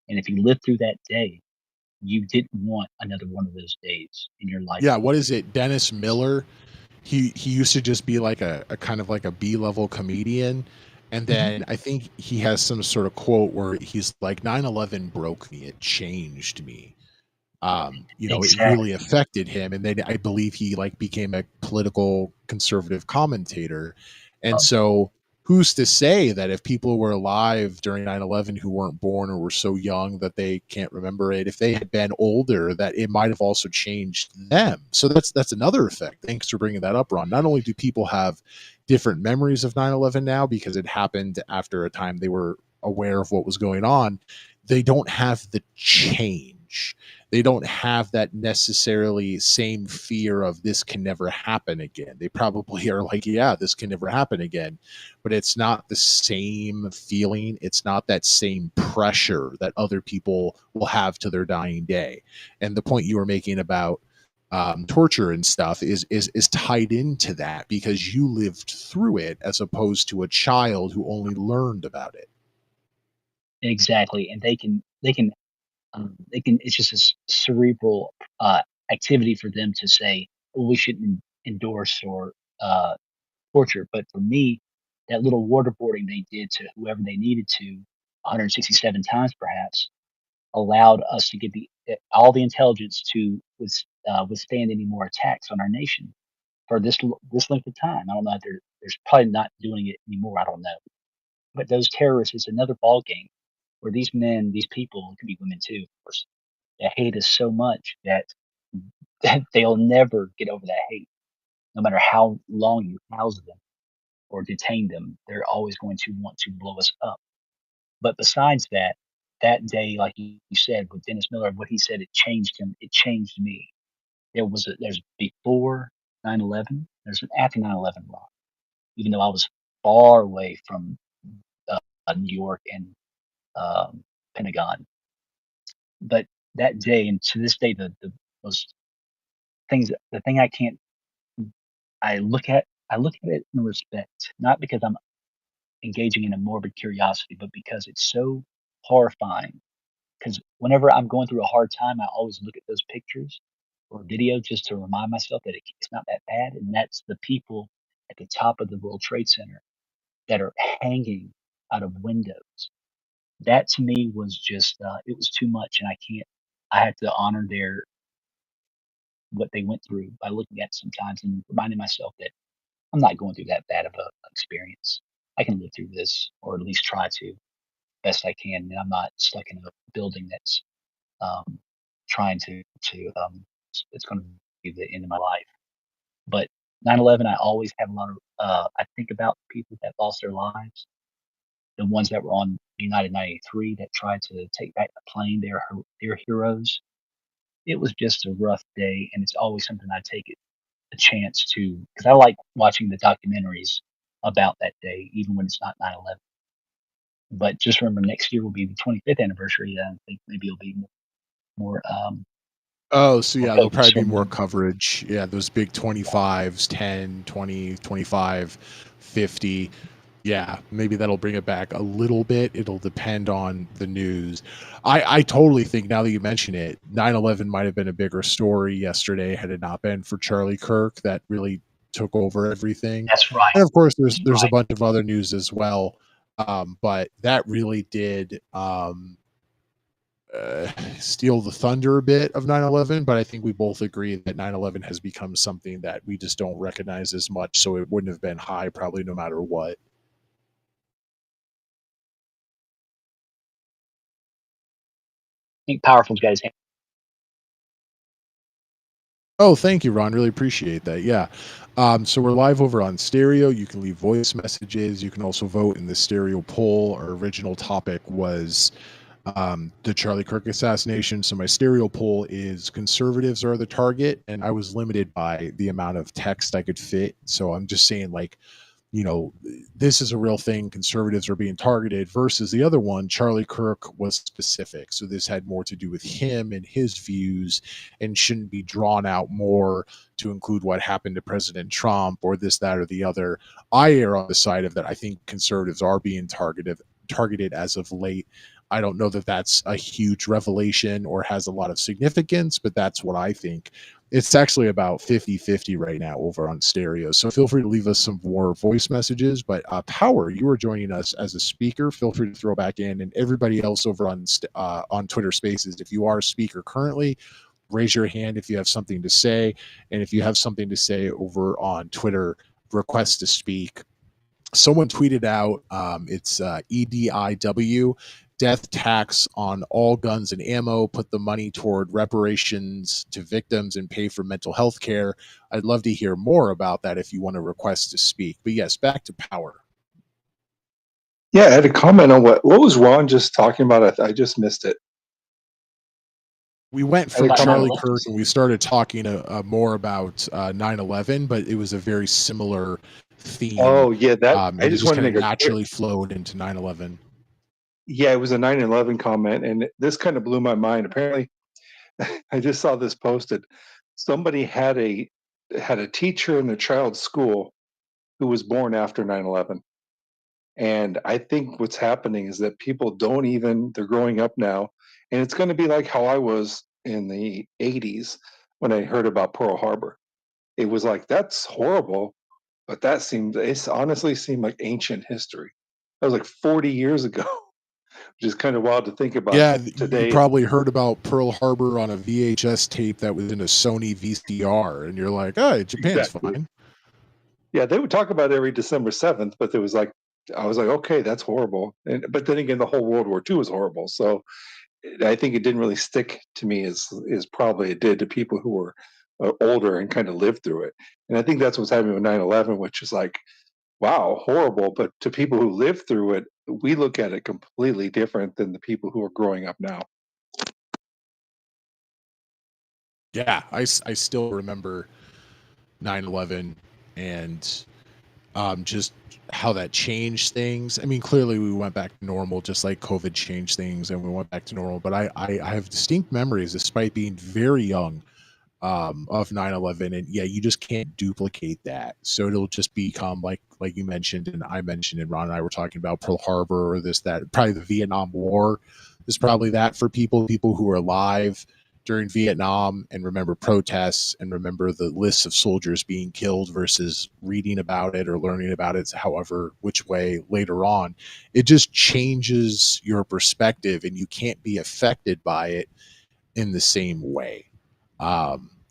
And if you lived through that day, you didn't want another one of those days in your life Yeah, again. what is it? Dennis Miller. he used to just be like a kind of like a B-level comedian. And then I think he has some sort of quote where he's like, 9/11 broke me, it changed me. It Exactly. really affected him. And then I believe he like became a political conservative commentator. And so who's to say that if people were alive during 9/11 who weren't born or were so young that they can't remember it, if they had been older, that it might have also changed them. So that's another effect. Thanks for bringing that up, Ron. Not only do people have different memories of 9/11 now because it happened after a time they were aware of what was going on, they don't have the change. They don't have that necessarily same fear of this can never happen again. They probably are like, yeah, this can never happen again, but it's not the same feeling. It's not that same pressure that other people will have to their dying day. And the point you were making about torture and stuff is tied into that because you lived through it as opposed to a child who only learned about it. Exactly, and they can. It's just a cerebral uh, activity for them to say, "Well, we shouldn't endorse or uh, torture." But for me, that little waterboarding they did to whoever they needed to, 167 times perhaps, allowed us to get all the intelligence to withstand any more attacks on our nation for this length of time. I don't know if there's probably not doing it anymore. I don't know, but those terrorists is another ball game where these men, these people, it could be women too, of course, that hate us so much that they'll never get over that hate, no matter how long you house them or detain them. They're always going to want to blow us up. But besides that, that day, like you said with Dennis Miller, what he said, it changed him. It changed me. There's before 9/11, there's an after 9/11 law. Even though I was far away from New York and um, Pentagon, but that day and to this day, the most the thing I can't I look at it in respect, not because I'm engaging in a morbid curiosity, but because it's so horrifying. Because whenever I'm going through a hard time, I always look at those pictures or videos just to remind myself that it's not that bad. And that's the people at the top of the World Trade Center that are hanging out of windows. That to me was just, it was too much. And I had to honor what they went through by looking at it sometimes and reminding myself that I'm not going through that bad of a experience. I can live through this, or at least try to best I can. And I'm not stuck in a building that's um, trying it's going to be the end of my life. But 9/11, I always have a lot of, I think about people that lost their lives, the ones that were on United 93 that tried to take back the plane. They're heroes. It was just a rough day, and it's always something I take a chance to, because I like watching the documentaries about that day, even when it's not 9/11. But just remember, next year will be the 25th anniversary. And I think maybe it'll be more Oh, so more yeah, there'll probably focused be on more the coverage. Yeah, those big 25s, 10, 20, 25, 50. Yeah, maybe that'll bring it back a little bit. It'll depend on the news. I totally think now that you mention it, 9/11 might have been a bigger story yesterday had it not been for Charlie Kirk that really took over everything. That's right. And of course, That's there's a right. bunch of other news as well. But that really did steal the thunder a bit of 9/11, but I think we both agree that 9/11 has become something that we just don't recognize as much, so it wouldn't have been high probably no matter what. I think Powerful's got his hand. Oh, thank you, Ron. Really appreciate that. Yeah. So we're live over on stereo. You can leave voice messages. You can also vote in the stereo poll. Our original topic was the Charlie Kirk assassination. So my stereo poll is conservatives are the target, and I was limited by the amount of text I could fit. So I'm just saying, like, this is a real thing. Conservatives are being targeted versus the other one. Charlie Kirk was specific. So this had more to do with him and his views and shouldn't be drawn out more to include what happened to President Trump or this, that, or the other. I err on the side of that. I think conservatives are being targeted as of late. I don't know that that's a huge revelation or has a lot of significance, but that's what I think. It's actually about 50-50 right now over on stereo. So feel free to leave us some more voice messages. But Power, you are joining us as a speaker. Feel free to throw back in, and everybody else over on Twitter Spaces. If you are a speaker currently, raise your hand if you have something to say, and if you have something to say over on Twitter, request to speak. Someone tweeted out, it's EDIW, death tax on all guns and ammo, put the money toward reparations to victims and pay for mental health care. I'd love to hear more about that if you want to request to speak. But yes, back to Power. Yeah, I had a comment on what was Ron just talking about. I just missed it. We went I had from a comment. Charlie Kirk and we started talking more about 9/11, but it was a very similar theme. Oh yeah, that And I it just just wanted to kind of make a naturally flowed into 9/11. yeah, it was a 9/11 comment, and this kind of blew my mind. Apparently, I just saw this posted. Somebody had a teacher in their child's school who was born after 9/11. And I think what's happening is that people don't even, they're growing up now, and it's going to be like how I was in the 80s when I heard about Pearl Harbor. It was like, that's horrible, but it's honestly seemed like ancient history. That was like 40 years ago, which is kind of wild to think about Yeah, you today. probably heard about Pearl Harbor on a VHS tape that was in a Sony VCR, and you're like, "Oh, Japan's Exactly. fine." Yeah, they would talk about it every December 7th, but there was like, I was like, okay, that's horrible. But then again, the whole World War II was horrible. So I think it didn't really stick to me as probably it did to people who were older and kind of lived through it. And I think that's what's happening with 9/11, which is like, wow, horrible. But to people who lived through it, we look at it completely different than the people who are growing up now. Yeah, I still remember 9/11 and just how that changed things. I mean, clearly we went back to normal, just like COVID changed things, and we went back to normal. But I have distinct memories, despite being very young, of 9/11, and yeah, you just can't duplicate that. So it'll just become like you mentioned, and I mentioned, and Ron and I were talking about Pearl Harbor or this, that, probably the Vietnam War is probably that for people who are alive during Vietnam and remember protests and remember the lists of soldiers being killed versus reading about it or learning about it, however which way later on. It just changes your perspective, and you can't be affected by it in the same way.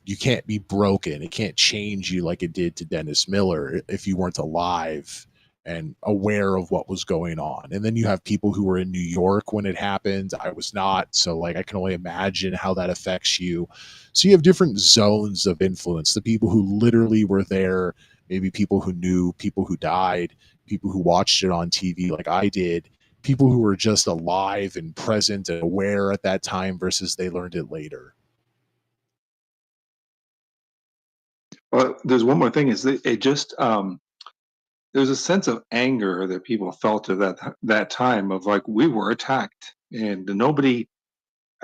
You can't be broken. It can't change you like it did to Dennis Miller if you weren't alive and aware of what was going on. And then you have people who were in New York when it happened. I was not. So, like, I can only imagine how that affects you. So, you have different zones of influence. The people who literally were there, maybe people who knew, people who died, people who watched it on TV like I did, people who were just alive and present and aware at that time versus they learned it later. Well, there's one more thing is that it just there's a sense of anger that people felt at that time of like we were attacked and nobody.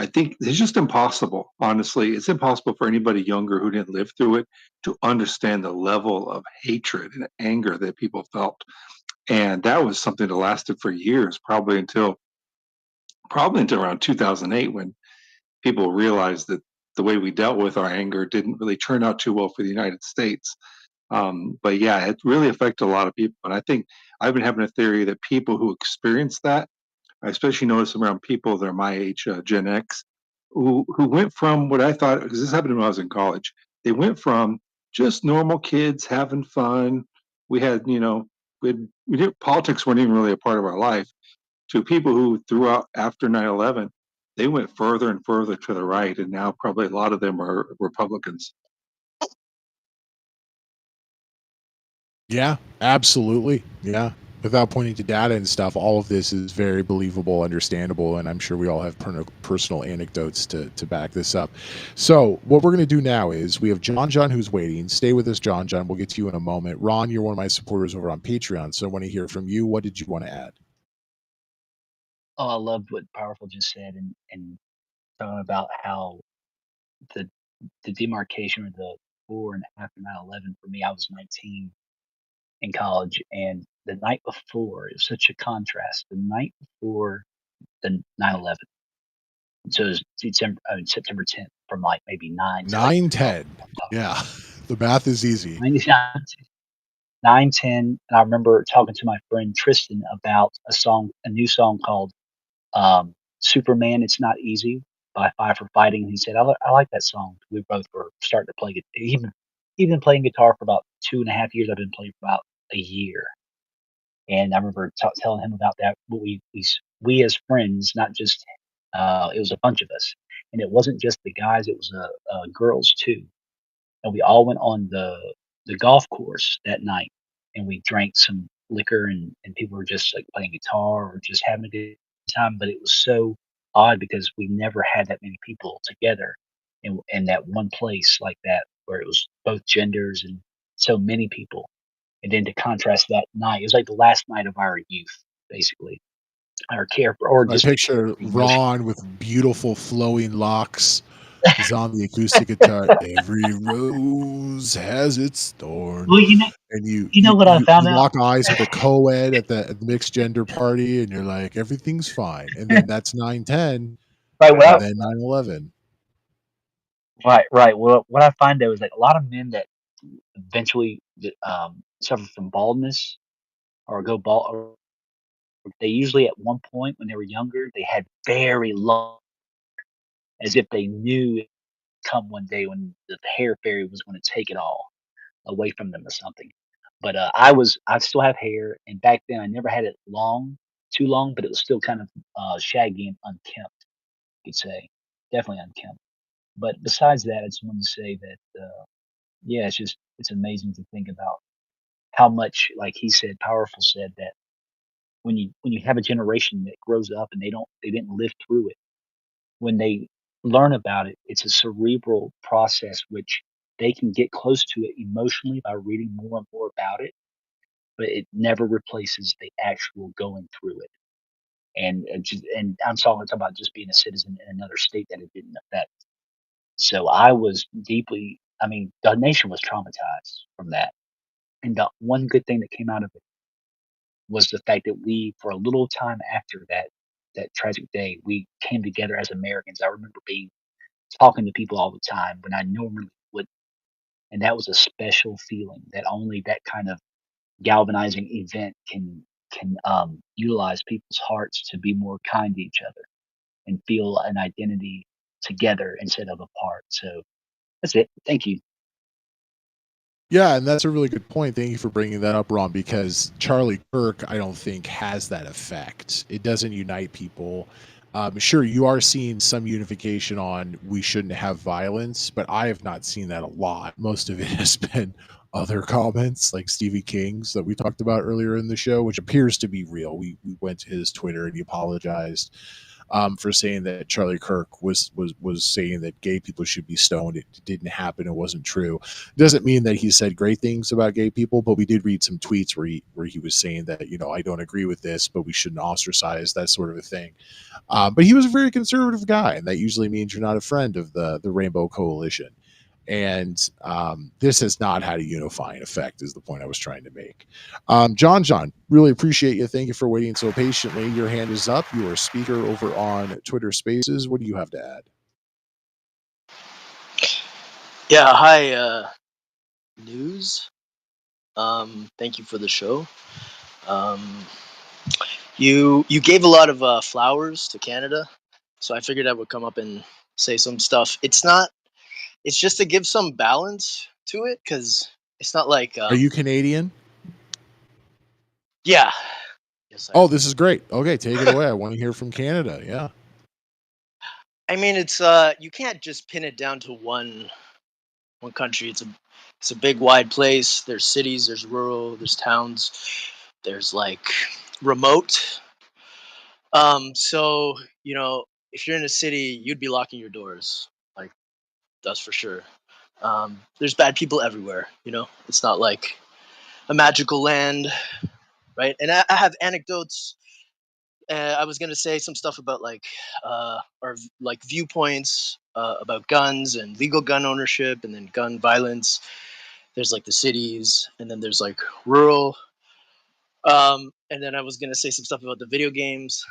I think it's just impossible. Honestly, it's impossible for anybody younger who didn't live through it to understand the level of hatred and anger that people felt. And that was something that lasted for years, probably until around 2008 when people realized that the way we dealt with our anger didn't really turn out too well for the United States. But yeah, it really affected a lot of people. And I think I've been having a theory that people who experience that, I especially notice around people that are my age, Gen X, who went from what I thought, because this happened when I was in college, they went from just normal kids having fun. We had, we did, politics weren't even really a part of our life, to people who throughout after 9/11, they went further and further to the right. And now probably a lot of them are Republicans. Yeah, absolutely. Yeah. Without pointing to data and stuff, all of this is very believable, understandable, and I'm sure we all have personal anecdotes to back this up. So, what we're going to do now is we have John who's waiting. Stay with us, John. We'll get to you in a moment. Ron, you're one of my supporters over on Patreon, so I want to hear from you. What did you want to add? Oh, I loved what Powerful just said and talking about how the the demarcation or the before and after 9/11 for me, I was 19 in college, and the night before, it was such a contrast. The night before the 9/11. So it was September 10th from like maybe 9 to like 9/10. Yeah, the math is easy. 9/10, and I remember talking to my friend Tristan about a new song called "Superman." It's Not Easy by Five for Fighting. And he said, I like that song. We both were starting to play it. He'd been playing guitar for about 2.5 years. I've been playing for about a year. And I remember telling him about that. But we as friends, not just it was a bunch of us, and it wasn't just the guys; it was girls too. And we all went on the golf course that night, and we drank some liquor, and people were just like playing guitar or just having a good time. But it was so odd because we never had that many people together in that one place like that where it was both genders and so many people. And then to contrast that night, it was like the last night of our youth, basically, our care for, or I just picture emotion. Ron with beautiful flowing locks. He's on the acoustic guitar. Every rose has its thorn. Well, And you know what I found you out? lock eyes with a co-ed at the mixed gender party, and you're like, everything's fine. And then that's 9/10, Right. and then 9/11. Right. Well, what I find though is like a lot of men that eventually suffer from baldness or go bald, or they usually at one point when they were younger they had very long, as if they knew it would come one day when the hair fairy was going to take it all away from them or something. But I still have hair, and back then I never had it too long, but it was still kind of shaggy and unkempt, you could say, definitely unkempt. But besides that, I just wanted to say that yeah, it's amazing to think about how much, like he said, powerful said that when you have a generation that grows up and they didn't live through it, when they learn about it, it's a cerebral process which they can get close to it emotionally by reading more and more about it, but it never replaces the actual going through it. And I'm talking about just being a citizen in another state that it didn't affect. So I was deeply, I mean, the nation was traumatized from that. And the one good thing that came out of it was the fact that we, for a little time after that tragic day, we came together as Americans. I remember being talking to people all the time when I normally would, and that was a special feeling that only that kind of galvanizing event can utilize people's hearts to be more kind to each other and feel an identity together instead of apart. So that's it. Thank you. Yeah, and that's a really good point. Thank you for bringing that up, Ron, because Charlie Kirk, I don't think, has that effect. It doesn't unite people. Sure, you are seeing some unification on we shouldn't have violence, but I have not seen that a lot. Most of it has been other comments like Stevie King's that we talked about earlier in the show, which appears to be real. We went to his Twitter and he apologized for saying that Charlie Kirk was saying that gay people should be stoned. It didn't happen. It wasn't true. It doesn't mean that he said great things about gay people, but we did read some tweets where he was saying that I don't agree with this, but we shouldn't ostracize, that sort of a thing. But he was a very conservative guy, and that usually means you're not a friend of the Rainbow Coalition. And this has not had a unifying effect, is the point I was trying to make. John, really appreciate you. Thank you for waiting so patiently. Your hand is up. You are a speaker over on Twitter Spaces. What do you have to add? Yeah, hi, news. Thank you for the show. Um, you gave a lot of flowers to Canada, so I figured I would come up and say some stuff. It's not. It's just to give some balance to it, because it's not like Are you Canadian? yeah. Yes, I Oh, am. this is great. Okay, take it away. I want to hear from Canada. Yeah. I mean, it's you can't just pin it down to one country. It's a big wide place. There's cities, there's rural, there's towns, there's like remote. So if you're in a city, you'd be locking your doors, like that's for sure. There's bad people everywhere. It's not like a magical land, right? And I have anecdotes. I was gonna say some stuff about like our like viewpoints about guns and legal gun ownership, and then gun violence. There's like the cities, and then there's like rural. And then I was gonna say some stuff about the video games.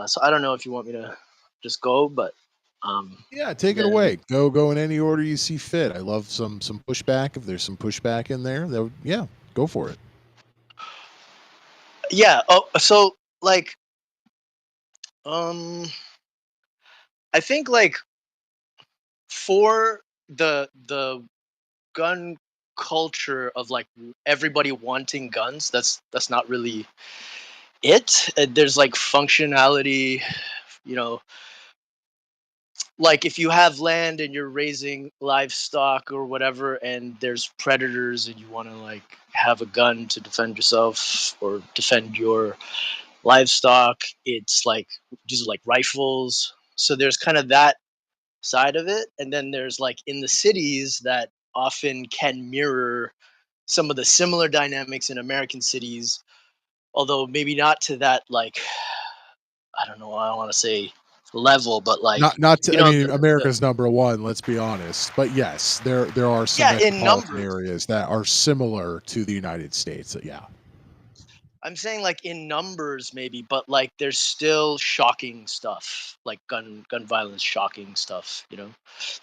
So I don't know if you want me to just go, but Yeah, take it then away. Go in any order you see fit. I love some pushback. If there's some pushback in there, yeah, go for it. yeah. Oh, so like um, I think like for the gun culture of like everybody wanting guns, that's not really it. There's like functionality, you know, like if you have land and you're raising livestock or whatever and there's predators and you want to like have a gun to defend yourself or defend your livestock, it's like these are like rifles. So there's kind of that side of it, and then there's like in the cities that often can mirror some of the similar dynamics in American cities, although maybe not to that like I don't know, I don't want to say level, but like Not to, you I know mean, America's number one, let's be honest. But yes, there are some yeah, in metropolitan numbers. areas that are similar to the United States. Yeah. I'm saying like in numbers maybe, but like there's still shocking stuff, like gun violence, shocking stuff. You know,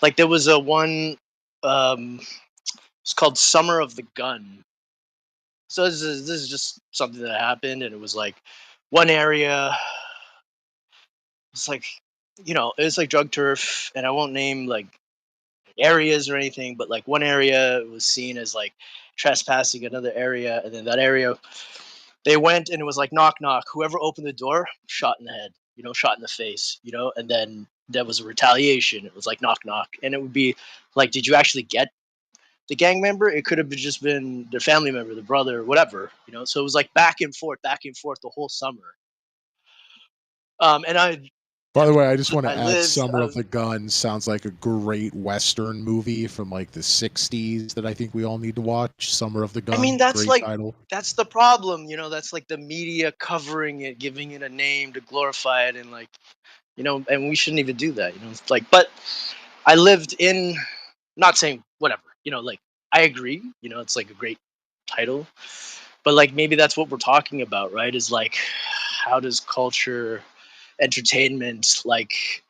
like there was a one. It's called Summer of the Gun. So this is just something that happened, and it was like one area. It's like it's like drug turf, and I won't name like areas or anything, but like one area was seen as like trespassing another area, and then that area they went and it was like knock knock. Whoever opened the door, shot in the head, shot in the face, and then there was a retaliation. It was like knock knock, and it would be like, did you actually get the gang member? It could have just been their family member, the brother, whatever, So it was like back and forth the whole summer. And By the way, I just want to I add lived. Summer of the Gun sounds like a great Western movie from like the 60s that I think we all need to watch. Summer of the I mean, Gun, that's great like title. that's the problem, That's like the media covering it, giving it a name to glorify it, and like, and we shouldn't even do that, It's like, but I lived in, not saying whatever, like I agree, it's like a great title, but like maybe that's what we're talking about, right? Is like, how does culture, entertainment, like,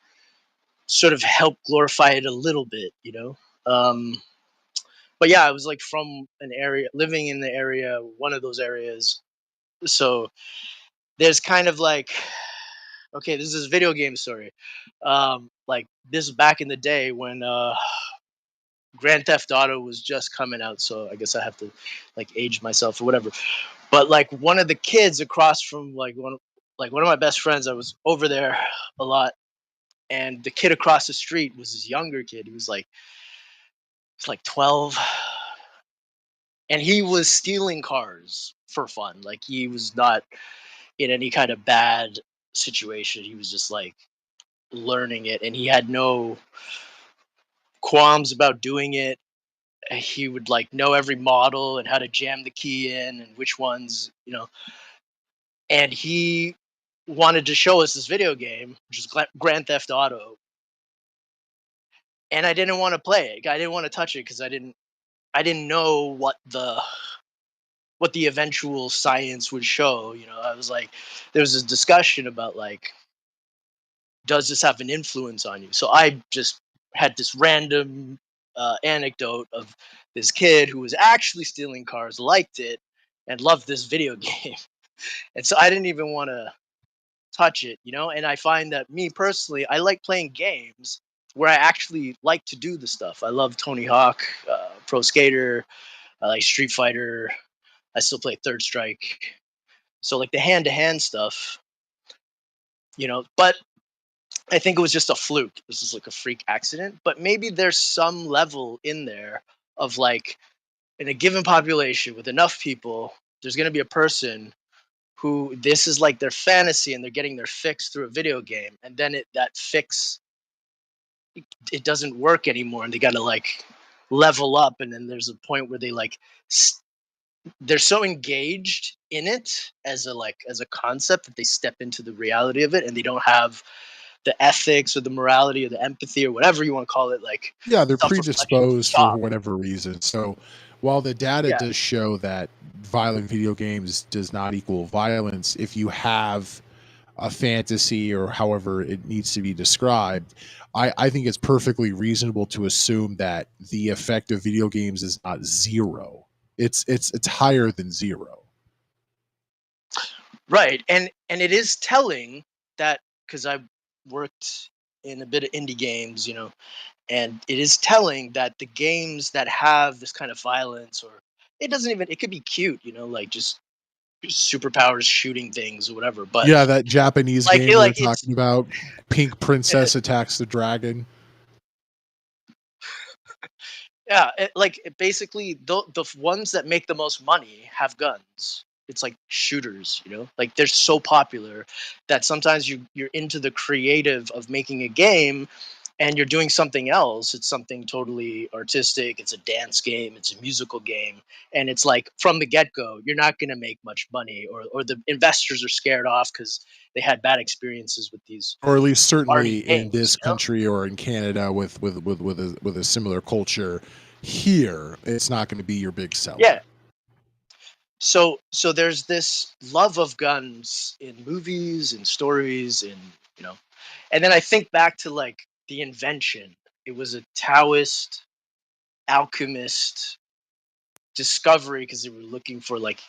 sort of help glorify it a little bit, Um, but yeah, I was like from an area, living in the area, one of those areas. So there's kind of like, okay, this is a video game story. Like this is back in the day when Grand Theft Auto was just coming out, so I guess I have to like age myself or whatever. But like one of the kids across from like one of my best friends, I was over there a lot, and the kid across the street was this younger kid. He was like, it's like 12, and he was stealing cars for fun. Like he was not in any kind of bad situation. He was just like learning it, and he had no qualms about doing it. He would like know every model and how to jam the key in and which ones, and he wanted to show us this video game, which is Grand Theft Auto, and I didn't want to play it. I didn't want to touch it because I didn't know what the eventual science would show. I was like, there was a discussion about like, does this have an influence on you? So I just had this random anecdote of this kid who was actually stealing cars, liked it, and loved this video game. And so I didn't even want to touch it, And I find that me personally, I like playing games where I actually like to do the stuff. I love Tony Hawk, Pro Skater, I like Street Fighter. I still play Third Strike. So like the hand to hand stuff, but I think it was just a fluke. This is like a freak accident, but maybe there's some level in there of like, in a given population with enough people, there's going to be a person who this is like their fantasy and they're getting their fix through a video game. And then that fix, it doesn't work anymore. And they got to like level up. And then there's a point where they like, they're so engaged in it as a concept that they step into the reality of it, and they don't have the ethics or the morality or the empathy or whatever you want to call it, like Yeah, they're self-reflection to predisposed for stop. whatever reason. So while the data Yeah, does show that violent video games does not equal violence, if you have a fantasy or however it needs to be described, I think it's perfectly reasonable to assume that the effect of video games is not zero. It's higher than zero. Right, and it is telling that, because I worked in a bit of indie games, and it is telling that the games that have this kind of violence, or it could be cute, like just superpowers shooting things or whatever, but Yeah, that Japanese like game it you were like it's talking about, Pink yeah, Princess Attacks the Dragon. yeah, basically the ones that make the most money have guns. It's like shooters, like they're so popular that sometimes you're into the creative of making a game, and you're doing something else. It's something totally artistic. It's a dance game. It's a musical game, and it's like from the get go, you're not going to make much money, or the investors are scared off because they had bad experiences with these Or at least certainly arty in games. this country or in Canada with a similar culture. Here, it's not going to be your big seller. Yeah. So there's this love of guns in movies and stories, and you know, and then I think back to like the invention. It was a Taoist alchemist discovery because they were looking for like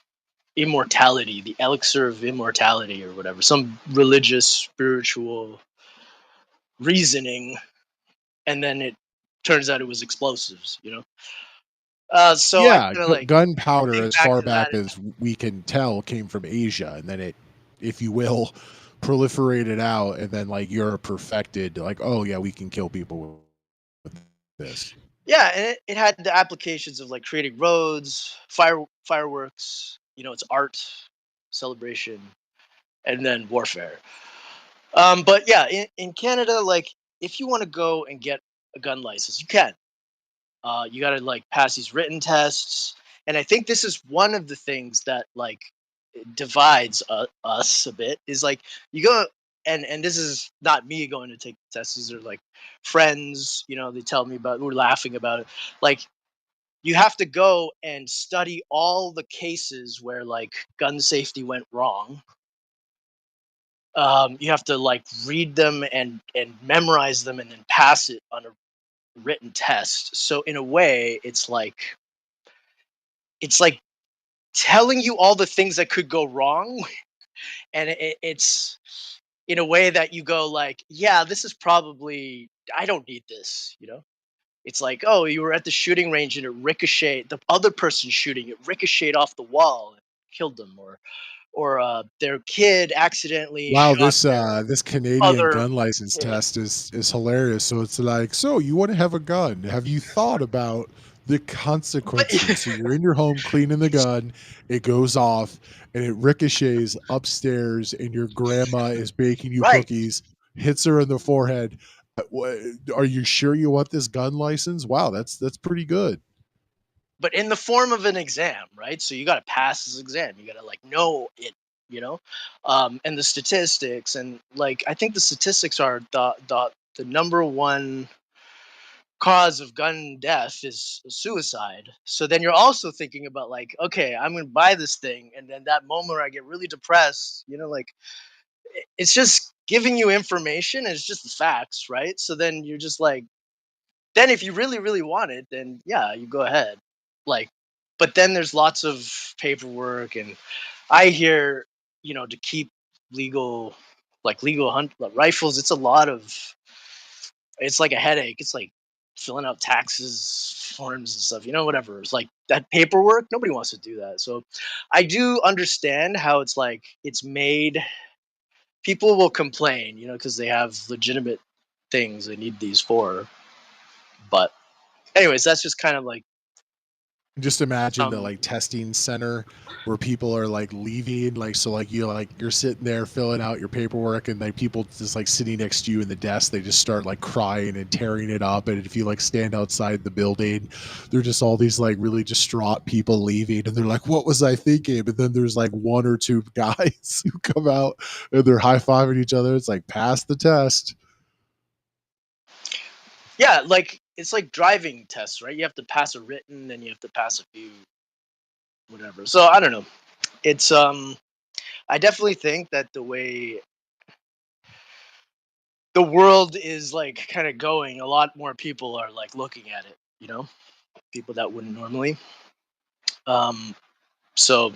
immortality, the elixir of immortality or whatever, some religious, spiritual reasoning, and then it turns out it was explosives. So I Yeah, kind of like gunpowder, think as back far to that. back as we can tell, came from Asia, and then it, if you will, proliferated out, and then like Europe perfected, like, oh yeah, we can kill people with this. Yeah, and it had the applications of like creating roads, fireworks. It's art, celebration, and then warfare. But yeah, in Canada, like if you want to go and get a gun license, you can. You got to like pass these written tests, and I think this is one of the things that like divides us a bit. Is like you go, and this is not me going to take the tests. These are like friends. They tell me about. We're laughing about it. Like you have to go and study all the cases where like gun safety went wrong. You have to like read them and memorize them and then pass it on a written test. So in a way, it's like telling you all the things that could go wrong, and it's in a way that you go like, yeah, this is probably, I don't need this. It's like, oh, you were at the shooting range and it ricocheted. The other person shooting it ricocheted off the wall and killed them, or their kid accidentally Wow, shot this their this Canadian other. gun license Yeah. test is hilarious. So it's like, so you want to have a gun? Have you thought about the consequences? So you're in your home cleaning the gun, it goes off, and it ricochets upstairs, and your grandma is baking you Right, cookies, hits her in the forehead. Are you sure you want this gun license? Wow, that's pretty good. but in the form of an exam, right? So you got to pass this exam. You got to like know it, and the statistics, and like I think the statistics are the number one cause of gun death is suicide. So then you're also thinking about like, okay, I'm going to buy this thing, and then that moment where I get really depressed, like it's just giving you information. It's just the facts, right? So then you're just like, then if you really really want it, then yeah, you go ahead. Like, but then there's lots of paperwork, and I hear, to keep legal, like legal hunt rifles, it's a lot of, it's like a headache. It's like filling out taxes forms and stuff, whatever. It's like that paperwork, nobody wants to do that. So I do understand how it's like it's made, people will complain, because they have legitimate things they need these for. But anyways, that's just kind of like Just imagine the some. like testing center where people are like leaving, like, so like you're sitting there filling out your paperwork, and like people just like sitting next to you in the desk, they just start like crying and tearing it up, and if you like stand outside the building, they're just all these like really distraught people leaving, and they're like, what was I thinking? But then there's like one or two guys who come out and they're high-fiving each other. It's like, pass the test. Yeah, like it's like driving tests, right? You have to pass a written, then you have to pass a few, whatever. So I don't know. It's I definitely think that the way the world is like kind of going, a lot more people are like looking at it, you know, people that wouldn't normally. So,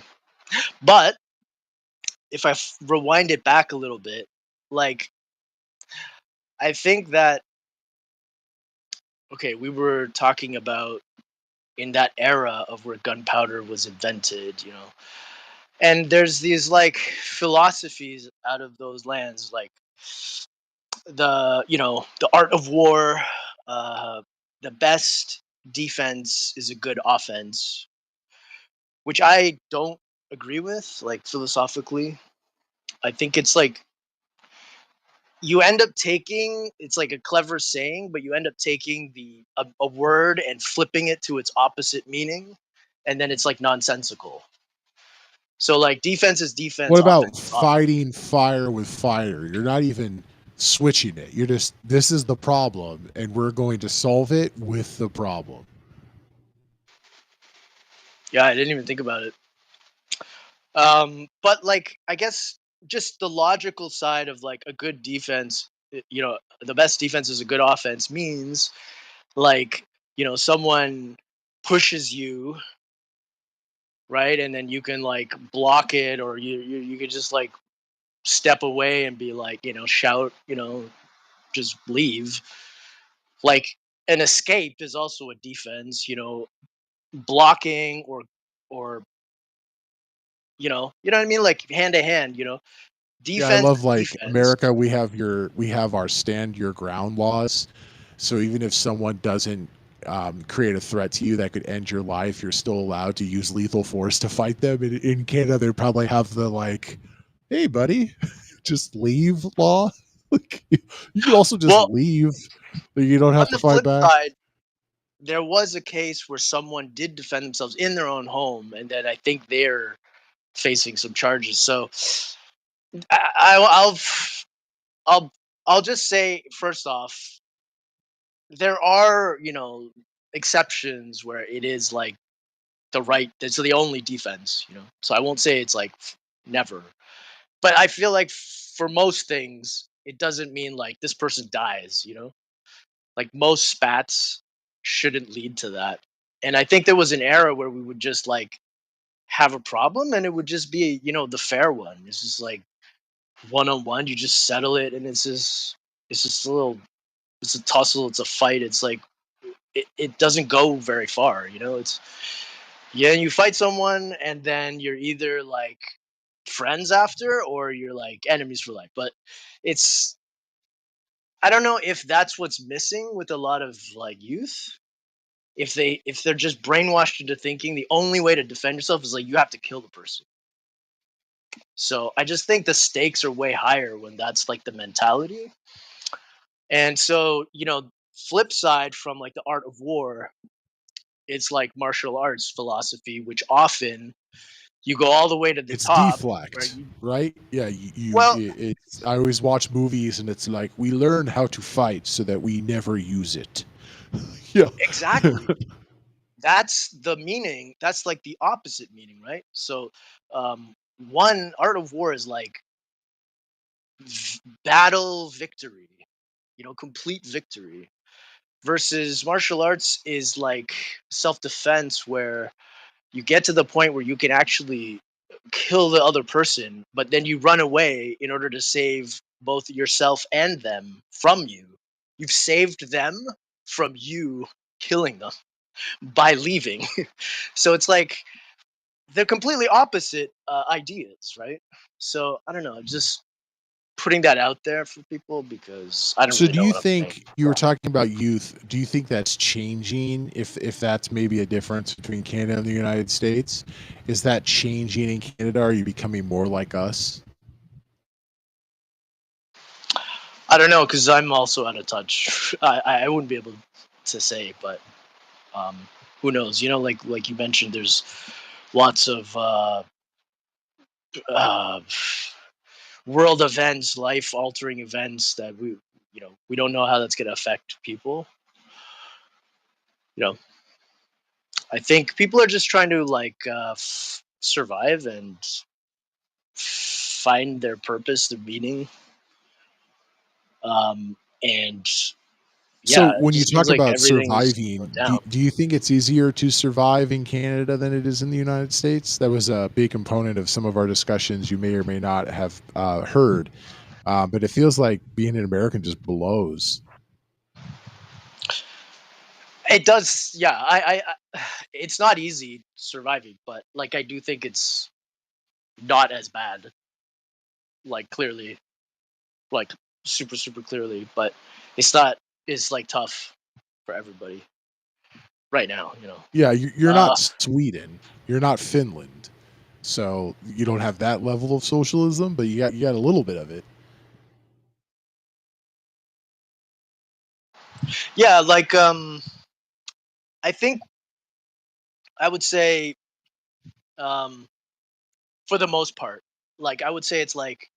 but if I rewind it back a little bit, like, I think that, okay, we were talking about in that era of where gunpowder was invented, you know, and there's these like philosophies out of those lands, like the art of war, uh, the best defense is a good offense, which I don't agree with, like philosophically. I think it's like you end up taking, it's like a clever saying, but you end up taking a word and flipping it to its opposite meaning, and then it's like nonsensical. So like defense is defense, What offense about is offense. fighting fire with fire? You're not even switching it. You're just, this is the problem, and we're going to solve it with the problem. Yeah, I didn't even think about it. But like I guess just the logical side of like a good defense, you know, the best defense is a good offense means like, you know, someone pushes you, right, and then you can like block it, or you could just like step away and be like, you know, shout, you know, just leave. Like an escape is also a defense, you know, blocking or you know what I mean, like hand to hand, you know, Yeah, I defense love is like defense. America. We have our stand your ground laws. So even if someone doesn't create a threat to you that could end your life, you're still allowed to use lethal force to fight them. In Canada, they probably have the like, "Hey, buddy, just leave" law. Like, you can also just Well, leave. Like, you don't on have to the fight flip back. side, there was a case where someone did defend themselves in their own home, and then I think they're facing some charges. So I'll I'll I'll just say first off, there are, you know, exceptions where it is like the right, it's the only defense, you know. So I won't say it's like never, but I feel like for most things it doesn't mean like this person dies, you know. Like most spats shouldn't lead to that. And I think there was an era where we would just like have a problem and it would just be, you know, the fair one. It's just like one on one, you just settle it, and it's just a little, it's a tussle, it's a fight. It's like it doesn't go very far, you know. It's, yeah, you fight someone and then you're either like friends after or you're like enemies for life. But it's, I don't know if that's what's missing with a lot of like youth. If they're just brainwashed into thinking the only way to defend yourself is like you have to kill the person. So I just think the stakes are way higher when that's like the mentality. And so, you know, flip side from like the art of war, it's like martial arts philosophy, which often you go all the way to the It's top where deflect, you, right? Yeah, well, it's. I always watch movies, and it's like we learn how to fight so that we never use it. Yeah. exactly. That's the meaning. That's like the opposite meaning, right? So, um, one art of war is like battle victory, you know, complete victory, versus martial arts is like self-defense, where you get to the point where you can actually kill the other person, but then you run away in order to save both yourself and them from you. You've saved them from you killing them by leaving. So it's like they're completely opposite ideas, right? So I don't know, just putting that out there for people because I don't So really do know you what I'm saying. think, you were talking about youth, do you think that's changing, if that's maybe a difference between Canada and the United States? Is that changing in Canada? Are you becoming more like us? I don't know because I'm also out of touch. I wouldn't be able to say, but um, who knows? You know, like you mentioned, there's lots of uh, world events, life altering events that you know, we don't know how that's going to affect people. You know, I think people are just trying to like survive and find their purpose, their meaning. And So yeah, it when you just seems talk like about everything's going surviving, down. do you think it's easier to survive in Canada than it is in the United States? That was a big component of some of our discussions you may or may not have heard. But it feels like being an American just blows. It does, yeah. It's not easy surviving, but like I do think it's not as bad. Like clearly, like super clearly, but it's not. It's like tough for everybody right now. Yeah, you're Uh, not Sweden, you're not Finland, so you don't have that level of socialism, but you got a little bit of it. yeah, like I think I would say um for the most part, like I would say it's like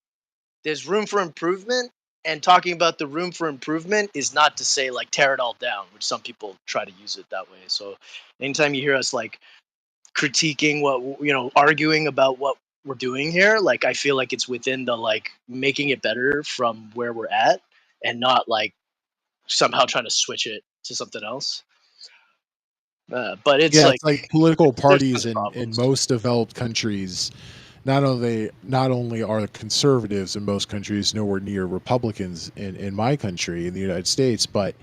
there's room for improvement, and talking about the room for improvement is not to say like tear it all down, which some people try to use it that way. So anytime you hear us like critiquing what arguing about what we're doing here, like I feel like it's within the like making it better from where we're at, and not like somehow trying to switch it to something else. But it's Yeah, like it's like political there's parties in problems. most developed countries. Not only are conservatives in most countries nowhere near Republicans in my country, in the United States, but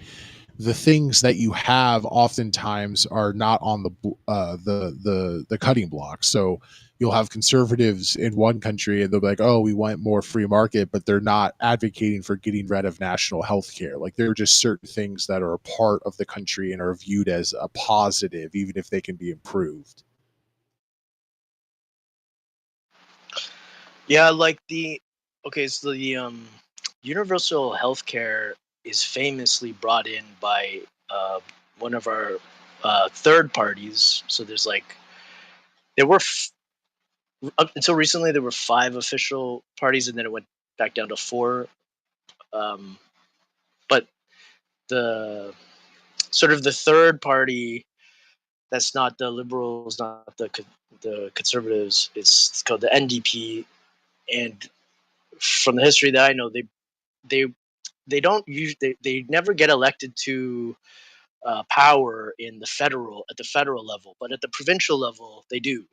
the things that you have oftentimes are not on the cutting block. So you'll have conservatives in one country and they'll be like, "Oh, we want more free market," but they're not advocating for getting rid of national health care. Like there are just certain things that are a part of the country and are viewed as a positive, even if they can be improved. Yeah, like the okay, so the universal healthcare is famously brought in by uh, one of our third parties. So there's like there were up until recently there were five official parties, and then it went back down to four. Um, but the sort of the third party that's not the liberals, not the conservatives, it's called the NDP. And from the history that I know, they they don't use they never get elected to power in the federal level, but at the provincial level they do.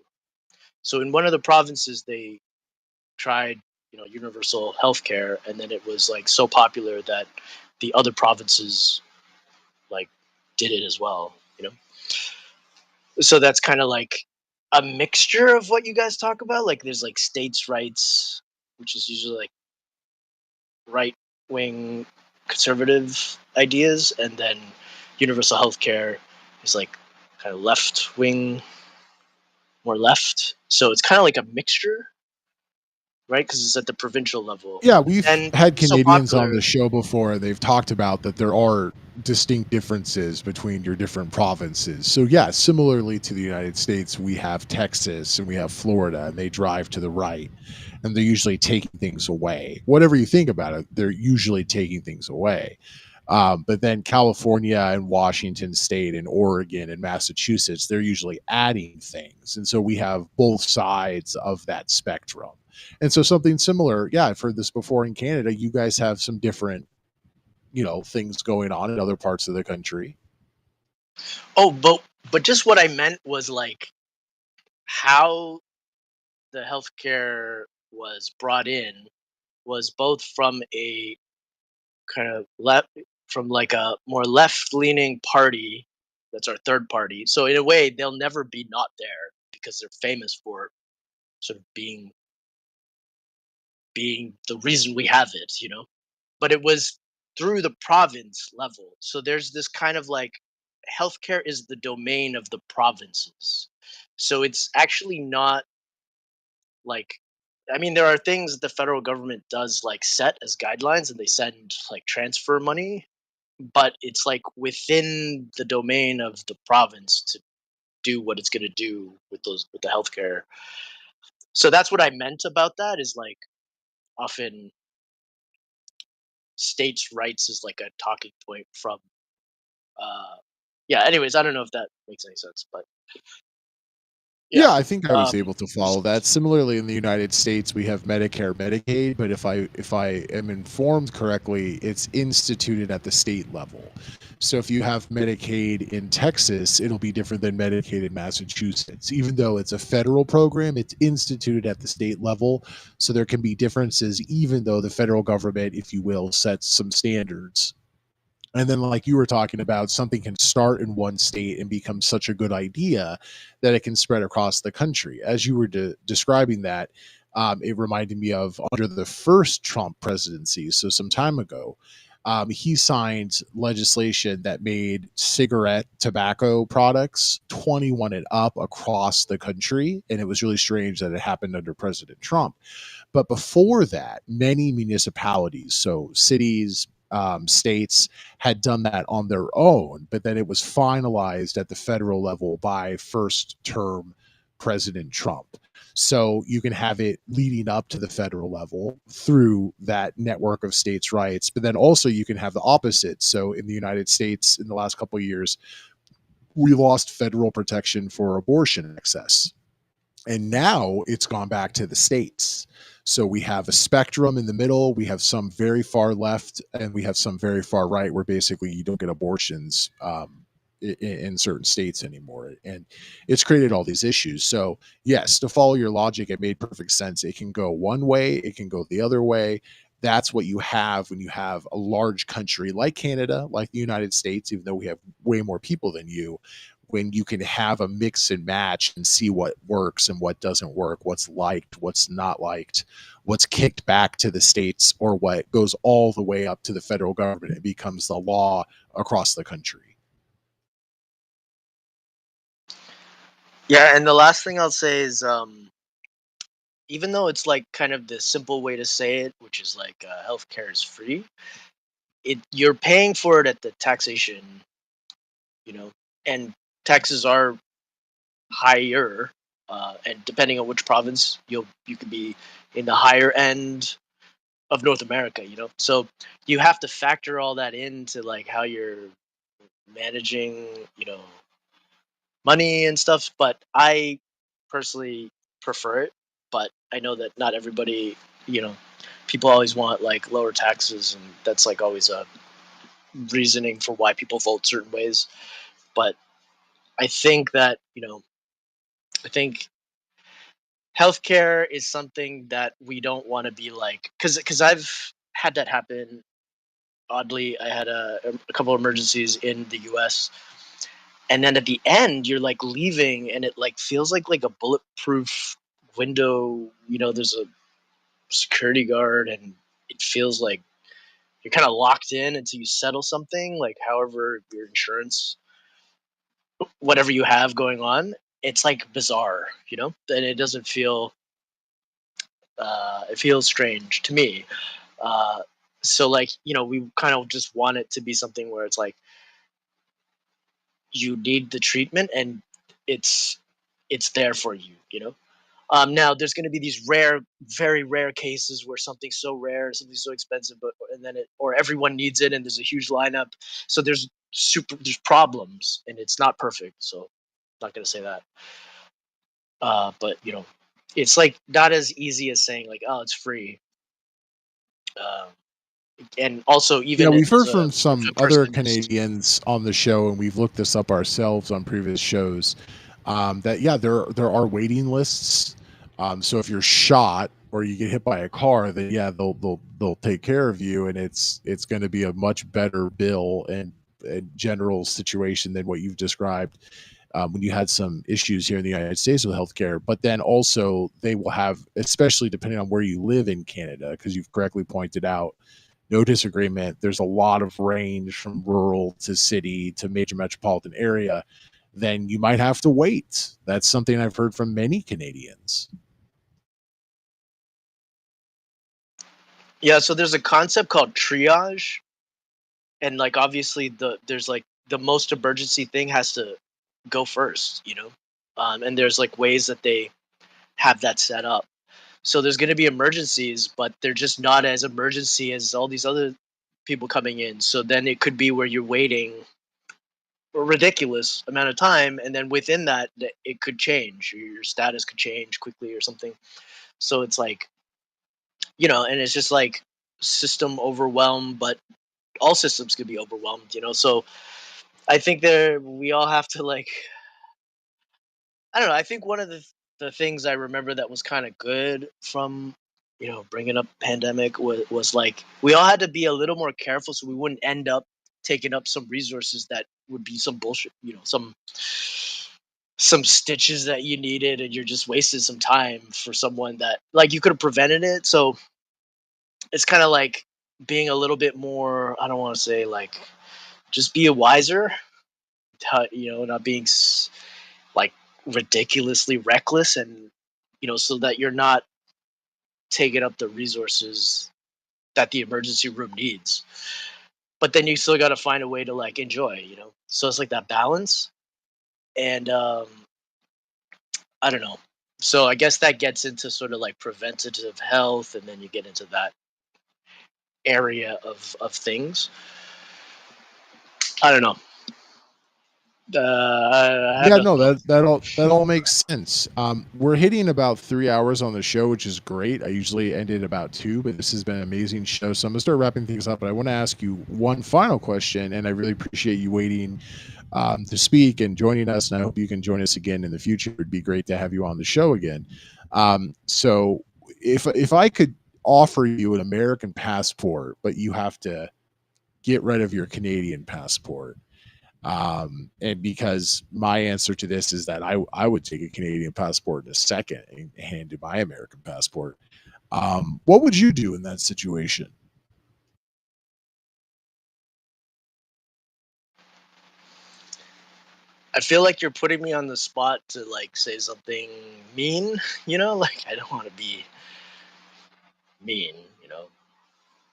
So in one of the provinces they tried universal health care, and then it was like so popular that the other provinces like did it as well. So that's kind of like a mixture of what you guys talk about. Like there's like states rights, which is usually like right wing conservative ideas, and then universal healthcare is like kind of left wing, more left. So it's kind of like a mixture, right? Because it's at the provincial level, Yeah, we've and had so Canadians on popular. the show before. They've talked about that there are distinct differences between your different provinces. So, yeah, similarly to the United States, we have Texas and we have Florida, and they drive to the right, and they're usually taking things away. Whatever you think about it, they're usually taking things away. But then California and Washington State and Oregon and Massachusetts, they're usually adding things. And so we have both sides of that spectrum. And so something similar, yeah, I've heard this before in Canada. You guys have some different, things going on in other parts of the country. Oh, but just what I meant was like how the healthcare was brought in was both from a kind of left, from like a more left leaning party, that's our third party. So in a way they'll never be not there because they're famous for sort of being the reason we have it. But it was through the province level. So there's this kind of like healthcare is the domain of the provinces. So it's actually not like, I mean, there are things that the federal government does like set as guidelines, and they send like transfer money, but it's like within the domain of the province to do what it's going to do with the healthcare. So that's what I meant about that, is like often states' rights is like a talking point from uh yeah, anyways, I don't know if that makes any sense, but Yeah, I think I was Um, able to follow that. Similarly, in the United States, we have Medicare, Medicaid, but if I am informed correctly, it's instituted at the state level. So if you have Medicaid in Texas, it'll be different than Medicaid in Massachusetts. Even though it's a federal program, it's instituted at the state level. So there can be differences, even though the federal government, if you will, sets some standards. And then, like you were talking about, something can start in one state and become such a good idea that it can spread across the country. As you were describing that, it reminded me of under the first Trump presidency, so some time ago. He signed legislation that made cigarette tobacco products 21 and up across the country. And it was really strange that it happened under President Trump. But before that, many municipalities, so cities, states, had done that on their own, but then it was finalized at the federal level by first term President Trump. So you can have it leading up to the federal level through that network of states' rights, but then also you can have the opposite. So in the United States, in the last couple of years, we lost federal protection for abortion access, and now it's gone back to the states. So we have a spectrum in the middle. We have some very far left, and we have some very far right, where basically you don't get abortions in certain states anymore. And it's created all these issues. So, yes, to follow your logic, it made perfect sense. It can go one way, it can go the other way. That's what you have when you have a large country like Canada, like the United States, even though we have way more people than you, when you can have a mix and match and see what works and what doesn't work, what's liked, what's not liked, what's kicked back to the states, or what goes all the way up to the federal government. It becomes the law across the country. yeah, and the last thing I'll say is, even though it's like kind of the simple way to say it, which is like healthcare is free, you're paying for it at the taxation, you know, and taxes are higher, and depending on which province, you could be in the higher end of North America, you know. So you have to factor all that into like how you're managing, you know, money and stuff. But I personally prefer it. But I know that not everybody, you know, people always want like lower taxes, and that's like always a reasoning for why people vote certain ways. But I think that, you know, I think healthcare is something that we don't want to be like, because I've had that happen. Oddly, I had a couple of emergencies in the U.S. and then at the end you're like leaving and it like feels like a bulletproof window. You know, there's a security guard and it feels like you're kind of locked in until you settle something, like however your insurance, whatever you have going on. It's like bizarre, you know, and it doesn't feel it feels strange to me. uh so like, you know, we kind of just want it to be something where it's like you need the treatment and it's it's there for you, you know. Now there's going to be these rare, very rare cases where something's so rare, something's so expensive, but and then it, or everyone needs it, and there's a huge lineup. So there's problems, and it's not perfect. So I'm not going to say that. But you know, it's like not as easy as saying like, oh, it's free. Um, and also, Yeah, even we've as heard from if some a other person is, Canadians on the show, and we've looked this up ourselves on previous shows. That yeah, there are waiting lists. So if you're shot or you get hit by a car, then yeah, they'll take care of you, and it's going to be a much better bill and general situation than what you've described. When you had some issues here in the United States with healthcare, but then also they will have, especially depending on where you live in Canada, because you've correctly pointed out, no disagreement. There's a lot of range from rural to city to major metropolitan area. Then you might have to wait. That's something I've heard from many Canadians. yeah. So there's a concept called triage, and like obviously there's like the most emergency thing has to go first, you know. And there's like ways that they have that set up. So there's going to be emergencies, but they're just not as emergency as all these other people coming in. So then it could be where you're waiting ridiculous amount of time, and then within that it could change. Your status could change quickly or something. So it's like, and it's just like system overwhelmed, but all systems could be overwhelmed. So I think we all have to, like, I don't know. I think one of the things I remember that was kind of good from, bringing up pandemic was like we all had to be a little more careful so we wouldn't end up taking up some resources that would be some bullshit, some stitches that you needed, and you're just wasting some time for someone that, like, you could have prevented it. So it's kind of like being a little bit more, I don't want to say, like, just be a wiser, not being like ridiculously reckless, and so that you're not taking up the resources that the emergency room needs, but then you still got to find a way to, like, enjoy. So it's like that balance. And I don't know. So I guess that gets into sort of like preventative health, and then you get into that area of things. I don't know. I have Yeah, no no, thoughts. that all makes sense. We're hitting about 3 hours on the show, which is great. I usually end it about 2, but this has been an amazing show. So I'm gonna start wrapping things up. But I want to ask you one final question, and I really appreciate you waiting to speak and joining us. And I hope you can join us again in the future. It'd be great to have you on the show again. So if I could offer you an American passport, but you have to get rid of your Canadian passport, and because my answer to this is that I would take a Canadian passport in a second and hand you my American passport. What would you do in that situation? I feel like you're putting me on the spot to, like, say something mean. Like, I don't want to be mean.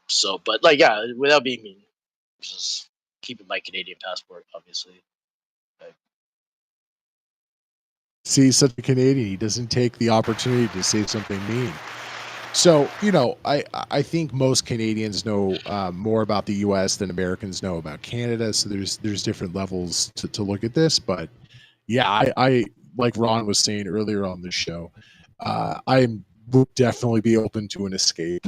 So, but, like, yeah, without being mean, just keeping my Canadian passport, obviously. Like, See, he's such a Canadian. He doesn't take the opportunity to say something mean. So, I think most Canadians know more about the U.S. than Americans know about Canada. So there's different levels to look at this, but yeah, I like Ron was saying earlier on the show, I would definitely be open to an escape.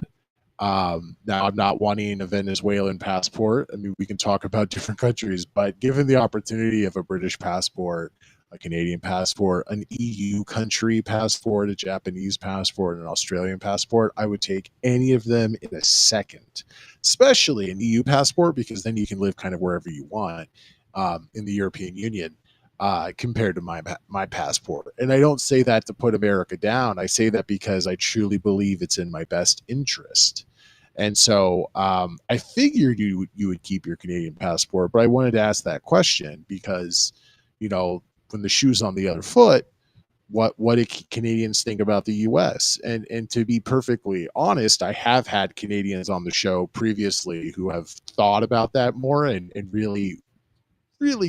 Now, I'm not wanting a Venezuelan passport. I mean, we can talk about different countries, but given the opportunity of a British passport, a Canadian passport, an EU country passport, a Japanese passport, an Australian passport, I would take any of them in a second, especially an EU passport, because then you can live kind of wherever you want in the European Union. Compared to my passport, and I don't say that to put America down. I say that because I truly believe it's in my best interest. And so I figured you would keep your Canadian passport, but I wanted to ask that question because, when the shoe's on the other foot, what do Canadians think about the U.S. And to be perfectly honest, I have had Canadians on the show previously who have thought about that more and really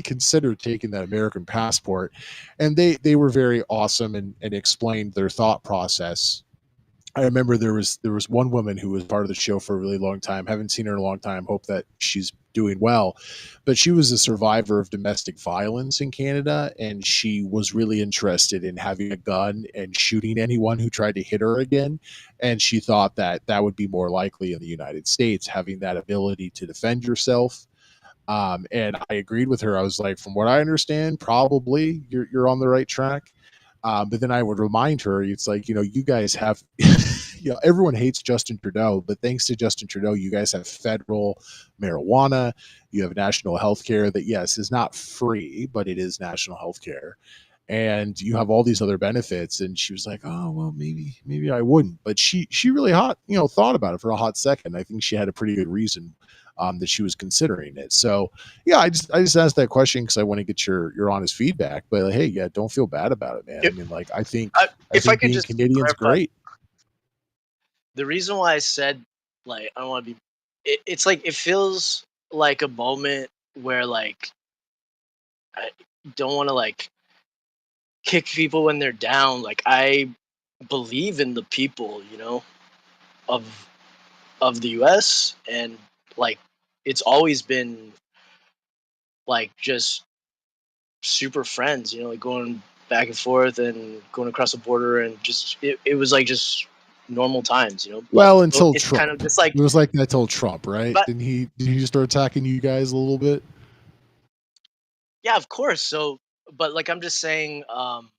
considered taking that American passport, and they were very awesome and explained their thought process. I remember there was one woman who was part of the show for a really long time. Haven't seen her in a long time. Hope that she's doing well. But she was a survivor of domestic violence in Canada, and she was really interested in having a gun and shooting anyone who tried to hit her again. And she thought that that would be more likely in the United States, having that ability to defend yourself. And I agreed with her. I was like, from what I understand, probably you're on the right track. But then I would remind her, it's like, you guys have, everyone hates Justin Trudeau, but thanks to Justin Trudeau, you guys have federal marijuana. You have national health care that, yes, is not free, but it is national health care. And you have all these other benefits. And she was like, oh, well, maybe I wouldn't. But she really thought about it for a hot second. I think she had a pretty good reason that she was considering it. So yeah, I just asked that question because I want to get your honest feedback. But like, hey, yeah, don't feel bad about it, man. I if, mean, like, I think I if I think could being just Canadian's clarify, great. the reason why I said, like, I don't want to be, it's like it feels like a moment where, like, I don't want to, like, kick people when they're down. Like, I believe in the people, of the US, and, like, it's always been, like, just super friends, like going back and forth and going across the border, and just it was like just normal times, But Well, so until it's kind of Trump. just like, It was like that till Trump, right? but Did he start attacking you guys a little bit? yeah, of course. So, but like I'm just saying, and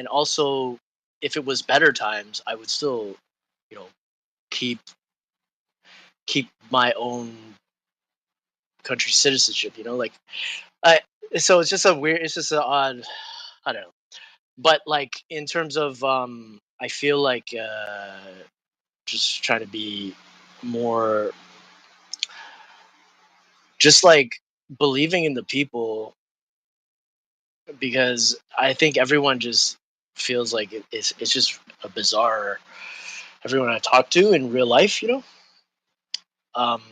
also if it was better times, I would still, you know, keep my own country citizenship. Like I. So it's just a weird. It's just an odd. I don't know. But like in terms of, I feel like just trying to be more, just like believing in the people, because I think everyone just feels like it's just a bizarre, everyone I talk to in real life, Um,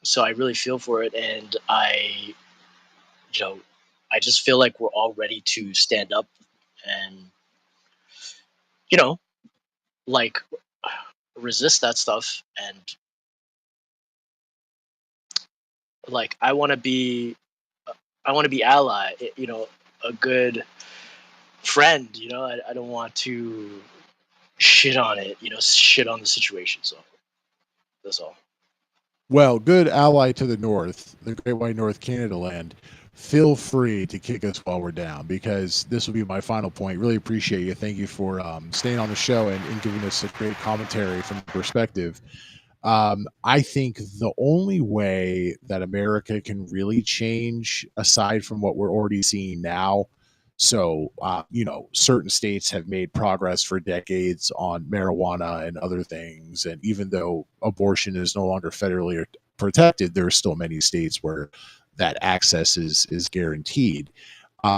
so I really feel for it, and you know, I just feel like we're all ready to stand up and, you know, like resist that stuff. And like I want to be ally, a good friend. I don't want to shit on it, shit on the situation. So that's all. Well, good ally to the north, the Great White North Canada land. Feel free to kick us while we're down, because this will be my final point. Really appreciate you. Thank you for staying on the show and giving us a great commentary from the perspective. I think the only way that America can really change, aside from what we're already seeing now, so certain states have made progress for decades on marijuana and other things, and even though abortion is no longer federally protected, there are still many states where that access is guaranteed.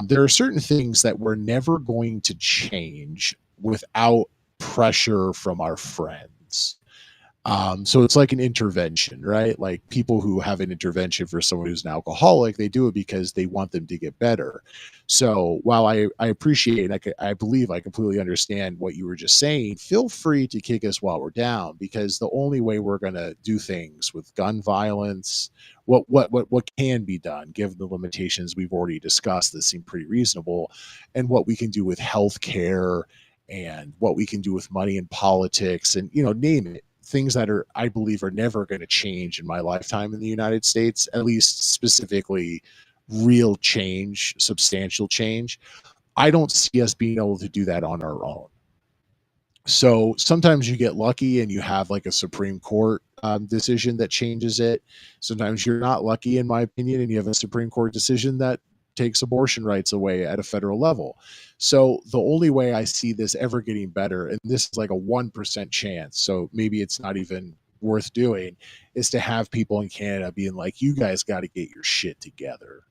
There are certain things that we're never going to change without pressure from our friends. So it's like an intervention, right? Like people who have an intervention for someone who's an alcoholic, they do it because they want them to get better. So while I appreciate, I believe I completely understand what you were just saying, feel free to kick us while we're down, because the only way we're going to do things with gun violence, what can be done given the limitations we've already discussed that seem pretty reasonable, and what we can do with healthcare, and what we can do with money and politics, and name it, things that are, I believe, are never going to change in my lifetime in the United States, at least specifically real change, substantial change. I don't see us being able to do that on our own. So sometimes you get lucky and you have like a Supreme Court decision that changes it. Sometimes you're not lucky, in my opinion, and you have a Supreme Court decision that takes abortion rights away at a federal level. So the only way I see this ever getting better, and this is like a 1% chance, so maybe it's not even worth doing, is to have people in Canada being like, you guys got to get your shit together.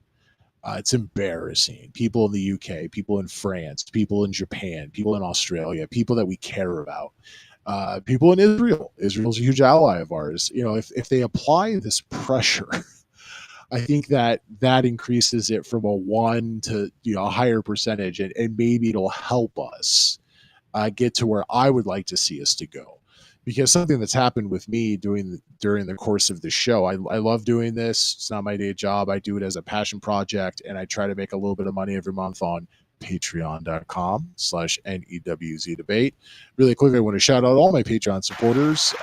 It's embarrassing. People in the UK, people in France, people in Japan, people in Australia, people that we care about, people in Israel. Israel's a huge ally of ours. If they apply this pressure, I think that increases it from a 1 to a higher percentage, and maybe it'll help us get to where I would like to see us to go. Because something that's happened with me during the course of the show, I love doing this. It's not my day job. I do it as a passion project, and I try to make a little bit of money every month on patreon.com/NEWZ debate. Really quickly, I want to shout out all my Patreon supporters.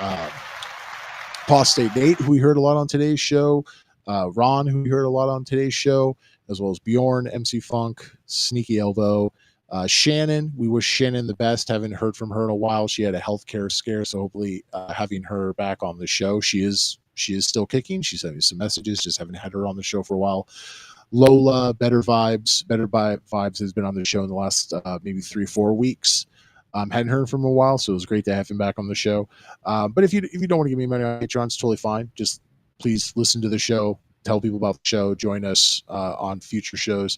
Apostate Nate, who we heard a lot on today's show, Ron, who we heard a lot on today's show, as well as Bjorn, MC Funk, Sneaky Elbow, Shannon. We wish Shannon the best. Haven't heard from her in a while. She had a healthcare scare, so hopefully having her back on the show. She is still kicking. She sent me some messages. Just haven't had her on the show for a while. Lola, Better Vibes has been on the show in the last maybe 3-4 weeks. Hadn't heard from him in a while, so it was great to have him back on the show. But if you don't want to give me money on Patreon, it's totally fine. Just please listen to the show, tell people about the show, join us on future shows.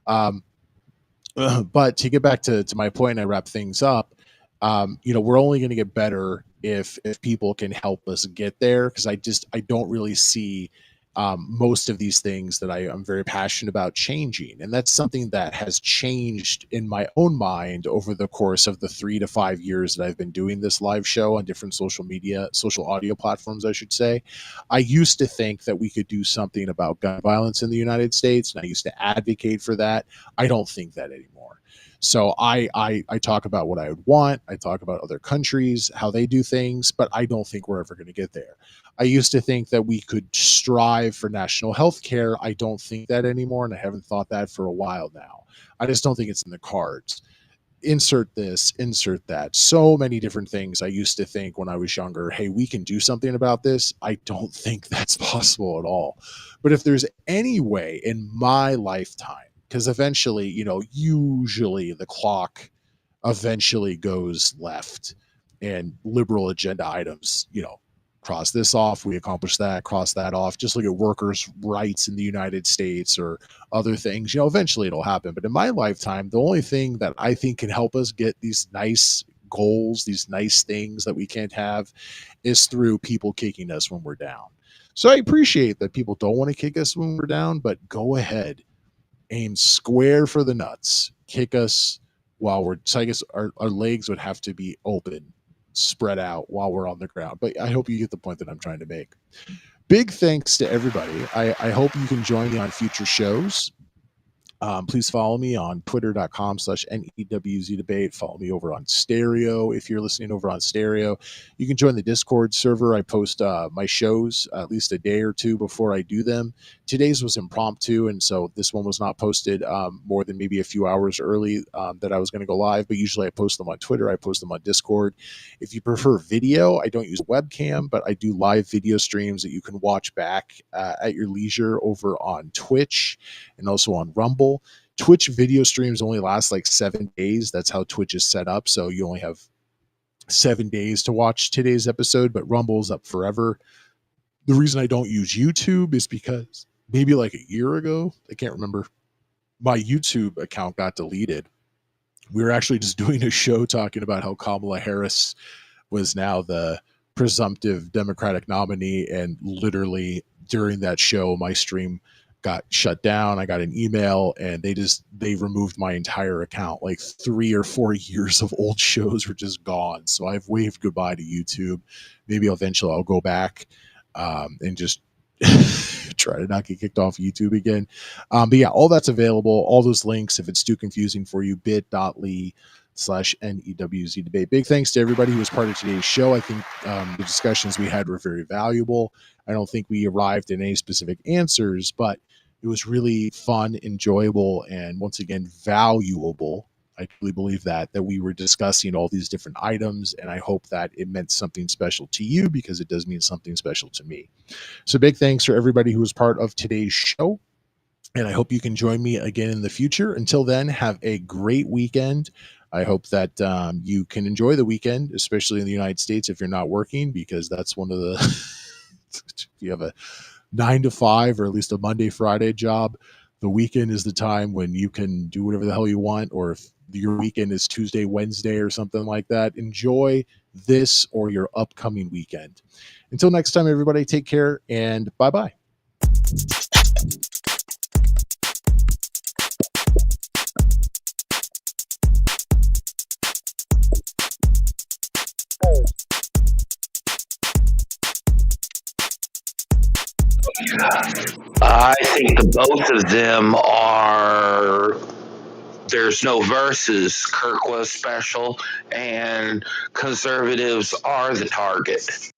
But to get back to my point, and I wrap things up, we're only going to get better if people can help us get there, because I don't really see most of these things that I'm very passionate about changing. And that's something that has changed in my own mind over the course of the 3 to 5 years that I've been doing this live show on different social media, social audio platforms, I should say. I used to think that we could do something about gun violence in the United States, and I used to advocate for that. I don't think that anymore. So I talk about what I would want. I talk about other countries, how they do things, but I don't think we're ever going to get there. I used to think that we could strive for national health care. I don't think that anymore, and I haven't thought that for a while now. I just don't think it's in the cards. Insert this, insert that. So many different things I used to think when I was younger, hey, we can do something about this. I don't think that's possible at all. But if there's any way in my lifetime, because eventually, usually the clock eventually goes left and liberal agenda items, cross this off, we accomplish that, cross that off. Just look at workers' rights in the United States or other things, eventually it'll happen. But in my lifetime, the only thing that I think can help us get these nice goals, these nice things that we can't have, is through people kicking us when we're down. So I appreciate that people don't want to kick us when we're down, but go ahead, aim square for the nuts, kick us while we're, so I guess our legs would have to be open, spread out while we're on the ground. But I hope you get the point that I'm trying to make. Big thanks to everybody. I hope you can join me on future shows. Please follow me on twitter.com/NEWZ debate. Follow me over on Stereo. If you're listening over on Stereo, you can join the Discord server. I post my shows at least a day or two before I do them. Today's was impromptu, and so this one was not posted more than maybe a few hours early that I was going to go live, but usually I post them on Twitter. I post them on Discord. If you prefer video, I don't use webcam, but I do live video streams that you can watch back at your leisure over on Twitch and also on Rumble. Twitch video streams only last like 7 days. That's how Twitch is set up. So you only have 7 days to watch today's episode, but Rumble's up forever. The reason I don't use YouTube is because maybe like a year ago, I can't remember, my YouTube account got deleted. We were actually just doing a show talking about how Kamala Harris was now the presumptive Democratic nominee, and literally during that show, my stream got shut down. I got an email and they removed my entire account. Like 3 or 4 years of old shows were just gone. So I've waved goodbye to YouTube. Maybe eventually I'll go back and just try to not get kicked off YouTube again. But yeah, all that's available. All those links, if it's too confusing for you, bit.ly/NEWZ debate. Big thanks to everybody who was part of today's show. I think the discussions we had were very valuable. I don't think we arrived at any specific answers, but it was really fun, enjoyable, and once again, valuable. I truly believe that we were discussing all these different items, and I hope that it meant something special to you, because it does mean something special to me. So big thanks for everybody who was part of today's show, and I hope you can join me again in the future. Until then, have a great weekend. I hope that you can enjoy the weekend, especially in the United States if you're not working, because that's one of the if you have a 9 to 5 or at least a Monday, Friday job, the weekend is the time when you can do whatever the hell you want. Or if your weekend is Tuesday, Wednesday, or something like that, enjoy this or your upcoming weekend. Until next time, everybody, take care and bye-bye. I think the both of them are. There's no verses. Kirk was special, and conservatives are the target.